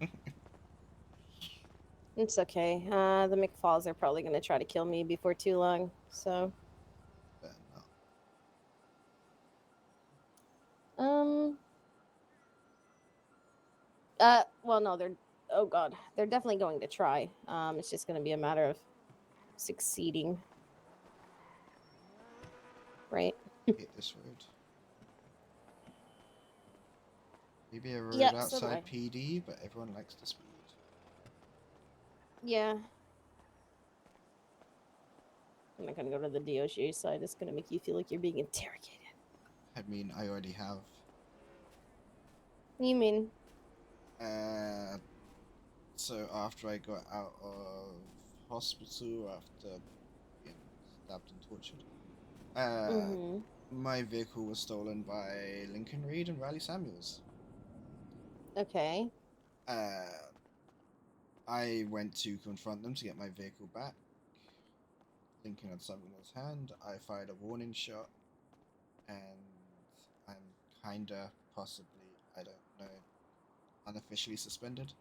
It's okay. The McFalls are probably going to try to kill me before too long, so. Well, no, oh God, they're definitely going to try. It's just going to be a matter of succeeding. Right? Hit this road. Maybe a road Yep, so do outside I. PD, but everyone likes the speed. Yeah. I'm not going to go to the DOJ side. It's going to make you feel like you're being interrogated. I mean, I already have. You mean? So after I got out of hospital after being stabbed and tortured, my vehicle was stolen by Lincoln Reed and Riley Samuels. Okay. I went to confront them to get my vehicle back. Lincoln had something in his hand. I fired a warning shot, and I'm kinda, possibly, I don't know, unofficially suspended.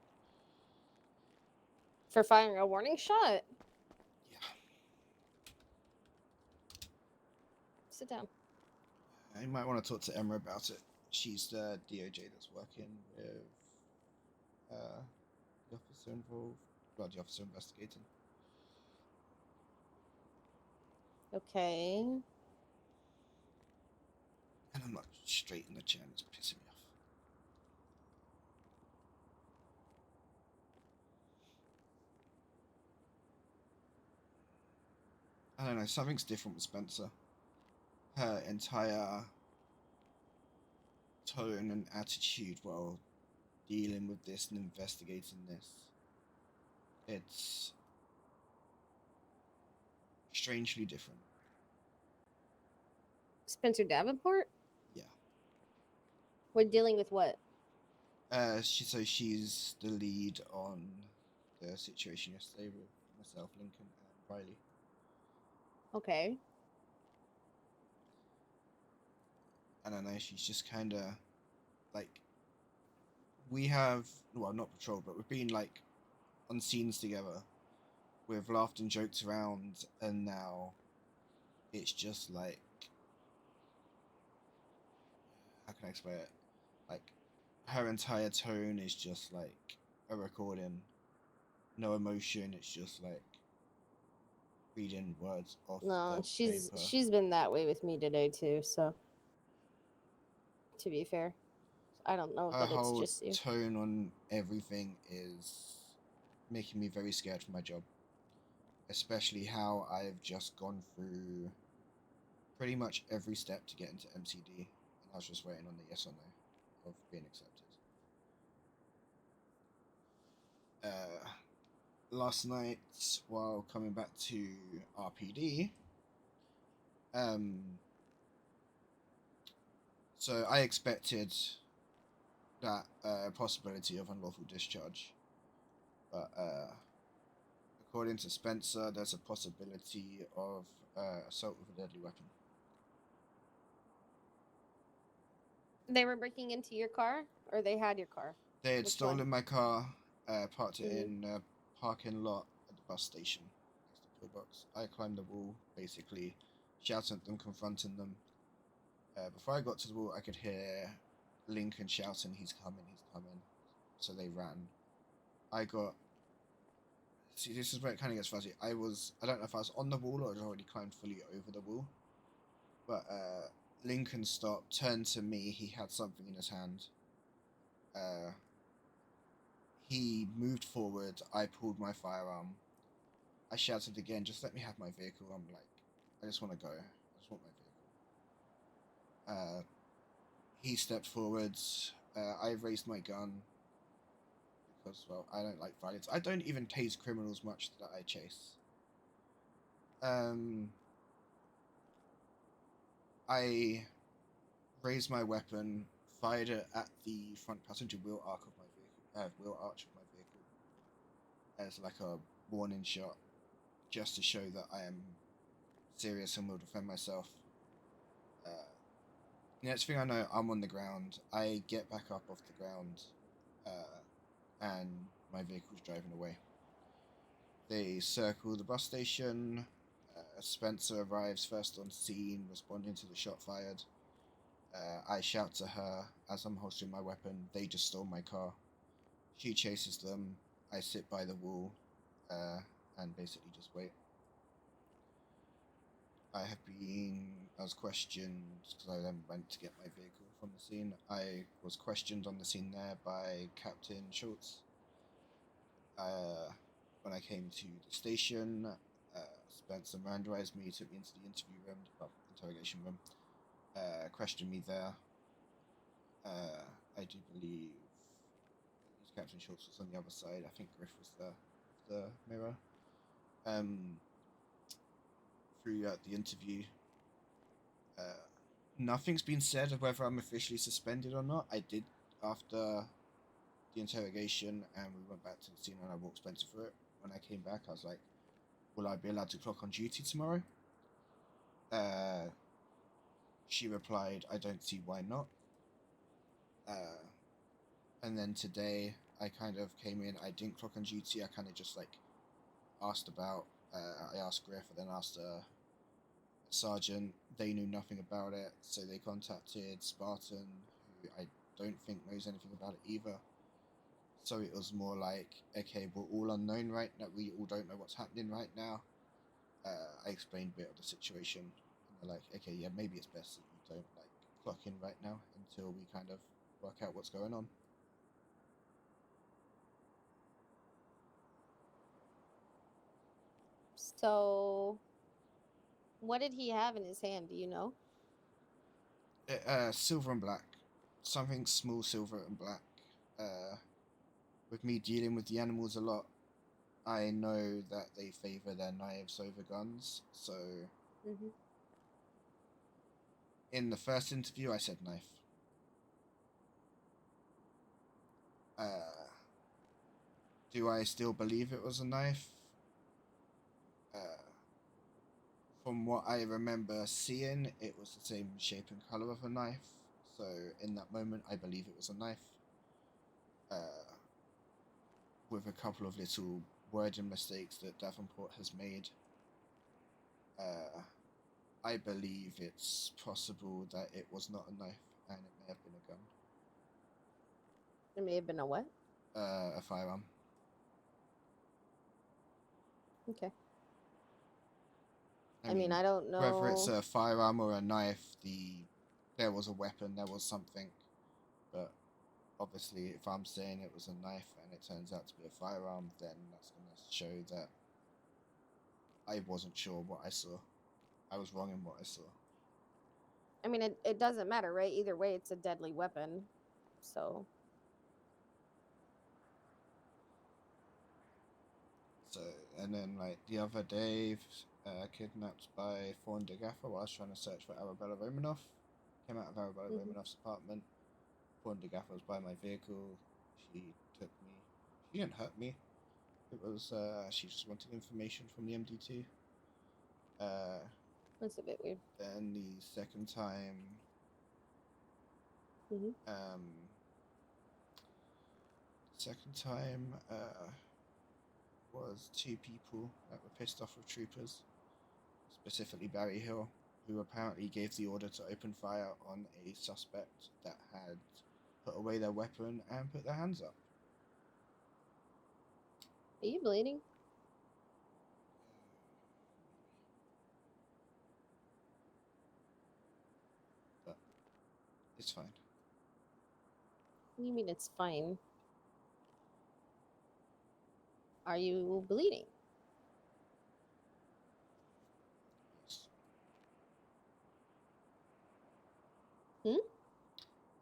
For firing a warning shot? Yeah. Sit down. You might want to talk to Emma about it. She's the DOJ that's working with the officer involved. Well, the officer investigating. Okay. And I'm not straight in the chair, and it's pissing me off. I don't know, something's different with Spencer. Her entire tone and attitude while dealing with this and investigating this. It's strangely different. Spencer Davenport? Yeah. We're dealing with what? So she's the lead on the situation yesterday with myself, Lincoln, and Riley. Okay. I don't know, she's just kind of like, we have, well, not patrol, but we've been like on scenes together. We've laughed and joked around, and now it's just like, how can I explain it? Like, her entire tone is just like a recording, no emotion. It's just like reading words off No, the paper. she's been that way with me today too, so to be fair. I don't know Her that it's whole just you. tone on everything is making me very scared for my job. Especially how I've just gone through pretty much every step to get into MCD, and I was just waiting on the yes or no of being accepted. Last night, while coming back to RPD, so I expected that possibility of unlawful discharge, but according to Spencer, there's a possibility of assault with a deadly weapon. They were breaking into your car, or they had your car? They had Which stolen one? my car, parked it in a parking lot at the bus station next to Pillbox. I climbed the wall, basically, shouting at them, confronting them. Before I got to the wall, I could hear Lincoln shouting, he's coming. So they ran. See, this is where it kind of gets fuzzy. I don't know if I was on the wall or I'd already climbed fully over the wall. But Lincoln stopped, turned to me, he had something in his hand. He moved forward, I pulled my firearm. I shouted again, just let me have my vehicle. I'm like, I just want to go. I just want my vehicle. He stepped forwards, I raised my gun because, well, I don't like violence. I don't even tase criminals much that I chase. I raised my weapon, fired it at the front passenger wheel arch of my vehicle, as like a warning shot, just to show that I am serious and will defend myself. The next thing I know, I'm on the ground. I get back up off the ground, and my vehicle's driving away. They circle the bus station. Spencer arrives first on scene, responding to the shot fired. I shout to her as I'm holstering my weapon, they just stole my car. She chases them. I sit by the wall and basically just wait. I was questioned because I then went to get my vehicle from the scene. I was questioned on the scene there by Captain Schultz. When I came to the station, Spencer Mirandized me, took me into the interrogation room, questioned me there. I do believe Captain Schultz was on the other side. I think Griff was the mirror. Throughout the interview, nothing's been said of whether I'm officially suspended or not. I did after the interrogation, and we went back to the scene, and I walked Spencer through it. When I came back, I was like, "Will I be allowed to clock on duty tomorrow?" She replied, "I don't see why not." And then today, I kind of came in. I didn't clock on duty. I kind of just like asked about. I asked Griff, and then asked a sergeant. They knew nothing about it, so they contacted Spartan, who I don't think knows anything about it either. So it was more like, okay, we're all unknown right now. We all don't know what's happening right now. I explained a bit of the situation, and they're like, okay, yeah, maybe it's best that you don't like clock in right now until we kind of work out what's going on. So, what did he have in his hand? Do you know? Silver and black. Something small, silver and black. With me dealing with the animals a lot, I know that they favor their knives over guns, so in the first interview I said knife. Do I still believe it was a knife? From what I remember seeing, it was the same shape and color of a knife, so in that moment I believe it was a knife. With a couple of little wording mistakes that Davenport has made, I believe it's possible that it was not a knife and it may have been a gun. It may have been a what? A firearm. Okay. I mean, I don't know whether it's a firearm or a knife. There was a weapon, there was something, but obviously, if I'm saying it was a knife and it turns out to be a firearm, then that's going to show that I wasn't sure what I saw. I was wrong in what I saw. I mean, it doesn't matter, right? Either way, it's a deadly weapon. So. And then, like, the other day, kidnapped by Fawn de Gaffer while I was trying to search for Arabella Romanoff. Came out of Arabella Romanoff's apartment. Fawn de Gaffer was by my vehicle. She took me. She didn't hurt me. It was, she just wanted information from the MD2. That's a bit weird. Then the second time, was two people that were pissed off with troopers, specifically Barry Hill, who apparently gave the order to open fire on a suspect that had put away their weapon and put their hands up. Are you bleeding? But it's fine. What do you mean it's fine? Are you bleeding?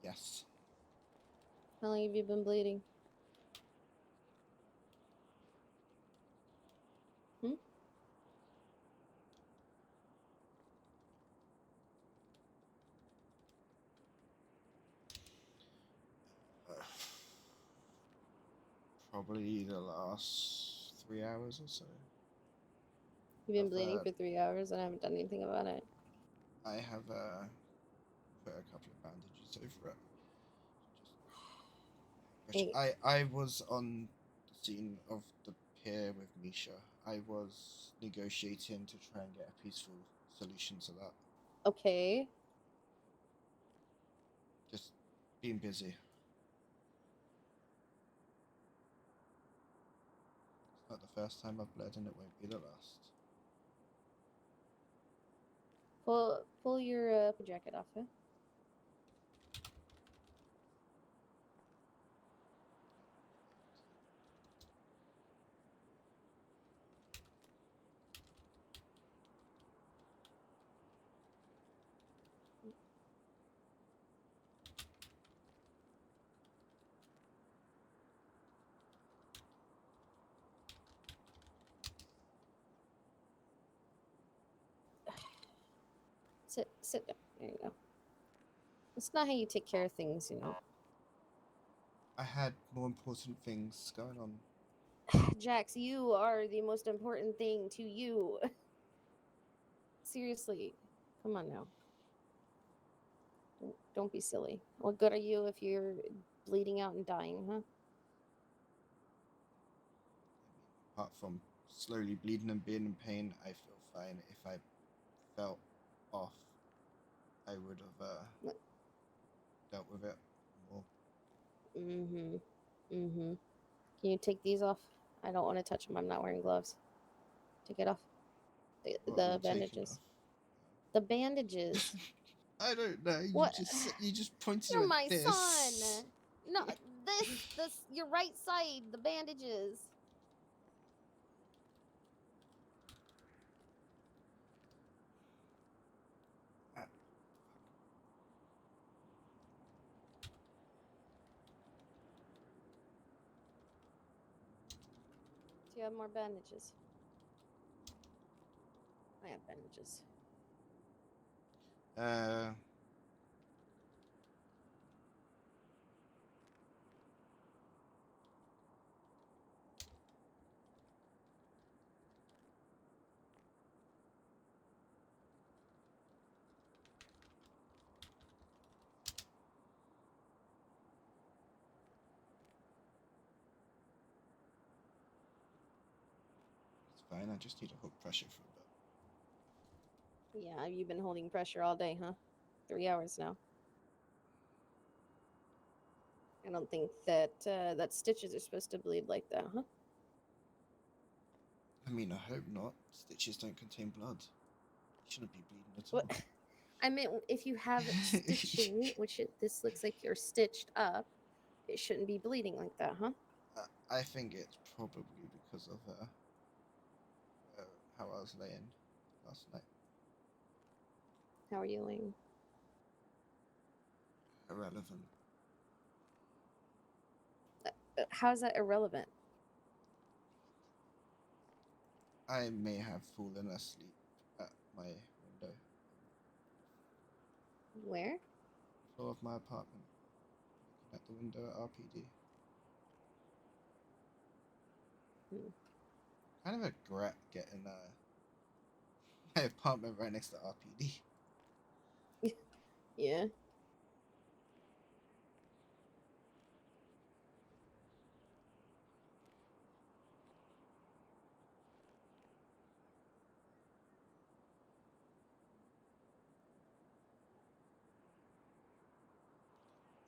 Yes. How long have you been bleeding? Hmm? Probably the last 3 hours or so. You've been I've, bleeding for 3 hours and I haven't done anything about it. I have put a couple of bandages over it. Which I was on the scene of the pier with Misha. I was negotiating to try and get a peaceful solution to that. Okay. Just being busy. It's not the first time I've bled and it won't be the last. Pull your jacket off, huh? Sit down. There you go. It's not how you take care of things, you know. I had more important things going on. Jax, you are the most important thing to you. Seriously. Come on now. Don't be silly. What good are you if you're bleeding out and dying, huh? Apart from slowly bleeding and being in pain, I feel fine. If I felt off, I would have dealt with it more. Can you take these off? I don't want to touch them. I'm not wearing gloves. Take it off. What are The we taking bandages. off? The bandages. I don't know. What? You just pointed You're at my this. son. No, this, your right side, the bandages. Do you have more bandages? I have bandages. It's fine. I just need to hold pressure for a bit. Yeah, you've been holding pressure all day, huh? 3 hours now. I don't think that that stitches are supposed to bleed like that, huh? I mean, I hope not. Stitches don't contain blood. You shouldn't be bleeding at all. What? I meant if you have stitching, this looks like you're stitched up, it shouldn't be bleeding like that, huh? I think it's probably because of how I was laying last night. How are you laying? Irrelevant. How is that irrelevant? I may have fallen asleep at my window. Where? Floor of my apartment. Looking at the window at RPD. Kind of a regret getting my apartment right next to RPD. Yeah.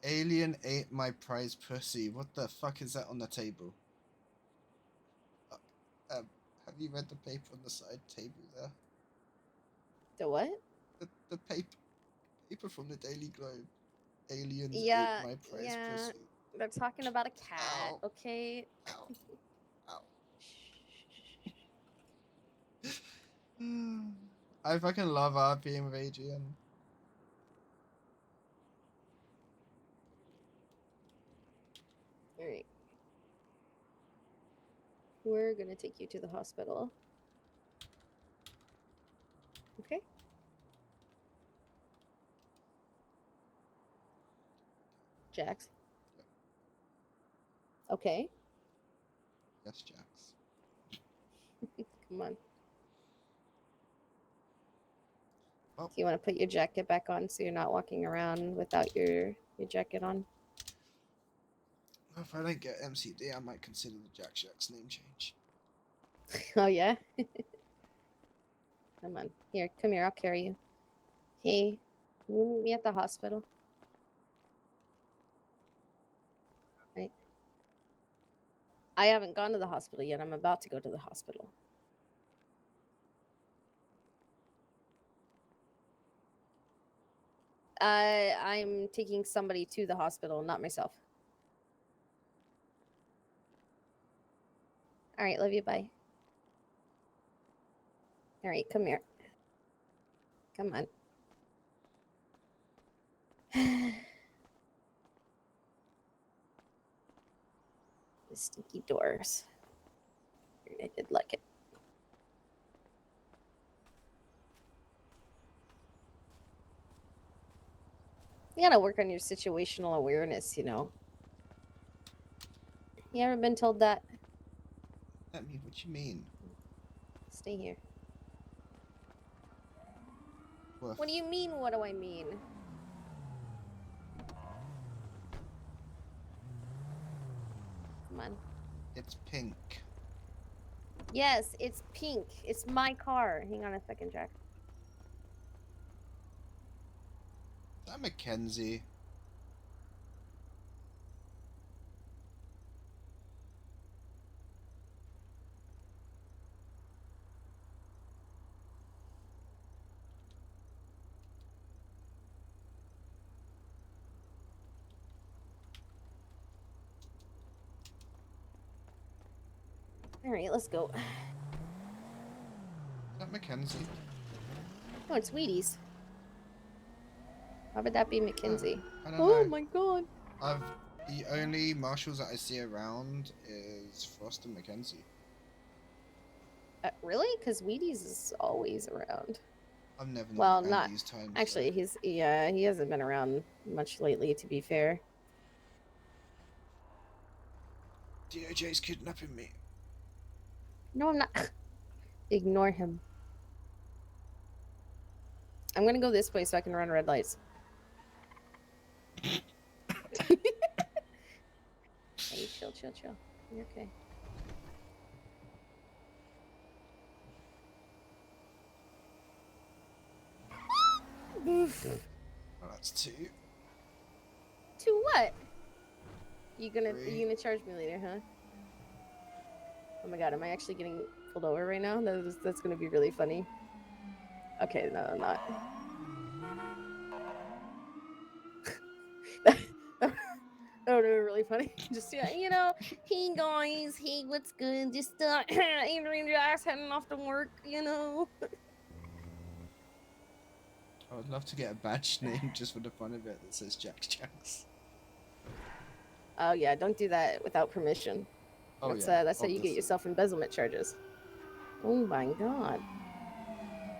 Alien ate my prize pussy. What the fuck is that on the table? Have you read the paper on the side table there? The what? The paper from the Daily Globe. Aliens Yeah, ate my prize yeah. pussy. They're talking about a cat, okay? I fucking love RPing with Adrian. All right. We're gonna take you to the hospital. Okay. Jax. Okay. Yes, Jax. Come on. Oh. Do you want to put your jacket back on so you're not walking around without your jacket on? If I don't get MCD, I might consider the Jack Jack's name change. Oh yeah. Come on. Here, come here. I'll carry you. Hey, can you meet me at the hospital? Right. I haven't gone to the hospital yet. I'm about to go to the hospital. I'm taking somebody to the hospital, not myself. All right, love you. Bye. All right, come here. Come on. The stinky doors. I did like it. You gotta work on your situational awareness, you know. You ever been told that? Let me, what you mean? Stay here. Woof. What do you mean, what do I mean? Come on. It's pink. Yes, it's pink. It's my car. Hang on a second, Jack. Is that Mackenzie? All right, let's go. Is that Mackenzie? Oh, it's Wheaties. Why would that be Mackenzie? I don't Oh know. my god. The only marshals that I see around is Frost and Mackenzie. Really? Because Wheaties is always around. I've never known Well, around not these times. actually. He hasn't been around much lately. To be fair. DOJ's kidnapping me. No, I'm not. Ignore him. I'm gonna go this way so I can run red lights. Hey, chill. You're okay. Oh, that's 2. To what? You gonna charge me later, huh? Oh my god, am I actually getting pulled over right now? That's gonna be really funny. Okay, no, I'm not. That would be really funny. Just yeah, you know, hey guys, hey, what's good? Just Adrian Jax heading off to work, you know. I would love to get a badge name just for the fun of it that says Jax Jax. Oh yeah, don't do that without permission. Oh That's yeah, that's how you get yourself embezzlement charges. Oh my god.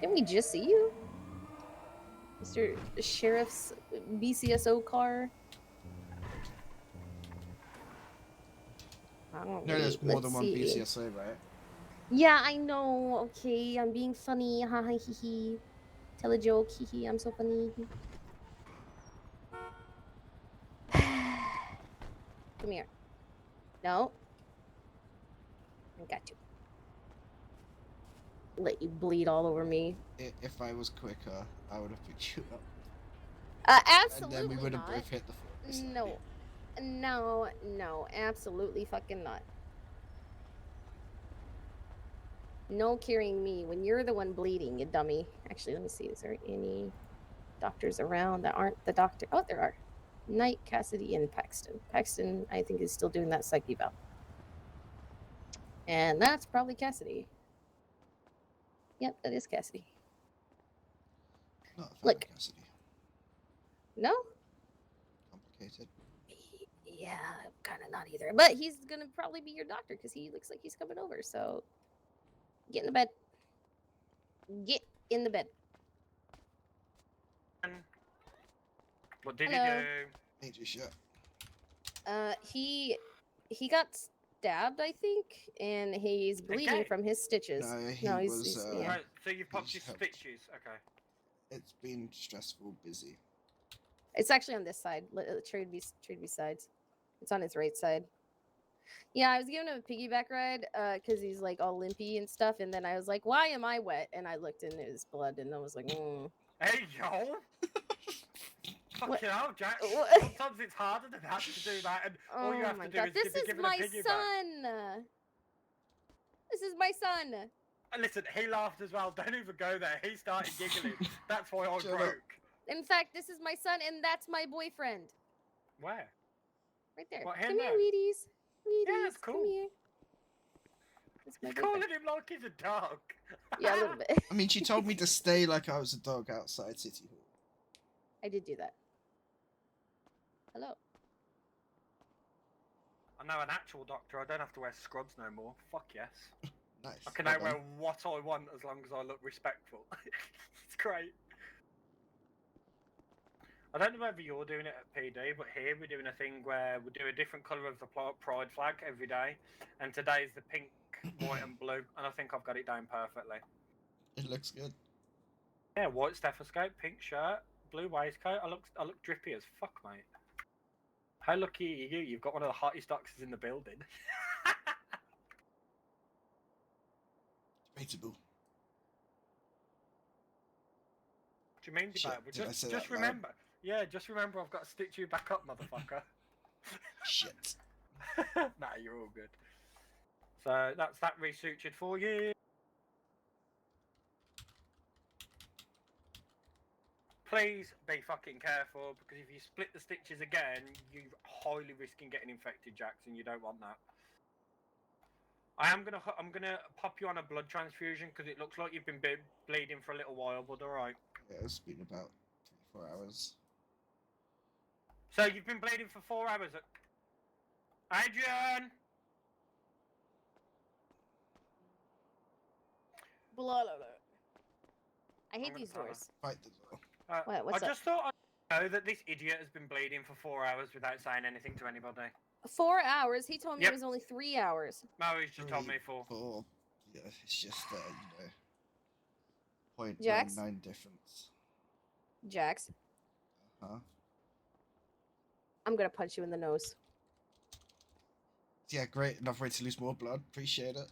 Didn't we just see you? Mr. Sheriff's BCSO car? No, there's more than one BCSO, right? Yeah, I know. Okay, I'm being funny. Ha ha hee hee. Tell a joke. Hee hee. I'm so funny. Come here. No. I got you. Let you bleed all over me. If I was quicker, I would have picked you up. Absolutely And then we would have not. both hit the floor. No, absolutely fucking not. No carrying me when you're the one bleeding, you dummy. Actually, let me see. Is there any doctors around that aren't the doctor? Oh, there are. Knight, Cassidy, and Paxton. Paxton, I think, is still doing that psych eval. And that's probably Cassidy. Yep, that is Cassidy. Not a fan Look. of Cassidy. No? Complicated. Yeah, kind of not either. But he's gonna probably be your doctor because he looks like he's coming over. So get in the bed. Get in the bed. What did Hello. he do? Major shot. He got stabbed, I think, and he's bleeding Again? from his stitches. No, he's yeah. Right, so you popped he's your helped. stitches. Okay. It's been stressful, busy. It's actually on this side. Trade be sides. It's on his right side. Yeah, I was giving him a piggyback ride because he's like all limpy and stuff, and then I was like, "Why am I wet?" And I looked and it was blood, and I was like, Hey, yo! Fucking hell, Jack. What? Sometimes it's harder than that to do that, and all "Oh you have my to do god, is this give, be is given my a piggyback. son! This is my son!" And listen, he laughed as well. Don't even go there. He started giggling. That's why I Shut up. broke. In fact, this is my son, and that's my boyfriend. Where? Right there. What, Come him here, there? Wheaties. Wheaties, Yeah, that's cool. come here. That's my You're boyfriend. calling him like he's a dog. Yeah, a little bit. I mean, she told me to stay like I was a dog outside City Hall. I did do that. Hello. I'm now an actual doctor. I don't have to wear scrubs no more. Fuck yes. Nice. I can Well now wear done. what I want as long as I look respectful. It's great. I don't know whether you're doing it at PD, but here we're doing a thing where we do a different colour of the pride flag every day, and today is the pink, white, and blue, and I think I've got it down perfectly. It looks good. Yeah, white stethoscope, pink shirt, blue waistcoat. I look drippy as fuck, mate. How lucky are you? You've got one of the hottest doctors in the building. Debatable. What do you mean Shit, debatable? did I say Just that loud? remember. Yeah, just remember I've got to stitch you back up, motherfucker. Shit. Nah, you're all good. So that's that resutured for you. Please be fucking careful, because if you split the stitches again, you're highly risking getting infected, Jackson. You don't want that. I'm gonna pop you on a blood transfusion because it looks like you've been bleeding for a little while, bud. All right. Yeah, it's been about 3-4 hours. So you've been bleeding for 4 hours. Adrian. Blah, blah, blah. I hate these doors. Fight the door. What, what's I up? just thought I'd know that this idiot has been bleeding for 4 hours without saying anything to anybody. 4 hours? He told me Yep. it was only 3 hours. No, he's just told me 4. Yeah, it's just, you know, Jax? 0.99 difference. Jax, Huh? I'm gonna punch you in the nose. Yeah, great. Enough way to lose more blood. Appreciate it.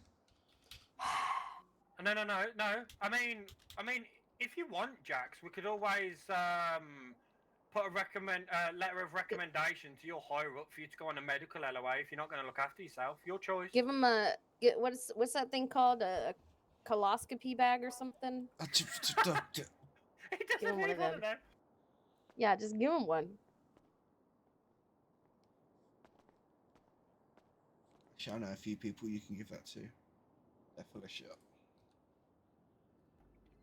No. I mean, if you want, Jax, we could always put a letter of recommendation to your higher up for you to go on a medical LOA if you're not going to look after yourself. Your choice. Give him what's that thing called? A coloscopy bag or something? He Give him doesn't one of need one them. of them. Yeah, just give him one. Actually, I know a few people you can give that to. They're full of shit.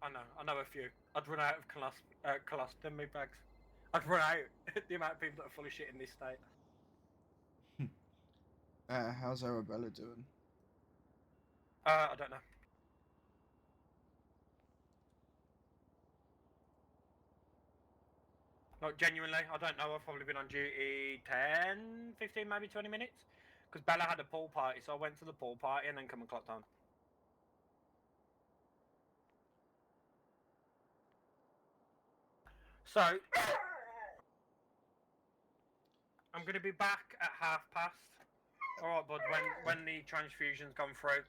I know a few. I'd run out of colostomy bags. I'd run out the amount of people that are full of shit in this state. How's Arabella doing? I don't know. Like, genuinely, I don't know. I've probably been on duty 10, 15, maybe 20 minutes. Because Bella had a pool party, so I went to the pool party and then come and clocked on. So, I'm going to be back at past. Alright, bud, when the transfusion's gone through.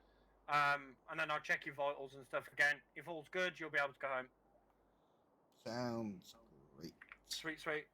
And then I'll check your vitals and stuff again. If all's good, you'll be able to go home. Sounds great. Sweet, sweet.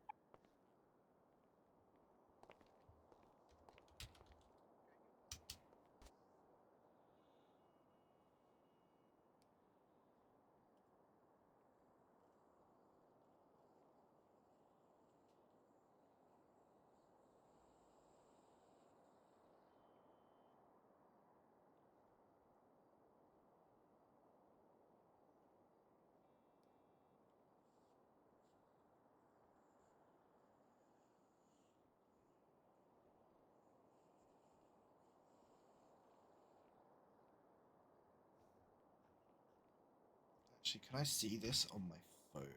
Actually, can I see this on my phone?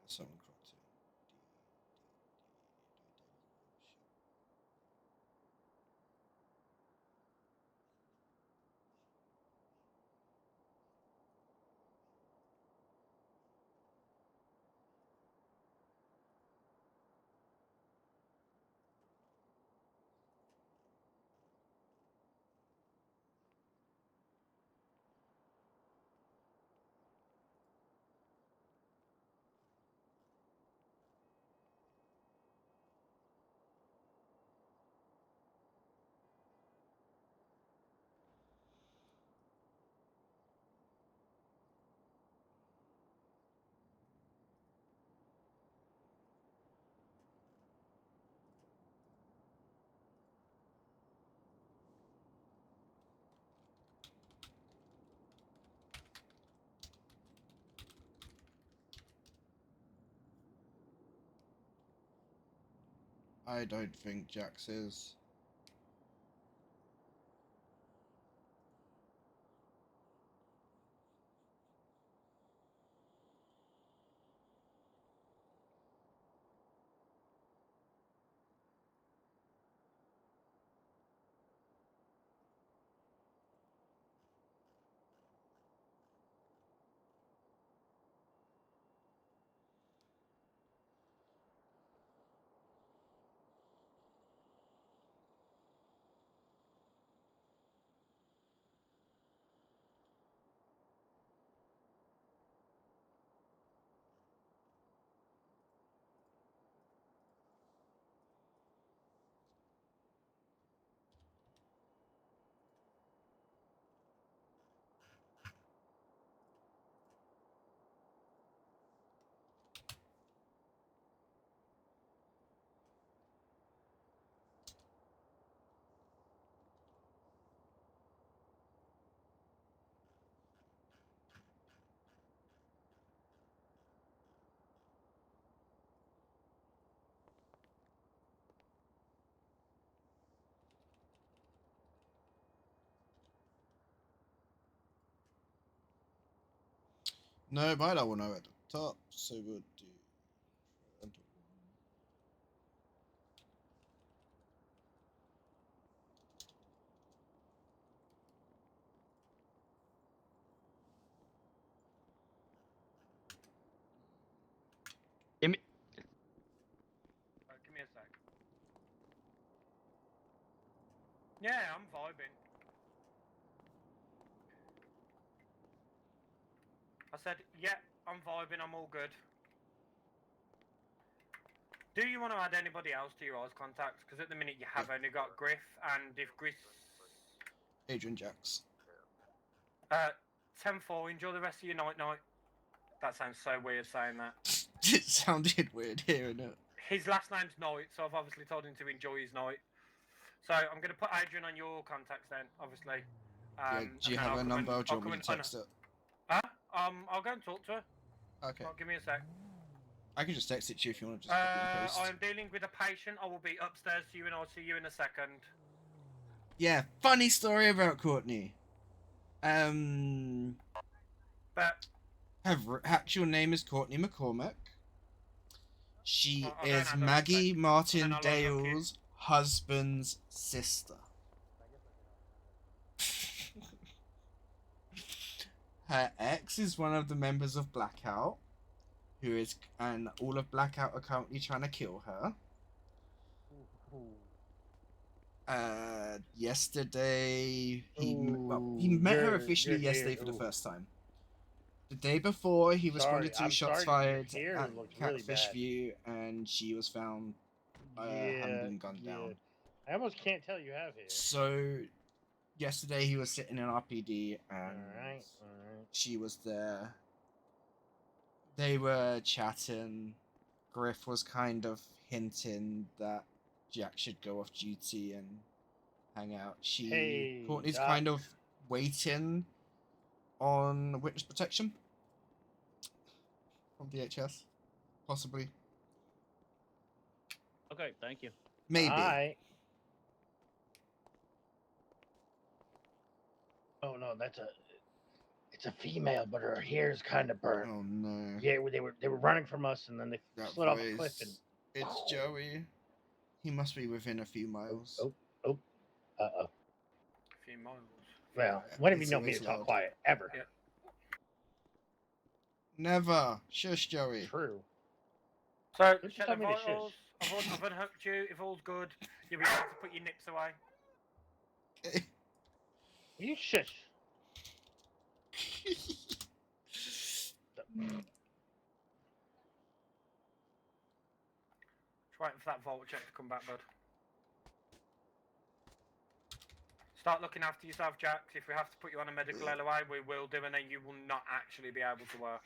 Someone cropped it. I don't think Jax is. No, but I will know at the top, so we'll do. Give me a sec. Yeah, I'm vibing. I said, yeah, I'm vibing, I'm all good. Do you want to add anybody else to your eyes contacts? Because at the minute you have only got Griff, and if Griff... Adrian Jax. 10-4, enjoy the rest of your night. That sounds so weird saying that. It sounded weird hearing it. His last name's Knight, so I've obviously told him to enjoy his night. So I'm going to put Adrian on your contacts then, obviously. Yeah, do you have her number, or do you want me to text it? Huh? I'll go and talk to her. Okay. Well, give me a sec. I can just text it to you if you want to just copy and paste. I am dealing with a patient. I will be upstairs to you, and I'll see you in a second. Yeah, funny story about Courtney. But her actual name is Courtney McCormack. She I'll go and is add her Maggie and Martin then I'll unlock you. Dale's husband's sister. Her ex is one of the members of Blackout, and all of Blackout are currently trying to kill her. Yesterday he met her officially yesterday for the first time. The day before he responded to shots fired at Catfish View, and she was found having been gunned down. I almost can't tell you have here. So yesterday he was sitting in RPD and she was there. They were chatting. Griff was kind of hinting that Jack should go off duty and hang out. Courtney's kind of waiting on witness protection from DHS, possibly. Okay, thank you. Maybe. Oh no, it's a female, but her hair's kind of burnt. Oh no. Yeah, they were running from us, and then they That slid off a cliff. And voice. It's Joey. He must be within a few miles. oh. A few miles. Well, when have you It's known me always to talk loud. quiet ever? Yeah. Never. Shush, Joey. True. So, Just check tell the me to vitals. I've unhooked you. If all's good, you'll be able to put your nips away. You shush. Just waiting for that vault check to come back, bud. Start looking after yourself, Jax. If we have to put you on a medical LOA, we will do, and then you will not actually be able to work.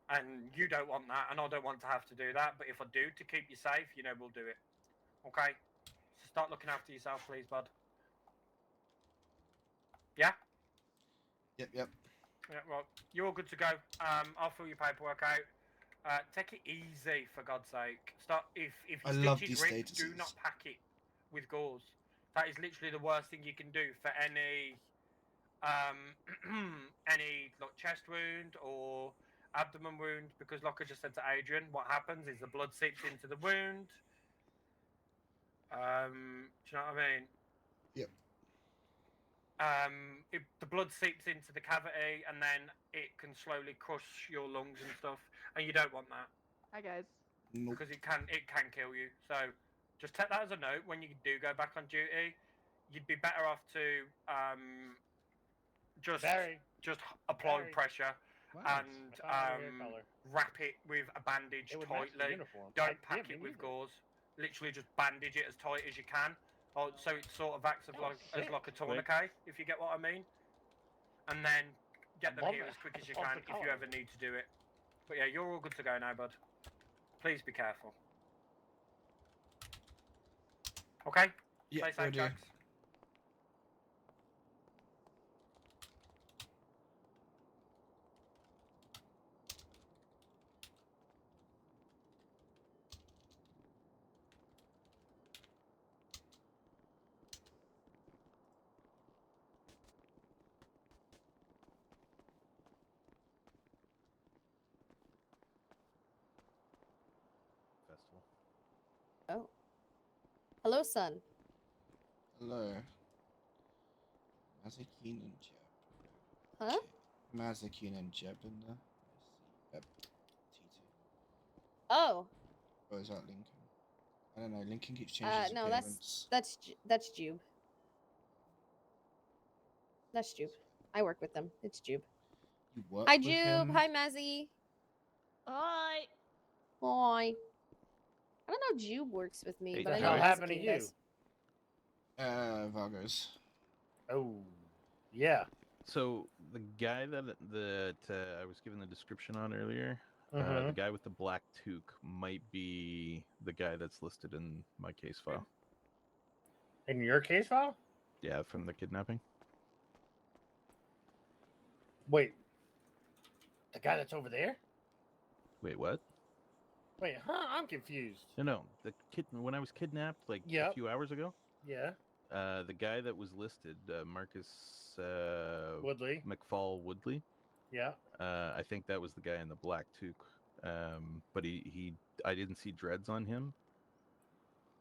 And you don't want that, and I don't want to have to do that. But if I do, to keep you safe, you know, we'll do it. Okay? So start looking after yourself, please, bud. Yeah? Yep. Yeah, well, you're all good to go. I'll fill your paperwork out. Take it easy, for God's sake. If I your love stitch these is ripped, do statuses. not pack it with gauze. That is literally the worst thing you can do for any any like chest wound or abdomen wound, because like I just said to Adrian, what happens is the blood seeps into the wound. Do you know what I mean? Yep. The blood seeps into the cavity, and then it can slowly crush your lungs and stuff, and you don't want that. Hi guys. Nope. Because it can kill you. So just take that as a note when you do go back on duty. You'd be better off to just apply pressure and wrap it with a bandage tightly. Don't pack it with gauze. Literally just bandage it as tight as you can. So it sort of acts as like a tourniquet, if you get what I mean. And then get them here as quick as you can if you ever need to do it. But yeah, you're all good to go now, bud. Please be careful. Okay? Yeah, Stay safe, Jax. Festival. Oh. Hello, son. Hello. Mazakeen and Jeb. Huh? Mazakeen and Jeb in there. Yep. T2. Oh. Or is that Lincoln? I don't know. Lincoln keeps changing his No, appearance. that's Jube. That's Jube. I work with them. It's Jube. You work Hi, with Jube. him? Hi, Mazzy. Hi. Hi. I don't know if Jube works with me, Hey, but I what know happened to Mazzy you? does. Vargos. Oh, yeah. So the guy that I was given the description on earlier, the Mhm. guy with the black toque might be the guy that's listed in my case file. In your case file? Yeah, from the kidnapping. Wait. The guy that's over there? Wait, what? Wait, huh? I'm confused. No. The kid when I was kidnapped like a few hours ago. Yeah. The guy that was listed, Marcus Woodley. McFall Woodley. Yeah. I think that was the guy in the black toque. But I didn't see dreads on him.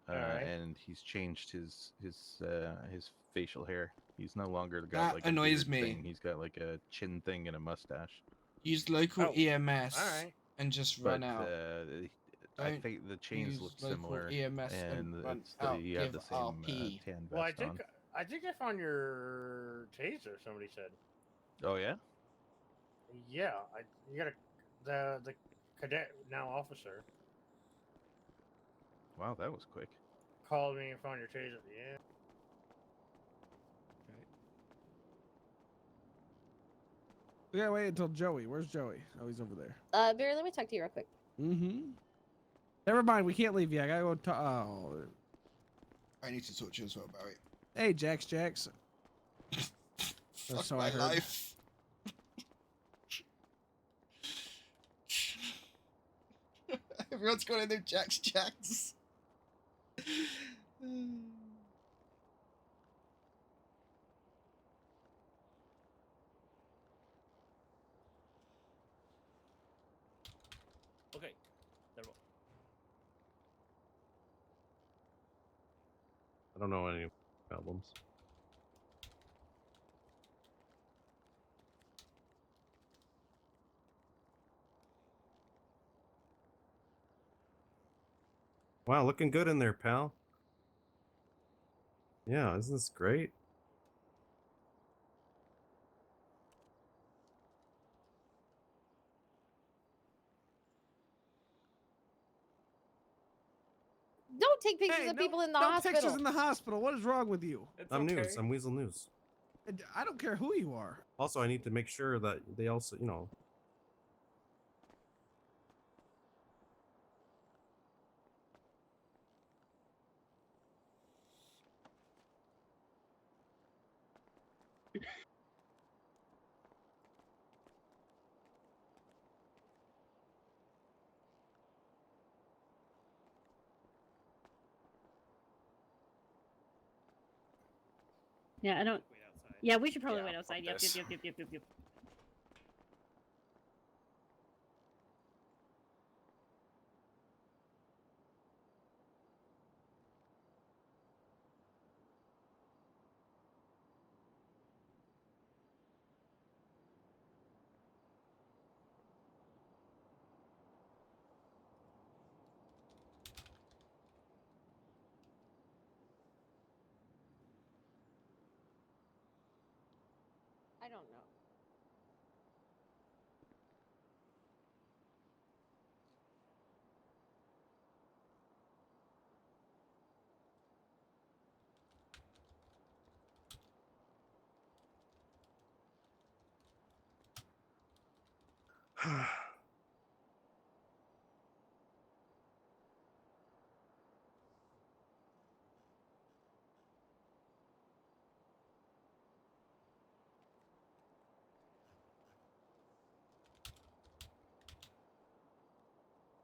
Alright. And he's changed his facial hair. He's no longer got That like annoys a beard me. thing. He's got like a chin thing and a mustache. Use local EMS Alright. and just run out. I Don't think the chains use look local similar, EMS and run out. you have Give the same RP. tan Well, vest on. I think I found your taser. Somebody said. Oh yeah. Yeah, you got the cadet, now officer, Wow, that was quick. called me and found your taser. Yeah. We gotta wait until Joey. Where's Joey? Oh, he's over there. Barry, let me talk to you real quick. Mm-hmm. Never mind. We can't leave yet. I gotta go talk. Oh. I need to talk to you as well, Barry. Hey, Jax. Fuck so my I heard. life. Everyone's got a name Jax. I don't know any problems. Wow, looking good in there, pal. Yeah, isn't this great? Don't take pictures of people in the no hospital. pictures in the hospital. What is wrong with you? I'm News. I'm Weasel News. I don't care who you are. Also, I need to make sure that they also, you know. Yeah, I don't. Yeah, we should probably wait outside. fuck Yep, this. yep. I don't know.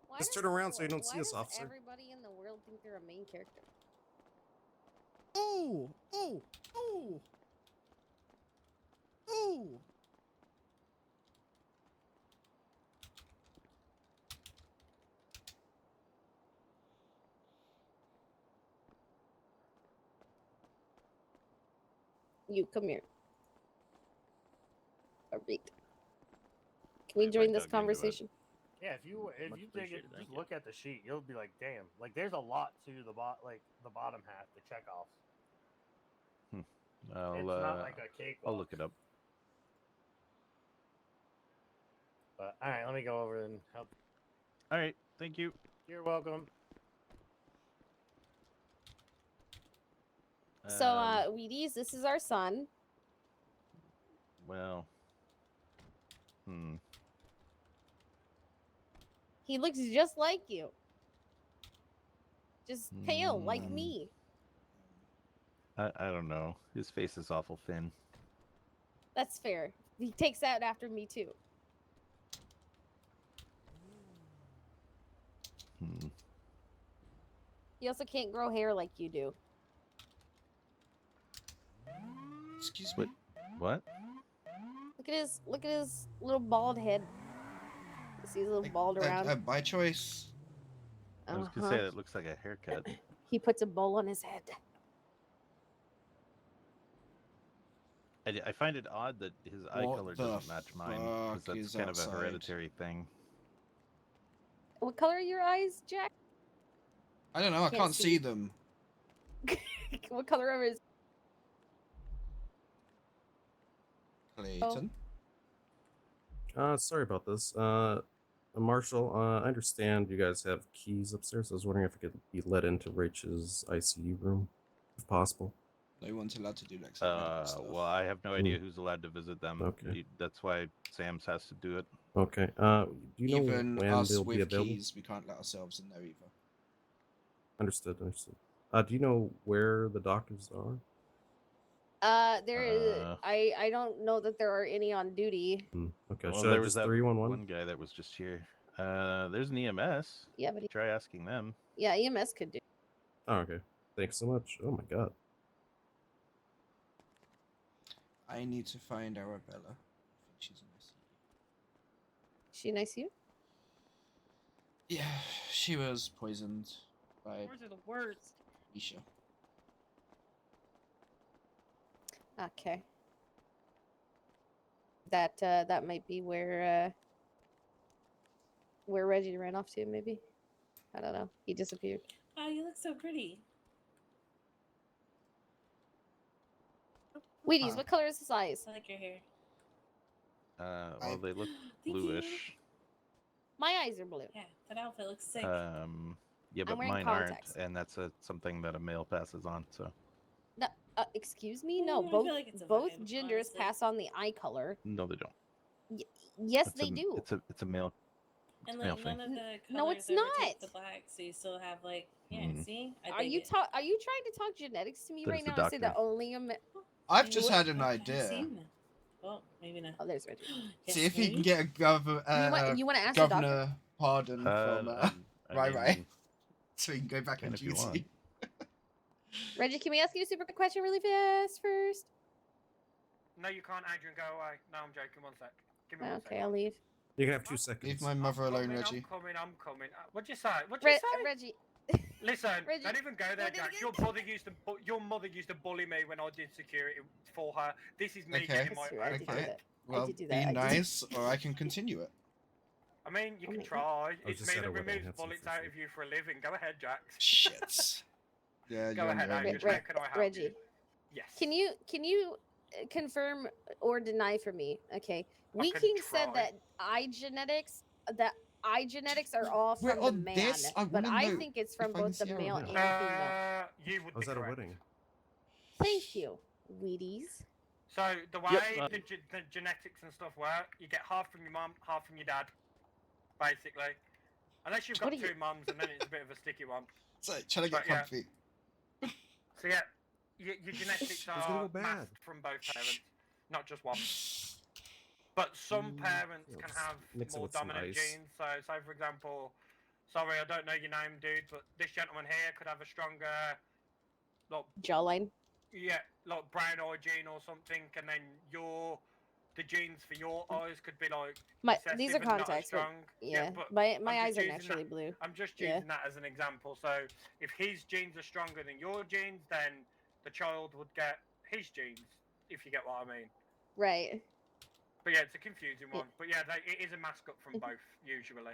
Why Just does turn around so you everyone- don't see why us, does officer. Everybody in the world think they're a main character. Ooh, ooh, ooh, ooh. You come here. Alright. Can we join this conversation? Yeah, if you take it, just look at the sheet, you'll be like, damn, like there's a lot to the bottom half, the checkoffs. I'll, It's not like a cakewalk. I'll look it up. But all right, let me go over and help. All right, thank you. You're welcome. So, Wheaties, this is our son. Well, He looks just like you. Just pale, like me. I don't know. His face is awful thin. That's fair. He takes that after me, too. He also can't grow hair like you do. Excuse me? What? Look at his little bald head. See his little bald around. By choice. I was gonna say it looks like a haircut. He puts a bowl on his head. I find it odd that his eye What color the doesn't match mine, because fuck that's is kind of a outside? hereditary thing. What color are your eyes, Jack? I don't know. I can't see them. What color are his? Clayton. Sorry about this. Marshall, I understand you guys have keys upstairs. I was wondering if I could be let into Rachel's ICU room, if possible. No one's allowed to do like stuff. Well, I have no idea who's allowed to visit them. Okay. That's why Sam's has to do it. Okay. Do you know Even when us they'll be with available? keys, we can't let ourselves in there either. Understood. Do you know where the doctors are? There is. I don't know that there are any on duty. Okay. Well, Should there I was just that 311? one guy that was just here. There's an EMS. Yeah, but try asking them. Yeah, EMS could do. Oh, okay. Thanks so much. Oh my god. I need to find Arabella. I think she's in ICU. She nice to you? Yeah, she was poisoned by Yours are the worst. Isha. Okay. That might be where Reggie ran off to. Maybe. I don't know. He disappeared. Oh, you look so pretty. Wheaties, what color is his eyes? I like your hair. Well, they look Thank bluish. My eyes are blue. Yeah, that outfit looks sick. Yeah, but wearing mine contacts. aren't, and that's something that a male passes on. So No, excuse me. No, I both feel like it's a both vibe, genders honestly. pass on the eye color. no, they don't. Yes, It's they a, do. It's a male. And male like none thing. of the colors No, it's ever take not. the black, so you still have like see. Are you Are you trying to talk genetics to me There's right the now and say that doctor. only a I've just had an idea. Well, maybe not. Oh, there's Reggie. See if he can get a you want to ask the doctor? governor pardon from I right, mean, so he can go back on if you want. duty. Reggie, can we ask you a super quick question really fast first? No, you can't, Adrian. Go away. No, I'm joking. 1 sec. Give me 1 sec. Okay, I'll leave. You can have 2 seconds. Leave my mother alone, Reggie. I'm coming. What'd you say? What'd you say? Reggie. Listen, Reggie, don't even go there, Jack. Your mother used to bully me when I did security for her. This is me Okay. getting my I own did do back. that. Well, did do be that. I did. nice, or I can continue it. I mean, you Oh can my try. was It's just me at a that wedding, removes had some bullets fish out in. of you for a living. Go ahead, Jax. Shit. Yeah, Go you're ahead, on your own. Adrian. How can I help Reggie. you? Yes. Can you confirm or deny for me? Okay. I can Weeking said try. that eye genetics are all We're from the on man, this? I but wanna I know think it's if from I can both the see our male wedding. and female. You would I was be at a correct. wedding. Thank you, Wheaties. So the way Yep. the genetics and stuff work, you get half from your mum, half from your dad, basically. Unless you've got What are you- two mums, and then it's a bit of a sticky one. So, trying to get But yeah. comfy. So yeah, your genetics It's gonna are go bad. masked from both parents, not just one. But some parents Yeah, can just have mix it more with some dominant ice. genes. So, say for example, sorry, I don't know your name, dude, but this gentleman here could have a stronger, like, Jawline. yeah, like brown eye gene or something, and then the genes for your eyes could be like These recessive are and not as contacts. But, strong. yeah, but my I'm eyes just are using naturally blue. I'm just Yeah. using that as an example. So if his genes are stronger than your genes, then the child would get his genes, if you get what I mean. Right. But yeah, it's a confusing one. But yeah, it is a mask up from both usually.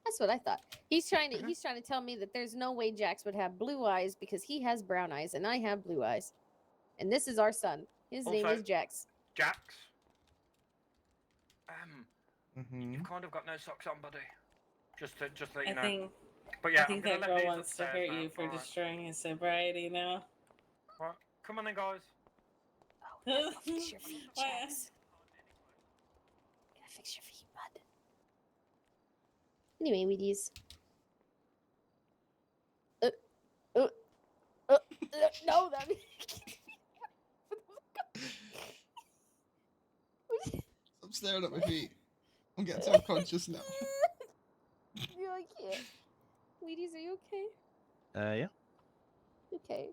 That's what I thought. He's trying to tell me that there's no way Jax would have blue eyes because he has brown eyes and I have blue eyes. And this is our son. His name Also- is Jax. Jax, Mm-hmm. you've kind of got no socks on, buddy. Just to let you I know. think. But yeah, I think I'm gonna that let girl these wants to upstairs hurt now. you for Alright. destroying his sobriety now. Right. Come on then, guys. Go fix your feet, Why? Jax. Gotta fix your feet, bud. Anyway, Wheaties. No, that. Stop staring at my feet. I'm getting self-conscious now. Yeah, I can't. Wheaties, are you okay? Yeah. Okay.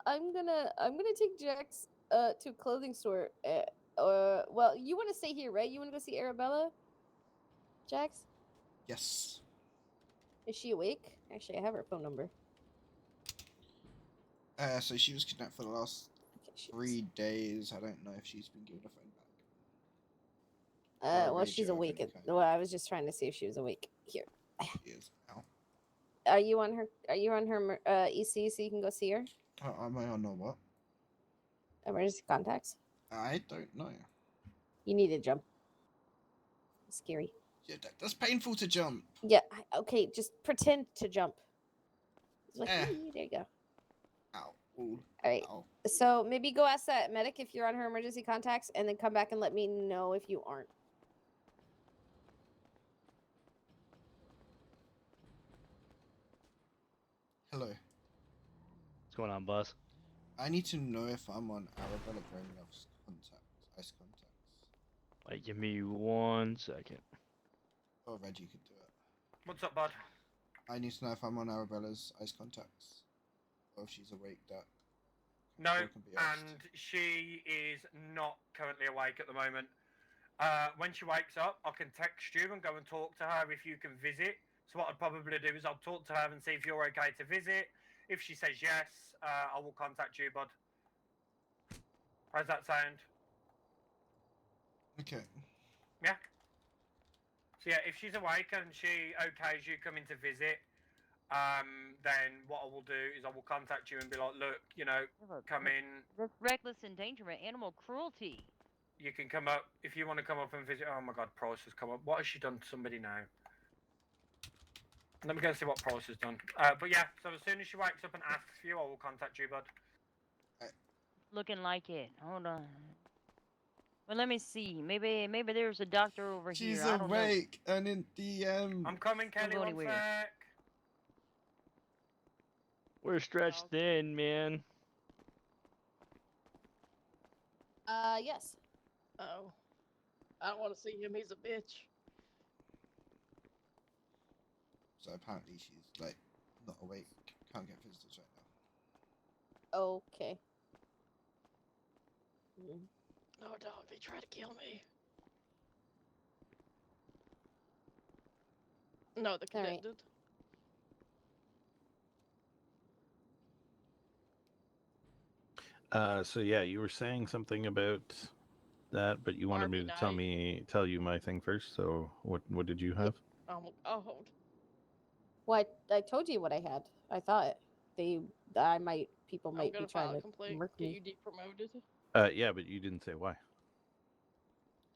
I'm gonna take Jax to a clothing store. Well, you want to stay here, right? You want to go see Arabella? Jax? Yes. Is she awake? Actually, I have her phone number. So she was kidnapped for the last 3 days. I don't know if she's been given a phone back. Well, she's awake. Well, I was just trying to see if she was awake. Here. She is now. Are you on her EC so you can go see her? Am I on what? Emergency contacts. I don't know. You need to jump. Scary. Yeah, that's painful to jump. Yeah. Okay. Just pretend to jump. Like, there you go. Ow. Ooh. All right. Ow. So maybe go ask that medic if you're on her emergency contacts, and then come back and let me know if you aren't. Hello. What's going on, boss? I need to know if I'm on Arabella Gromlov's ice contacts. Wait, give me 1 second. Or Reggie could do it. What's up, bud? I need to know if I'm on Arabella's ice contacts. Or if she's awake that. No, or it can be iced. and she is not currently awake at the moment. When she wakes up, I can text you and go and talk to her if you can visit. So what I'd probably do is I'll talk to her and see if you're okay to visit. If she says yes, I will contact you, bud. How's that sound? Okay. Yeah. So yeah, if she's awake and she okays you coming to visit, then what I will do is I will contact you and be like, look, you know, come in. That's reckless endangerment, animal cruelty. You can come up if you want to come up and visit. Oh my God, Price has come up. What has she done to somebody now? Let me go and see what Price has done. But yeah, so as soon as she wakes up and asks for you, I will contact you, bud. Looking like it. Hold on. Well, let me see. Maybe there's a doctor over She's here. I don't know. awake and in DM. I'm coming, Kelly. go One anywhere. sec. We're stretched thin, man. Yes. Oh. I don't want to see him. He's a bitch. So apparently she's like not awake. Can't get visitors right now. Okay. No, dog. They tried to kill me. No, the cadet did. So yeah, you were saying something about that, but you wanted me to tell you my thing first. So what did you have? Oh. What I told you what I had. I thought people might be trying to murk Get me. you depromoted. Yeah, but you didn't say why.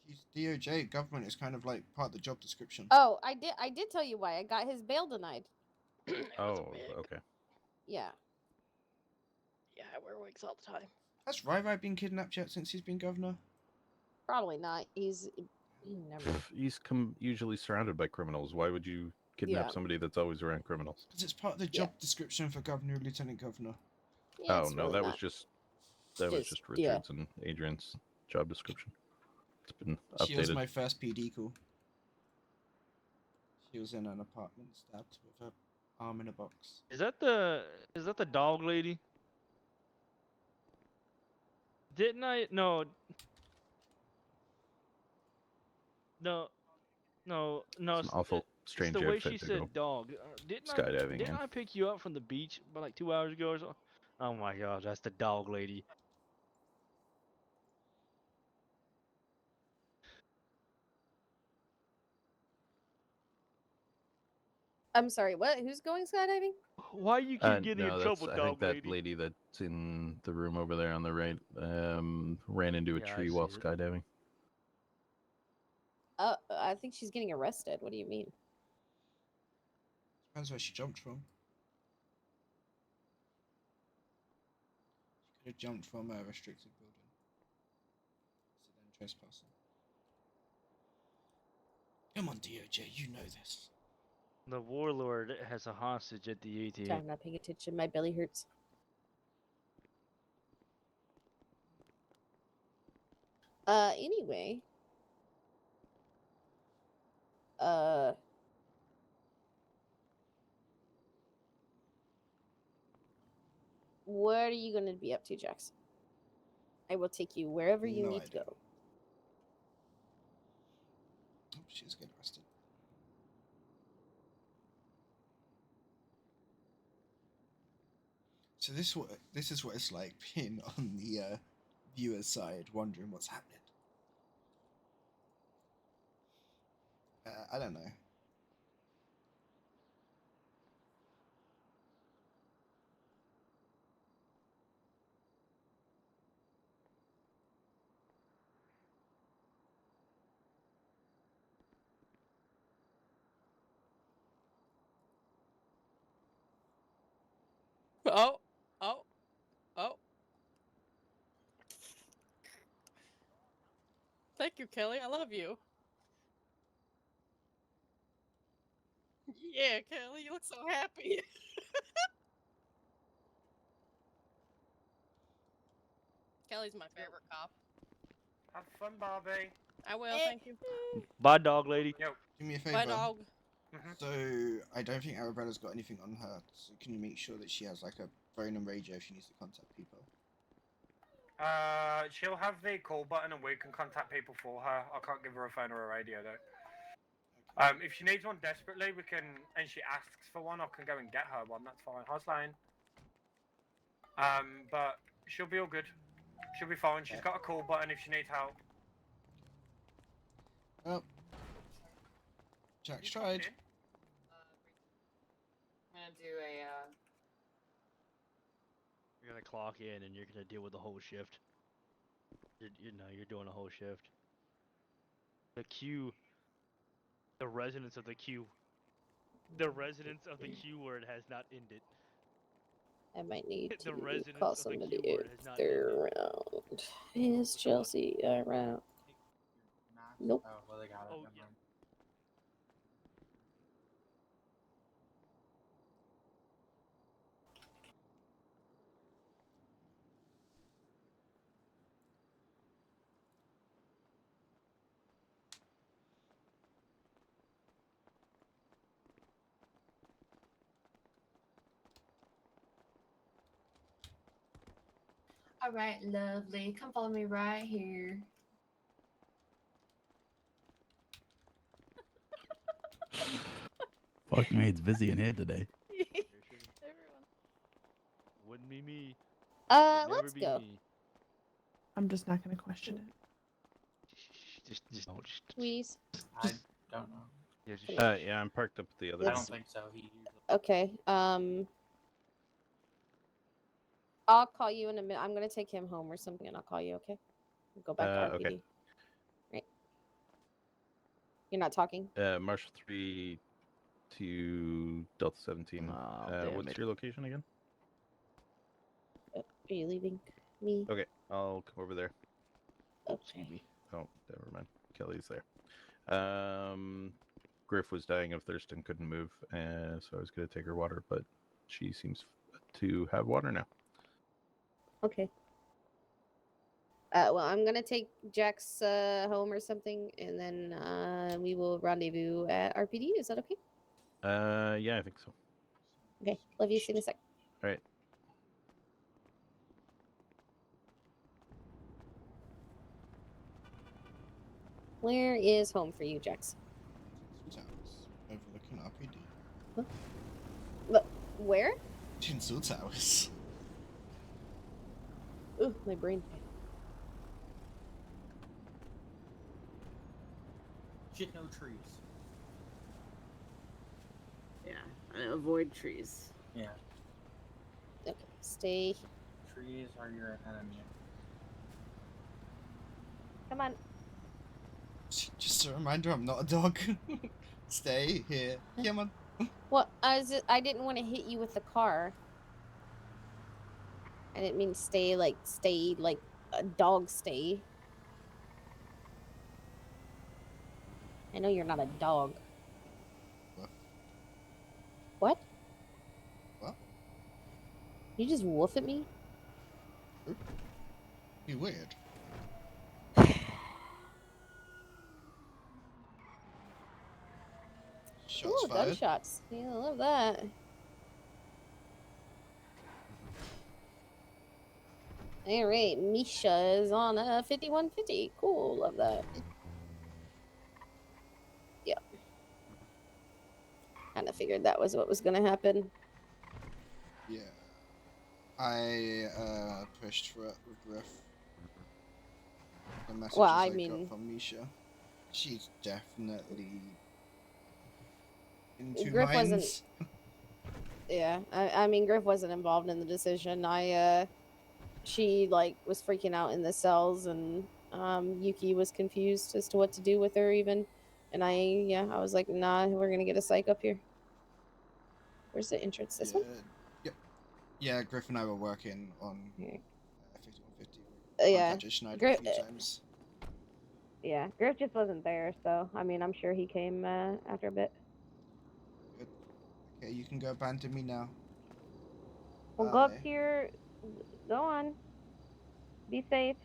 She's DOJ. Government is kind of like part of the job description. Oh, I did tell you why. I got his bail denied. Oh, okay. Yeah. Yeah, I wear wigs all the time. Has Rai been kidnapped yet since he's been governor? Probably not. He never. He's usually surrounded by criminals. Why would you kidnap Yeah. somebody that's always around criminals? Because it's part of the job description for governor and lieutenant governor. Yeah, Oh it's no, really that was not. just Just- Richard's and Adrian's job description. It's been updated. She was my first PD call. She was in an apartment, stabbed with her arm in a box. Is that the dog lady? Didn't I? No. No. It's an awful strange It's the way outfit she to said go dog. Didn't skydiving in. I pick you up from the beach about like 2 hours ago or so? Oh my gosh, that's the dog lady. I'm sorry. What? Who's going skydiving? Why you keep getting No, in that's trouble, I think dog that lady? lady that's in the room over there on the right ran into a Yeah, I tree while see it. skydiving. I think she's getting arrested. What do you mean? Depends where she jumped from. She could have jumped from a restricted building. So then trespassing. Come on, DOJ, you know this. The warlord has a hostage at the ATM. I'm not paying attention. My belly hurts. Anyway. What are you going to be up to, Jax? I will take you wherever you need to go. Oh, she's getting arrested. So this is what it's like being on the viewer's side, wondering what's happening. I don't know. Oh. Thank you, Kelly. I love you. Yeah, Kelly, you look so happy. Kelly's my favorite cop. Have fun, Barbie. I will, thank you. Bye, dog lady. Yo. Do me a favor. Bye, dog. So I don't think Arabella's got anything on her. So can you make sure that she has like a phone and radio if she needs to contact people? She'll have the call button and we can contact people for her. I can't give her a phone or a radio though. If she needs one desperately, we can, and she asks for one, I can go and get her one. That's fine. Hi, Slane. But she'll be all good. She'll be fine. She's got a call button if she needs help. Oh. Jack's tried. I'm gonna do a. You're gonna clock in and you're gonna deal with the whole shift. You're doing a whole shift. The queue. The residents of the queue. The residents of the Q word has not ended. I might need The to residents call of the somebody Q word if has not they're around. Is Chelsea around? Nope. Oh, well, they got it. Oh, Never yeah. mind. All right, lovely. Come follow me right here. Fuck me, it's busy in here today. Everyone. Wouldn't be me. Would never Let's be go. me. I'm just not gonna question it. Just don't. Please. I don't know. Yeah, I'm parked up at the other I end. don't think so. He usually. Okay. I'll call you in a minute. I'm gonna take him home or something, and I'll call you. Okay. Go back to RPD. Okay. Right. You're not talking. Marshall 3 to Delta 17. damn What's it. your location again? Are you leaving me? Okay, I'll come over there. Okay. Oh, never mind. Kelly's there. Griff was dying of thirst and couldn't move, so I was going to take her water, but she seems to have water now. Okay. Well, I'm gonna take Jax home or something, and then we will rendezvous at RPD. Is that okay? Yeah, I think so. Okay. Love you. See you in a sec. All right. Where is home for you, Jax? Overlooking RPD. Huh? But where? Jinsu Towers. Ooh, my brain. Shit, no trees. Yeah, and avoid trees. Yeah. Okay, stay. Trees are your enemy. Come on. Just a reminder, I'm not a dog. Stay here. Come on. Well, I didn't want to hit you with the car. I didn't mean stay like a dog stay. I know you're not a dog. What? What? What? You just woof at me? Be weird. Shots Ooh, fired. gunshots. Yeah, I love that. All right, Misha is on a 5150. Cool, love that. Yeah. Kind of figured that was what was going to happen. Yeah. I pushed for it with Griff. The messages Well, I I got mean- from Misha. She's definitely in two Griff minds. wasn't. Yeah, I mean, Griff wasn't involved in the decision. She like was freaking out in the cells, and Yuki was confused as to what to do with her even, and I was like, nah, we're gonna get a psych up here. Where's the entrance? This one? Yep. Yeah, Griff and I were working on 5150. Yeah. Contacted Schneider a Griff. few times. Yeah, Griff just wasn't there, so I mean, I'm sure he came after a bit. Good. Okay, you can go abandon me now. Well, go up to your. Go on. Be safe.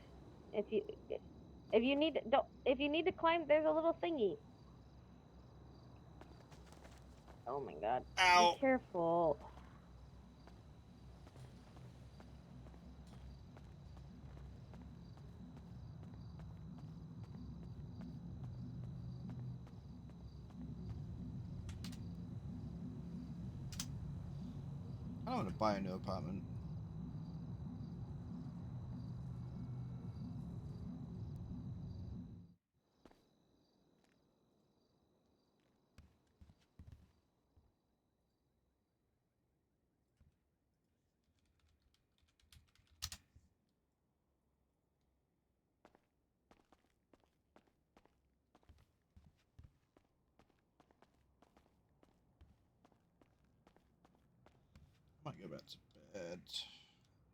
If you need to climb, there's a little thingy. Oh my god. Ow. Be careful. I don't want to buy a new apartment. Might go back to bed.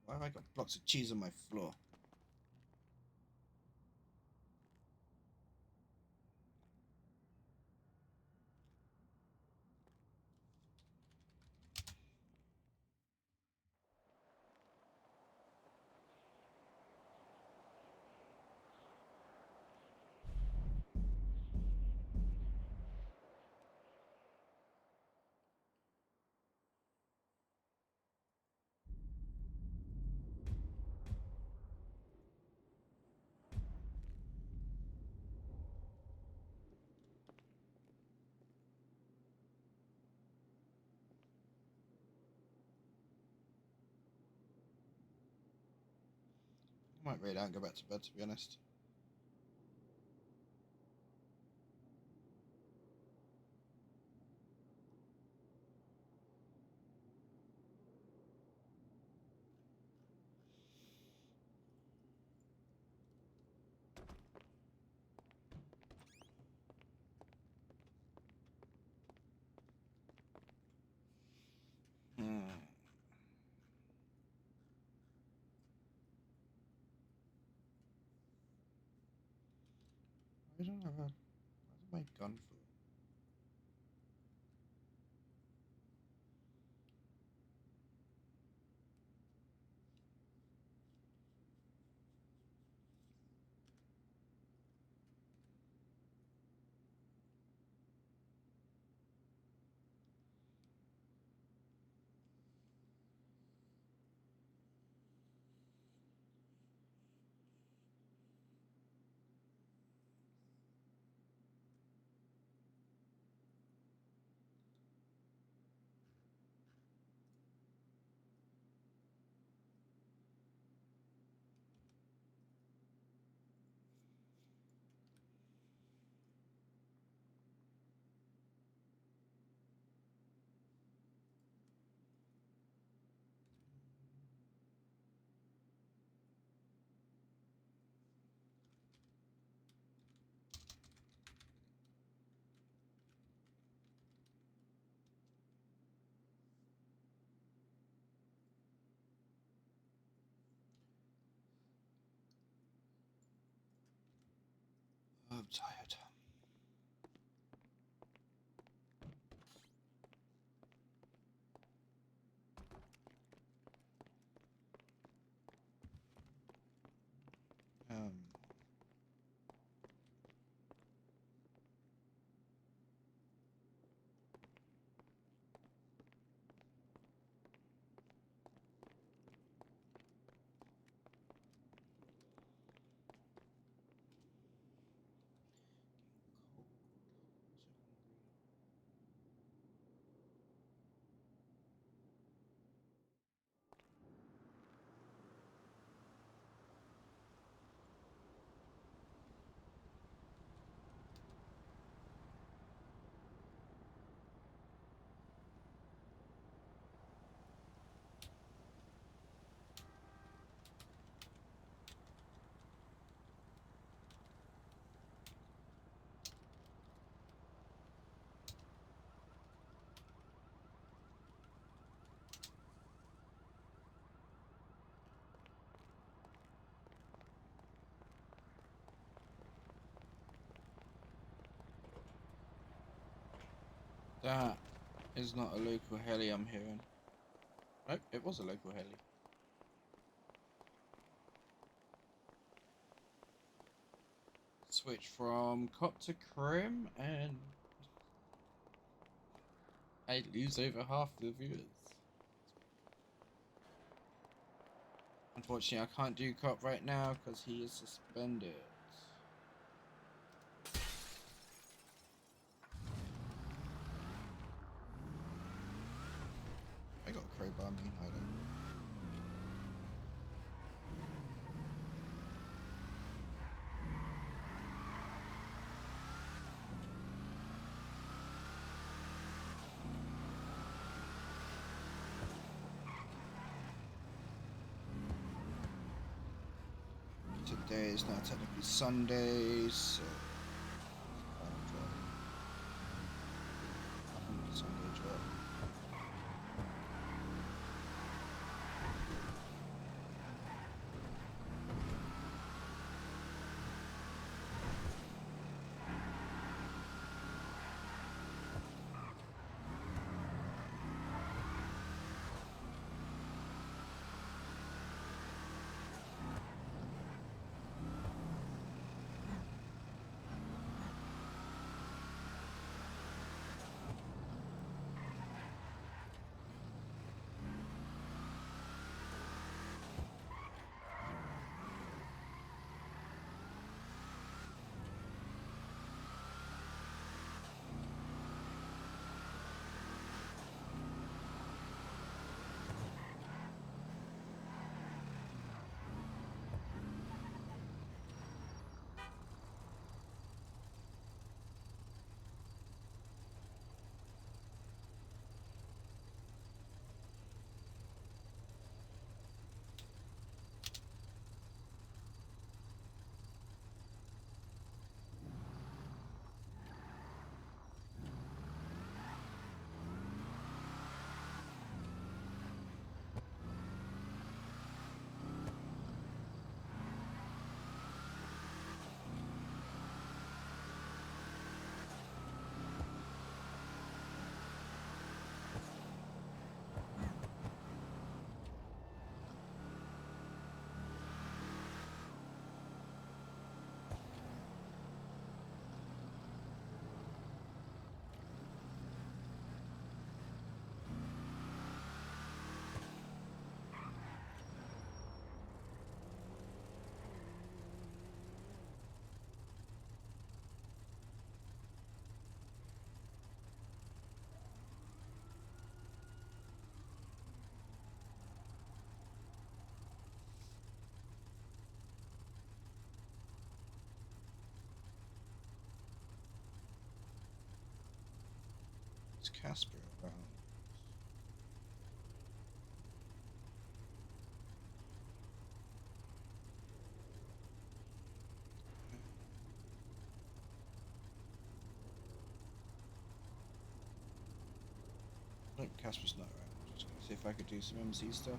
Why have I got blocks of cheese on my floor? I might read out and go back to bed, to be honest. I don't have a... Where's my gun for? I'm tired. That is not a local heli I'm hearing. Nope, it was a local heli. Switch from cop to crim and I lose over half the viewers. Unfortunately, I can't do cop right now because he is suspended. I got a crowbar me, I don't. Today is now technically Sunday, so Sunday drop. Is Casper around? No, Casper's not around. Just gonna see if I could do some MC stuff.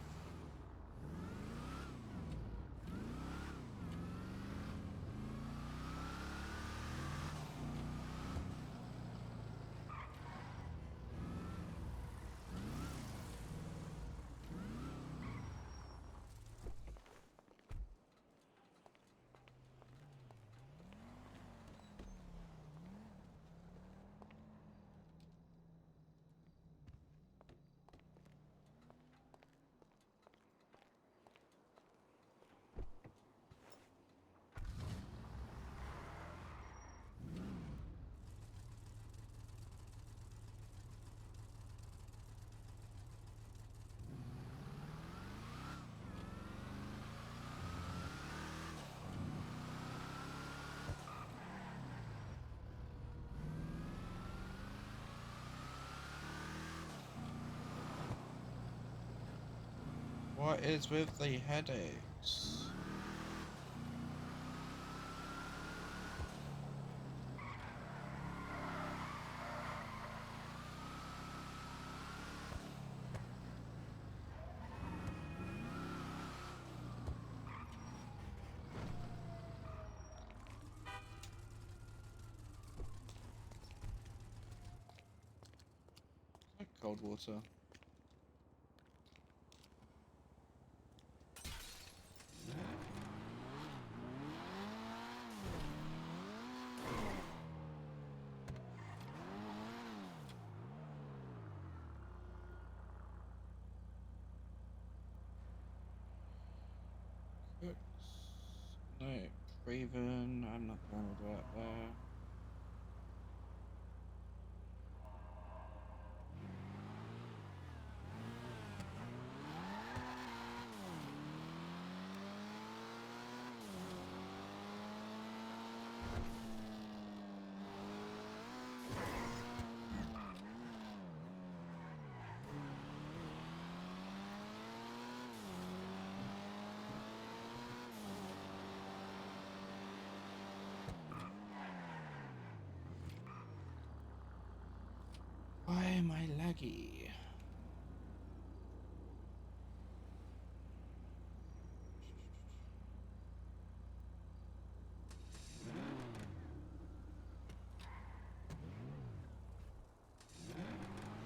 What is with the headaches? Cold water. No, Raven, I'm not going with that there. Why am I laggy?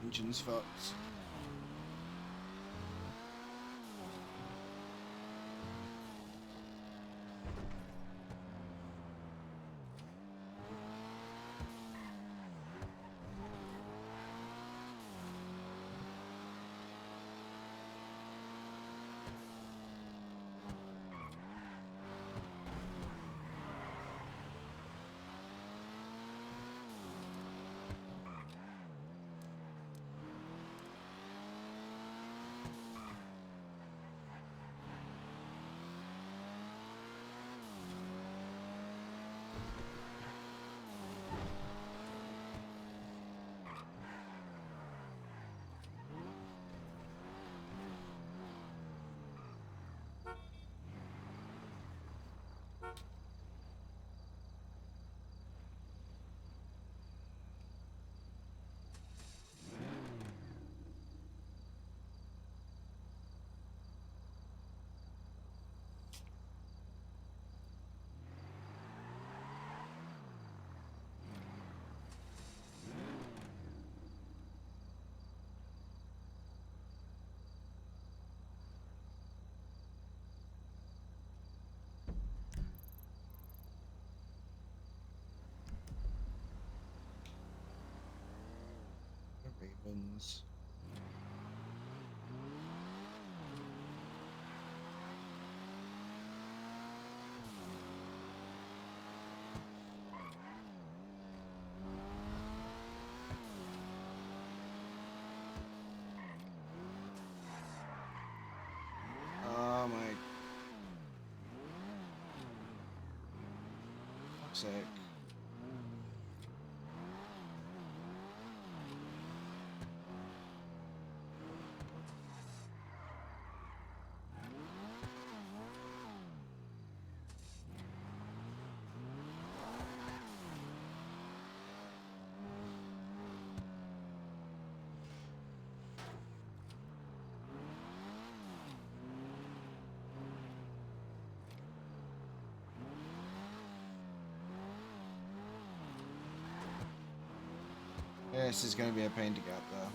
Engine's fucked. Ravens. Oh my fuck's sake. This is going to be a pain to get there.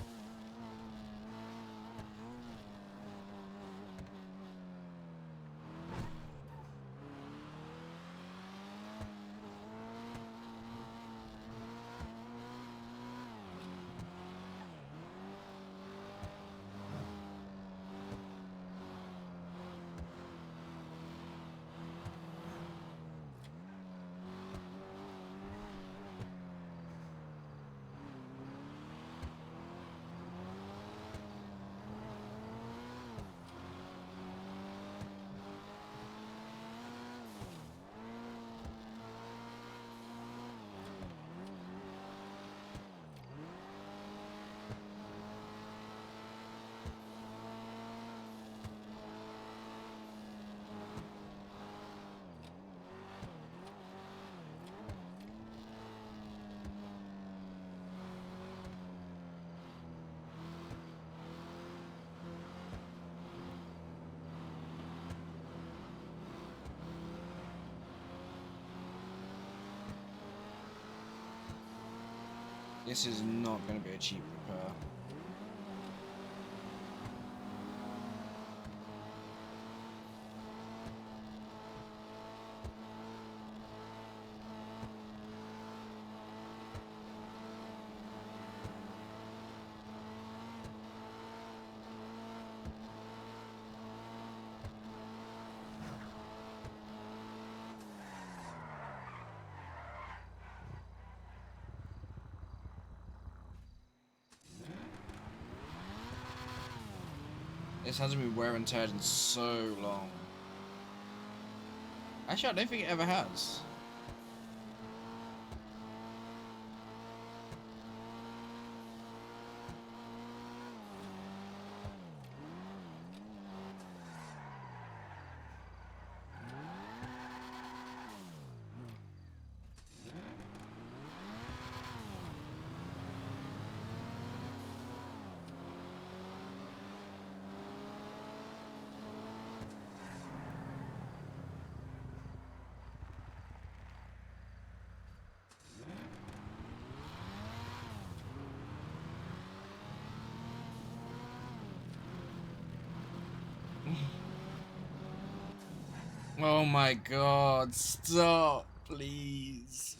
This is not going to be a cheap repair. This hasn't been wear and tear in so long. Actually, I don't think it ever has. Oh my god, stop, please.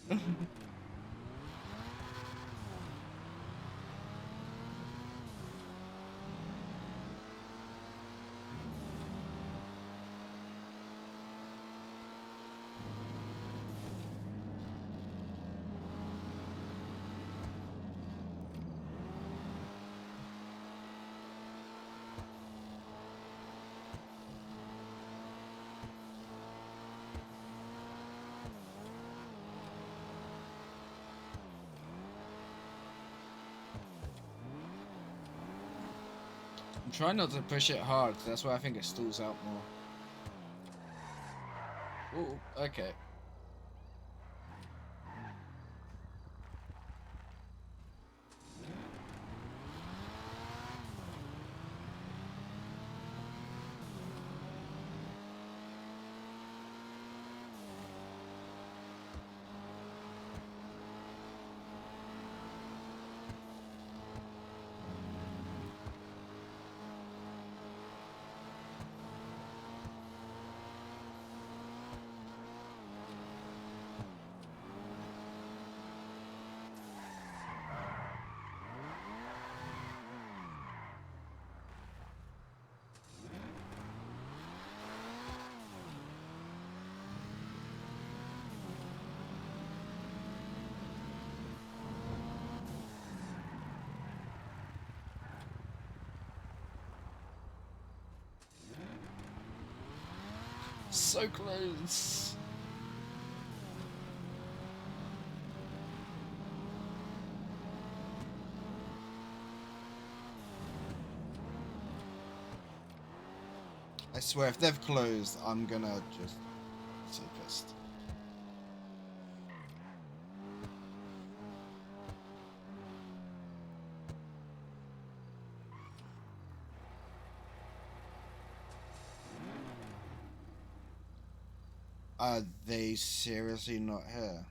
I'm trying not to push it hard, 'cause that's why I think it stalls out more. Ooh, okay. So close. I swear, if they've closed, I'm gonna just so pissed. Are they seriously not here?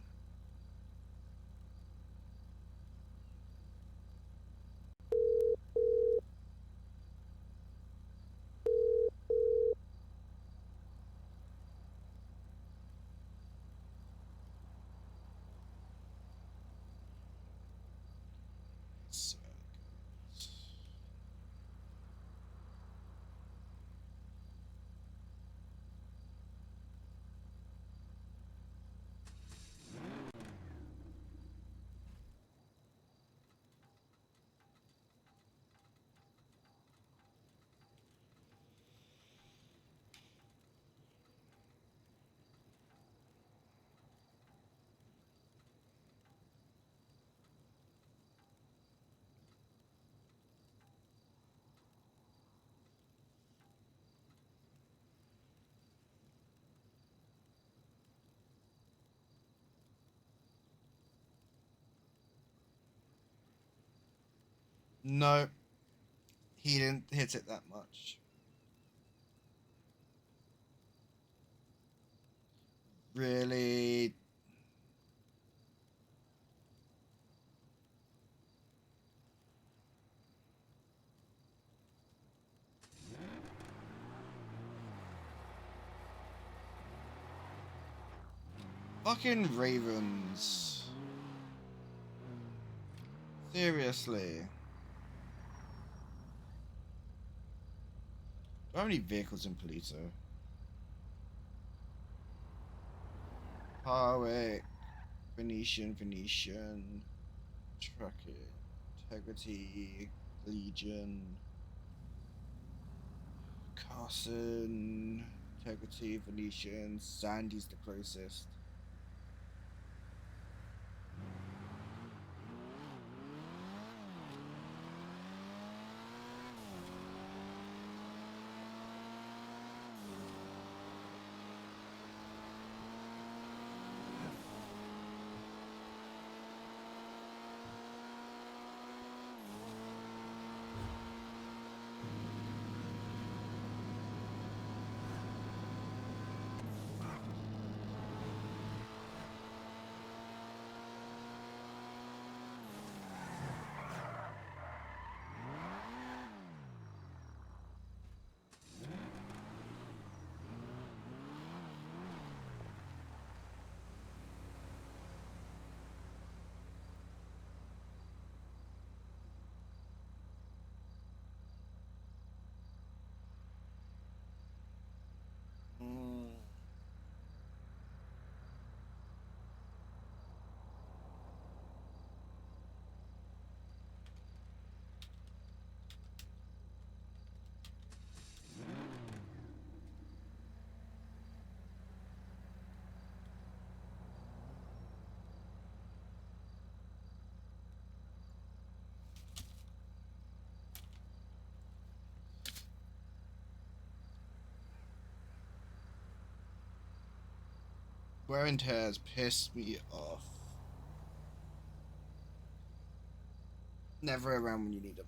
No, he didn't hit it that much. Really? Fucking Ravens. Seriously. Do I have any vehicles in Polito? Harwick, Venetian, Trucking, Integrity, Legion, Carson, Integrity, Venetian, Sandy's the closest. Wear and tears piss me off. Never around when you need them.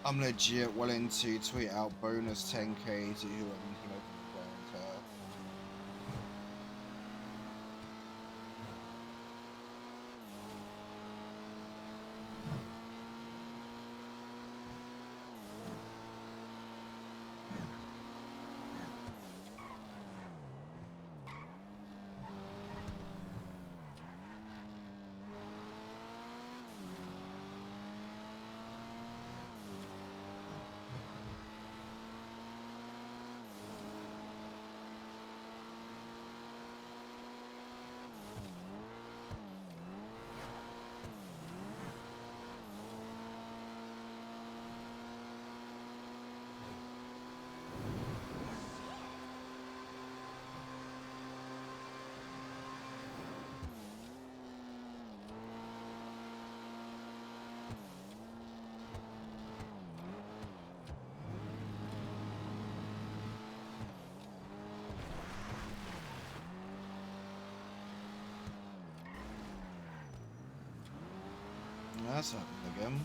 I'm legit willing to tweet out bonus 10k to whoever can open the wear and tear. That's happened again.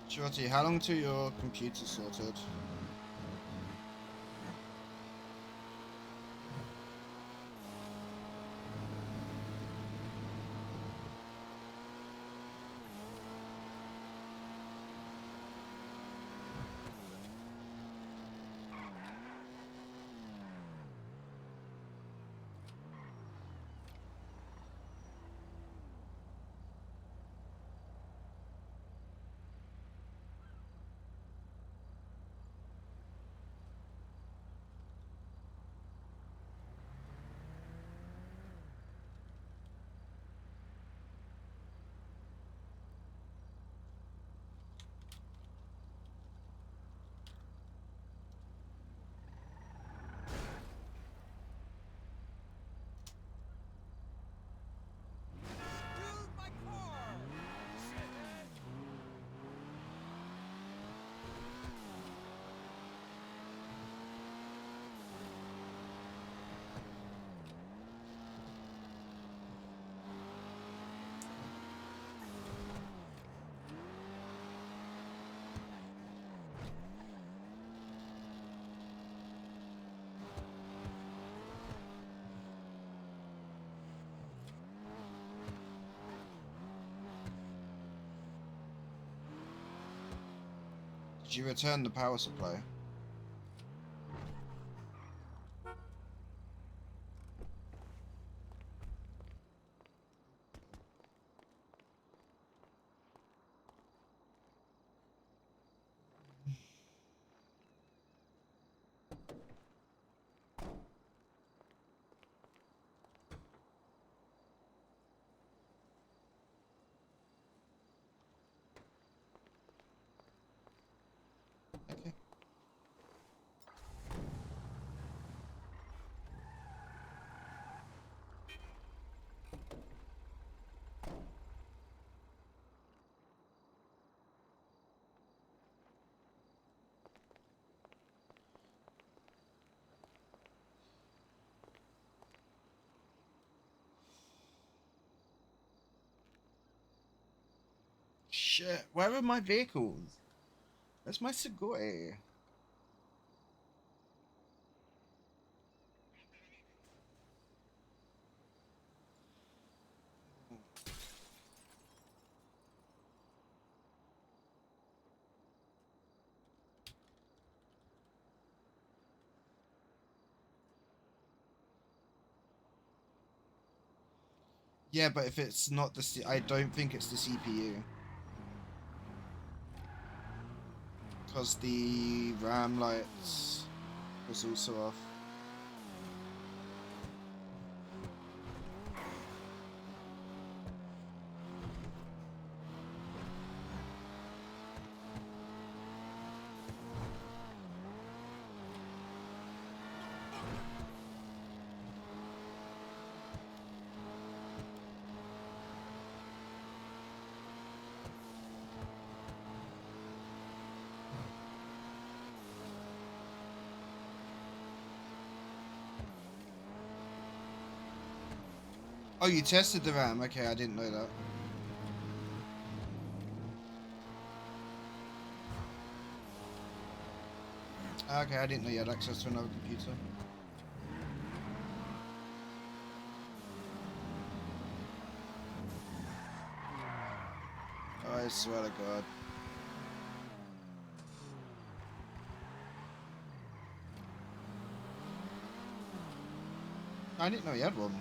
Shorty, how long till your computer's sorted? Did you return the power supply? Okay. Shit, where are my vehicles? Where's my Segway? Yeah, but if it's not the I don't think it's the CPU. Because the RAM lights was also off. Oh, you tested the RAM? Okay, I didn't know that. Okay, I didn't know you had access to another computer. Oh, I swear to God. I didn't know you had one.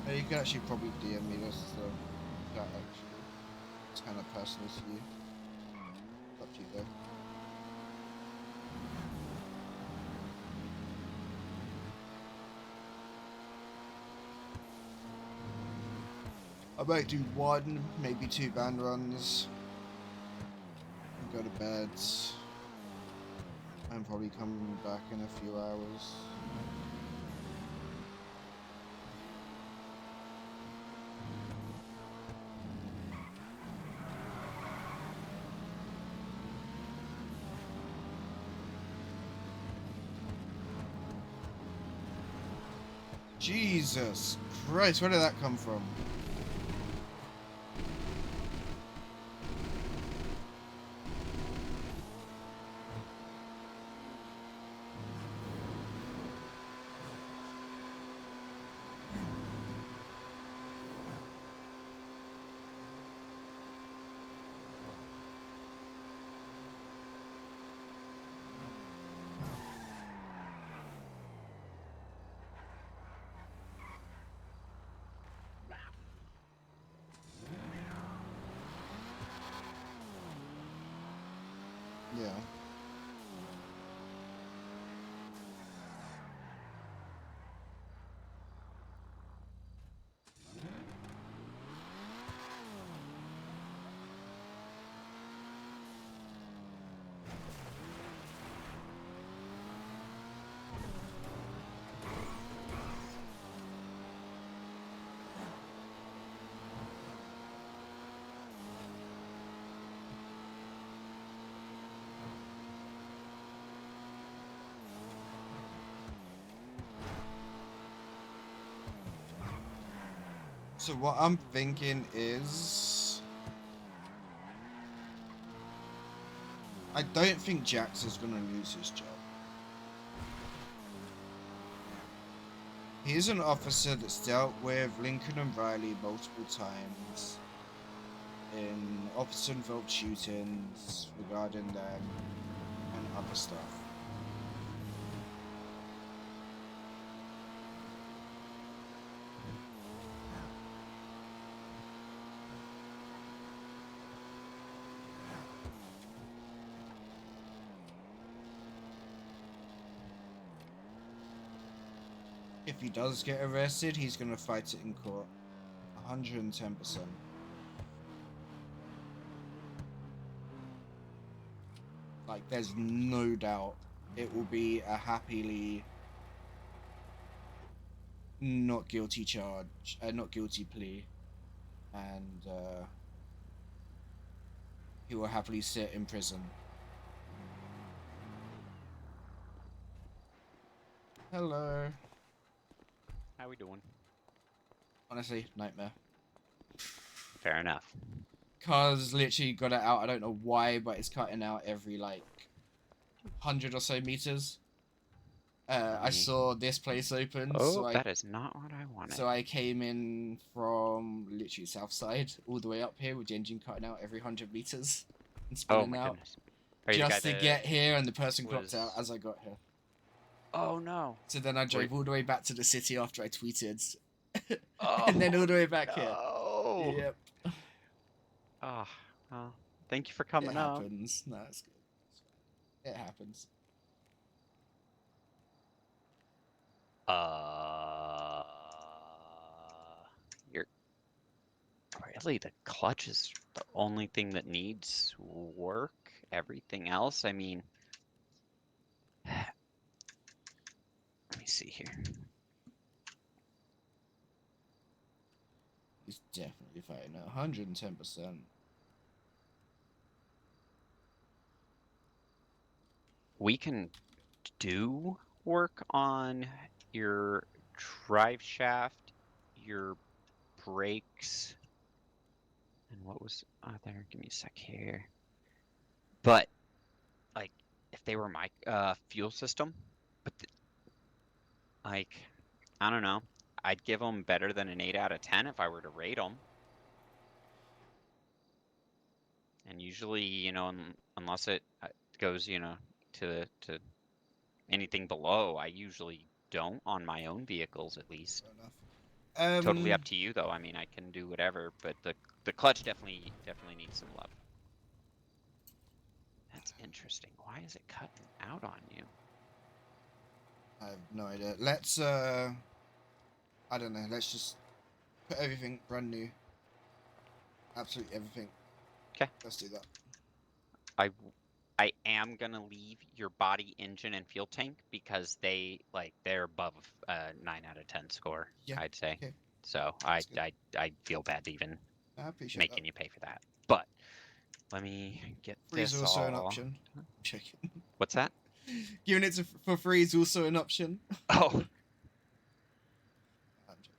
Yeah, you could actually probably DM me this, so that actually, it's kind of personal to you. Up to you though. I might do one, maybe 2 band runs, and go to bed, and probably come back in a few hours. Jesus Christ, where did that come from? Yeah. So what I'm thinking is, I don't think Jax is gonna lose his job. He's an officer that's dealt with Lincoln and Riley multiple times in officer-involved shootings regarding them and other stuff. If he does get arrested, he's gonna fight it in court. 110%. Like, there's no doubt it will be a happily not guilty charge, not guilty plea, and he will happily sit in prison. Hello. How we doing? Honestly, nightmare. Fair enough. Car's literally got it out. I don't know why, but it's cutting out every like 100 or so meters. I saw this place open. Oh, so that is not what I wanted. So I came in from literally south side all the way up here with the engine cutting out every 100 meters and spinning my out. goodness. Are you the Just guy to that get here, and the person was- clocked out as I got here. Oh no. So then I drove all the way back to the city after I tweeted. Oh, and then all the way back here. no. Yep. Oh, well, thank you for coming It up. happens. No, it's good. It's fine. It happens. You're really, the clutch is the only thing that needs work. Everything else, I mean, let me see here. He's definitely fighting at 110%. We can do work on your drive shaft, your brakes, and what was there? Give me a sec here. But like, if they were my fuel system, but like, I don't know, I'd give them better than an 8 out of 10 if I were to rate them. And usually, you know, unless it goes, you know, to anything below, I usually don't on my own vehicles, at least. Totally up to you, though. I mean, I can do whatever, but the clutch definitely needs some love. That's interesting. Why is it cutting out on you? I have no idea. Let's, I don't know. Let's just put everything brand new. Absolutely everything. Okay. Let's do that. I am gonna leave your body, engine, and fuel tank because they're above 9 out of 10 score. Yeah, I'd say. okay. So I feel bad even I appreciate making that. you pay for that. But let me get Free is this also all. an option. I'm checking. What's that? Giving it for free is also an option. Oh. I'm joking.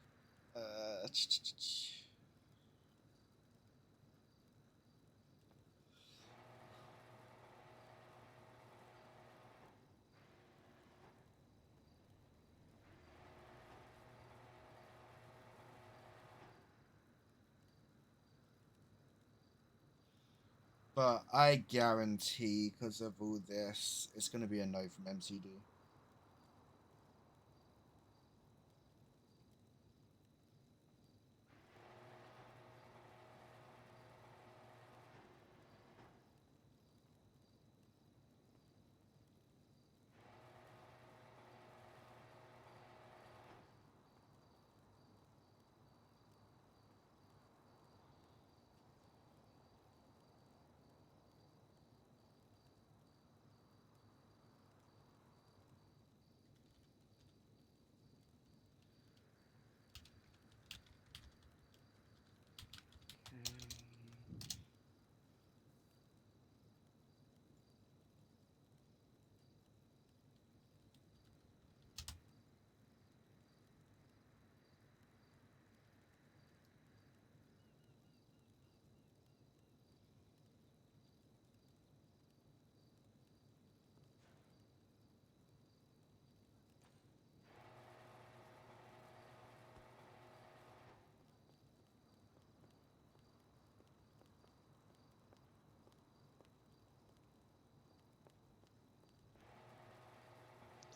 But I guarantee, because of all this, it's going to be a no from MCD.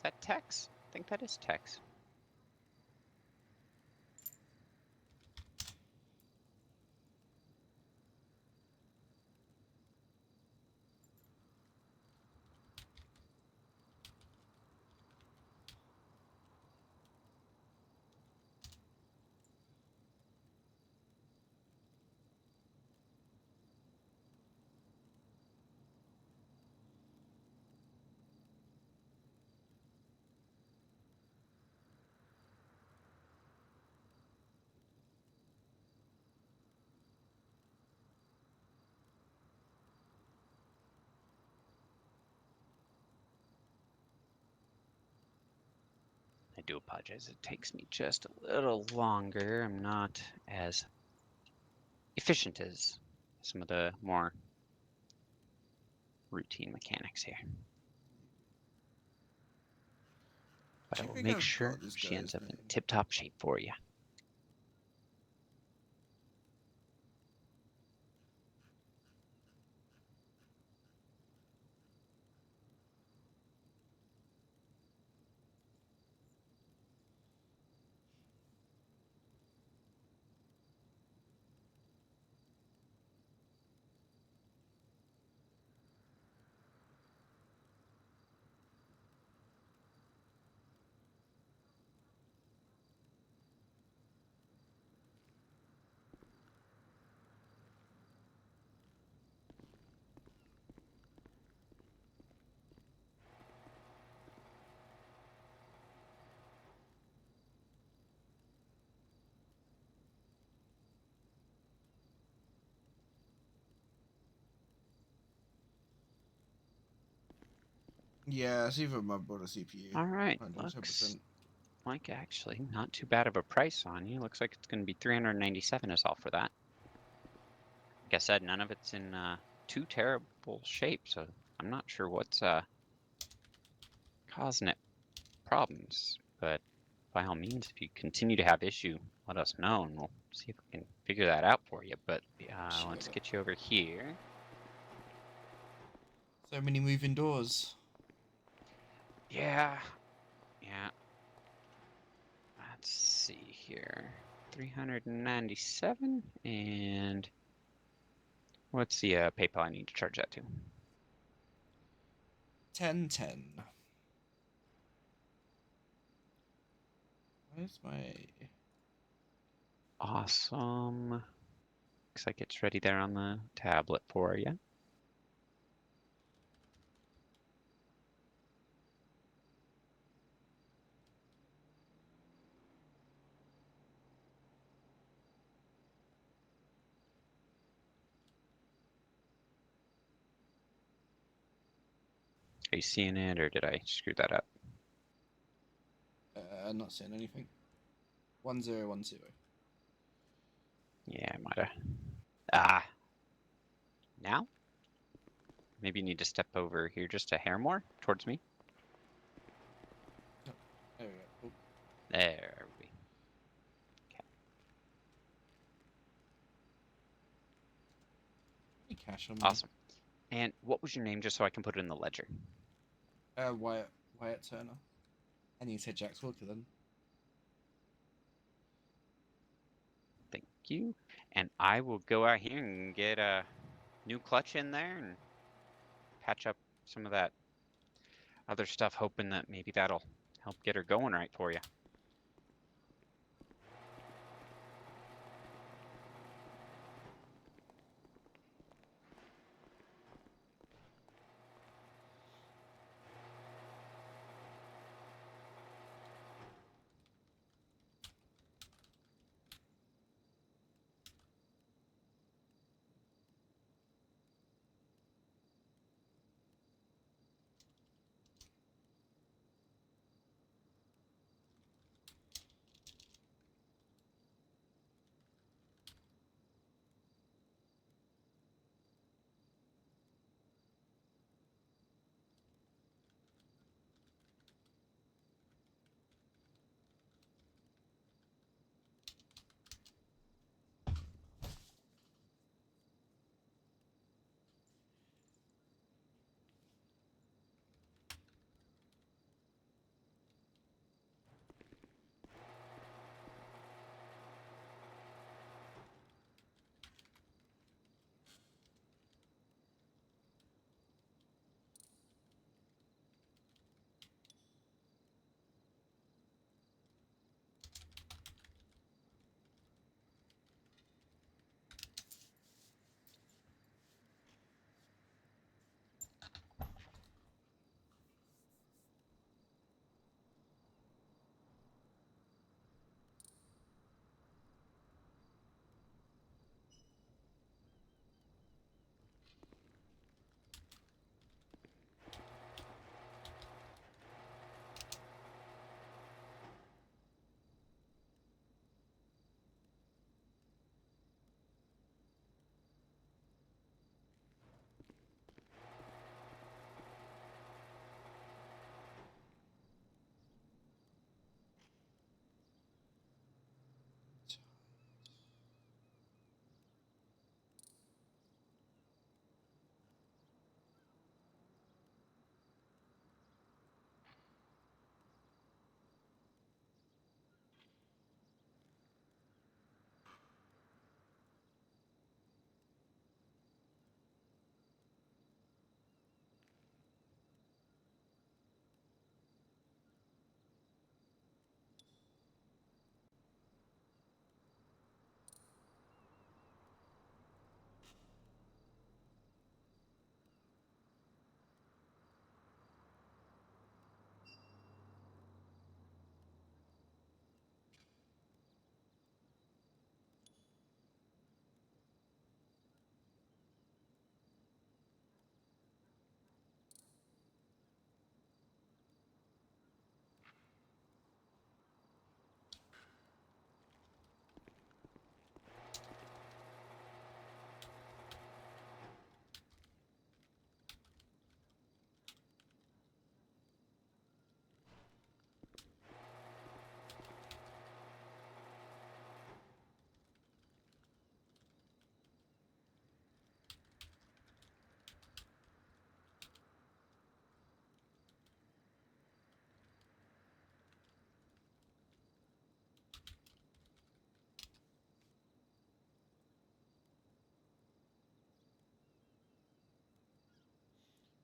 that Tex? I think that is Tex. I do apologize. It takes me just a little longer. I'm not as efficient as some of the more routine mechanics here. But I will make sure she ends up in tip-top shape for you. Yeah, it's either my or the CPU. All right, 110%. looks like actually not too bad of a price on you. Looks like it's going to be 397 is all for that. Like I said, none of it's in too terrible shape, so I'm not sure what's causing it problems. But by all means, if you continue to have issue, let us know, and we'll see if we can figure that out for you. But let's get you over here. So many moving doors. Yeah. Let's see here. 397, and what's the PayPal I need to charge that to? 1010. Where's my... Awesome. Looks like it's ready there on the tablet for you. Are you seeing it, or did I screw that up? I'm not seeing anything. 1010. Yeah, I might have. Ah. Now? Maybe you need to step over here just a hair more towards me. There we go. Oh. There we go. Cash on me. Awesome. And what was your name, just so I can put it in the ledger? Wyatt Turner. And you said Jax Walker then. Thank you. And I will go out here and get a new clutch in there and patch up some of that other stuff, hoping that maybe that'll help get her going right for you.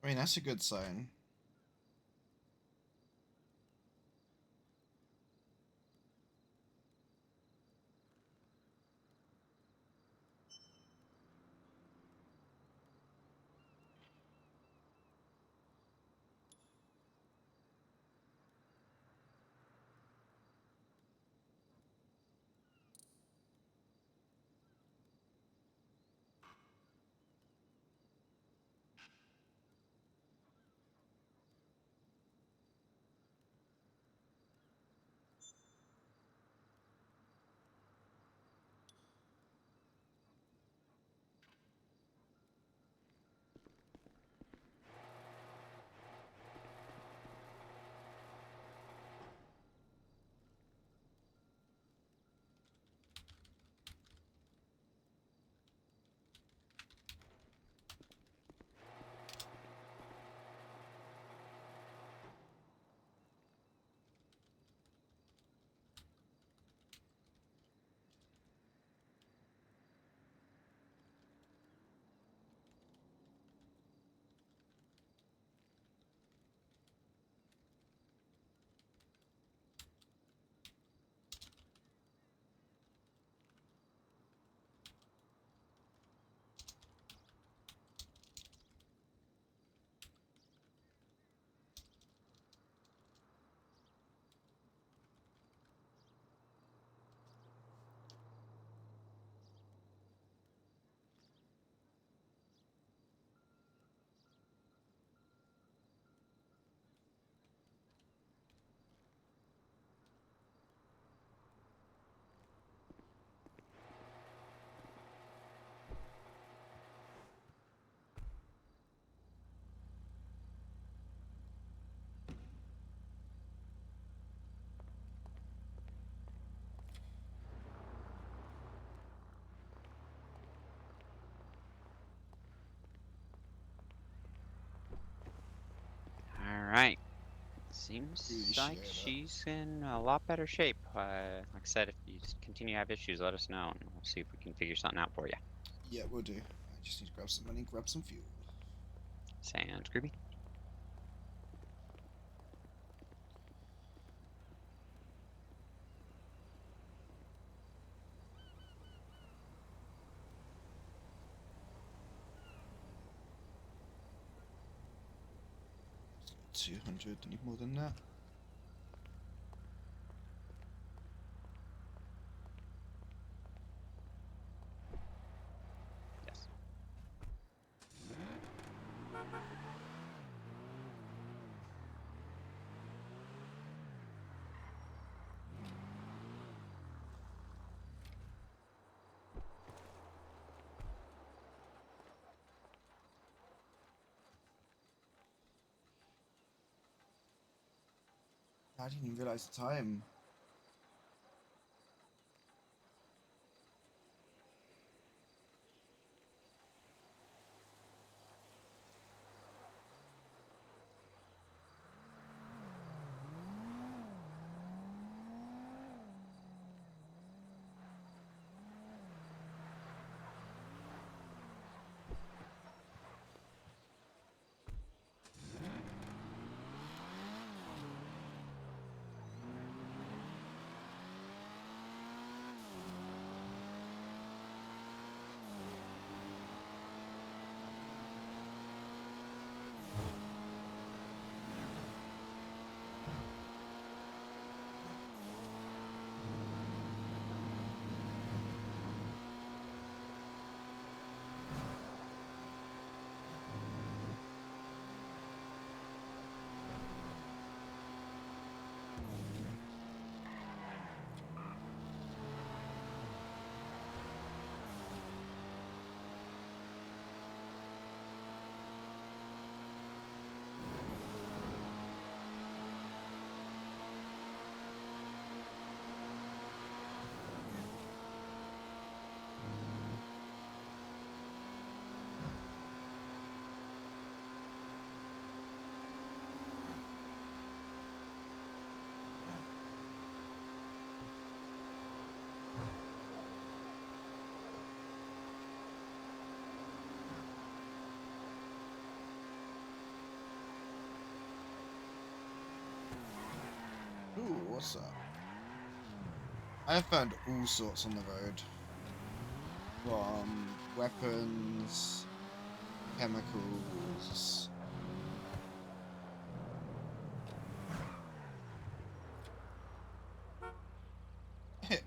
I mean, that's a good sign. Alright. Seems like Appreciate it. she's in a lot better shape. Like I said, if you continue to have issues, let us know, and we'll see if we can figure something out for you. Yeah, we'll do. I just need to grab some money, grab some fuel. Sounds groovy. $200, need more than that. Yes. I didn't even realize the time. what's up? I have found all sorts on the road. From weapons, chemicals.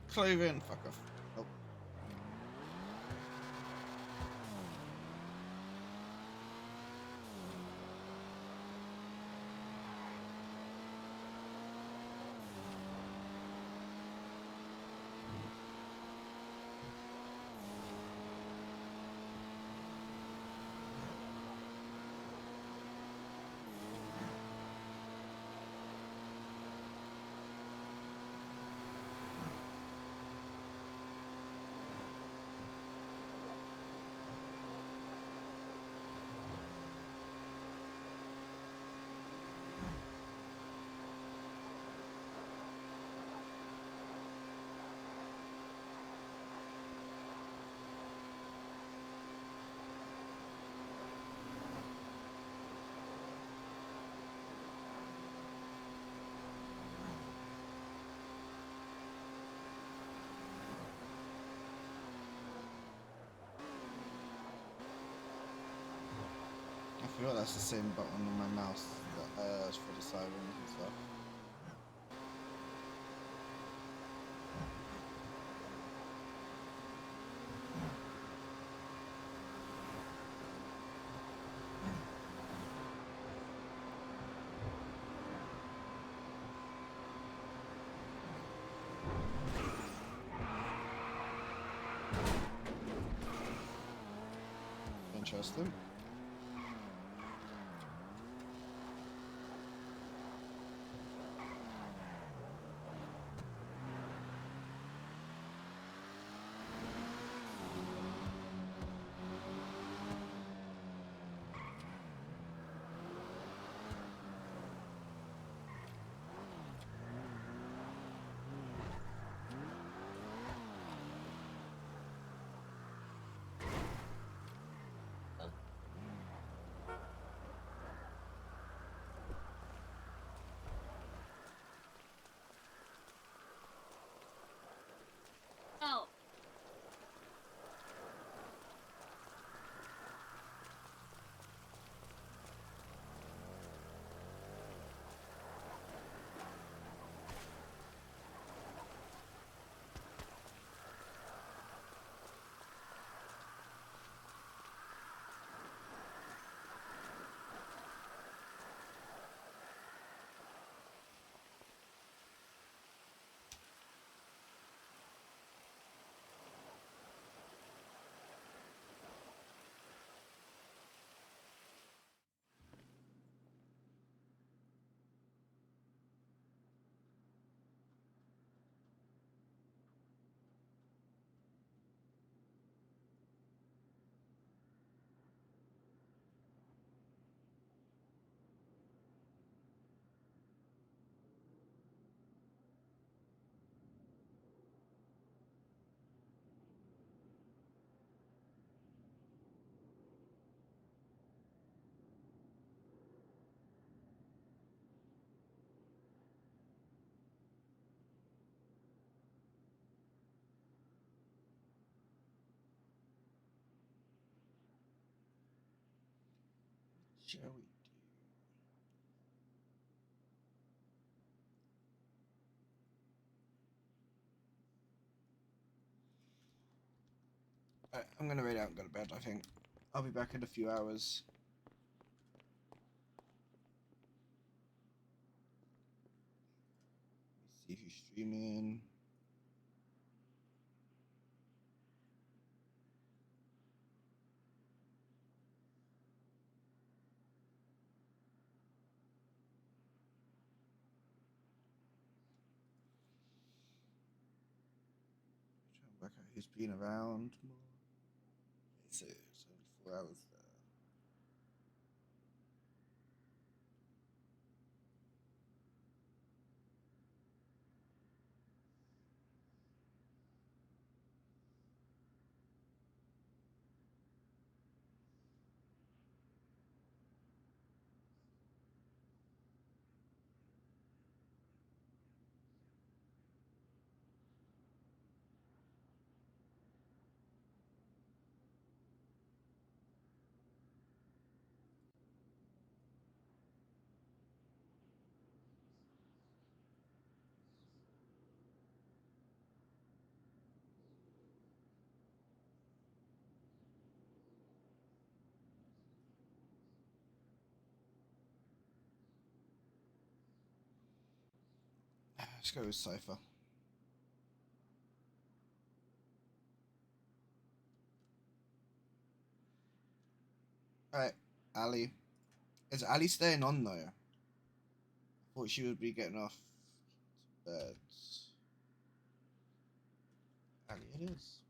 Clothing, fuck off. Oh. I feel like that's the same button on my mouse that for the sirens and stuff. Interesting. Oh. Shall we do? I'm gonna read out and go to bed, I think. I'll be back in a few hours. Let's see if you're streaming. Try and work out who's been around more. So it's only 4 hours there. Let's go with Cypher. Alright, Ali. Is Ali staying on though? I thought she would be getting off bed. Ali it is.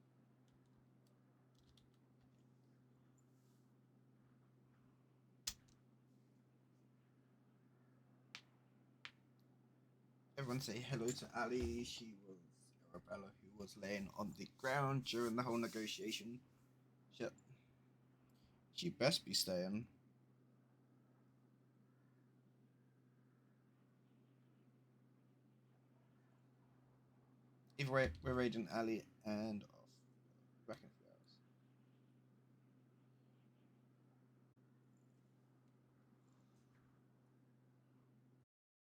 Everyone say hello to Ali. She was Arabella who was laying on the ground during the whole negotiation. Shit. She best be staying. Either way, we're raiding Ali and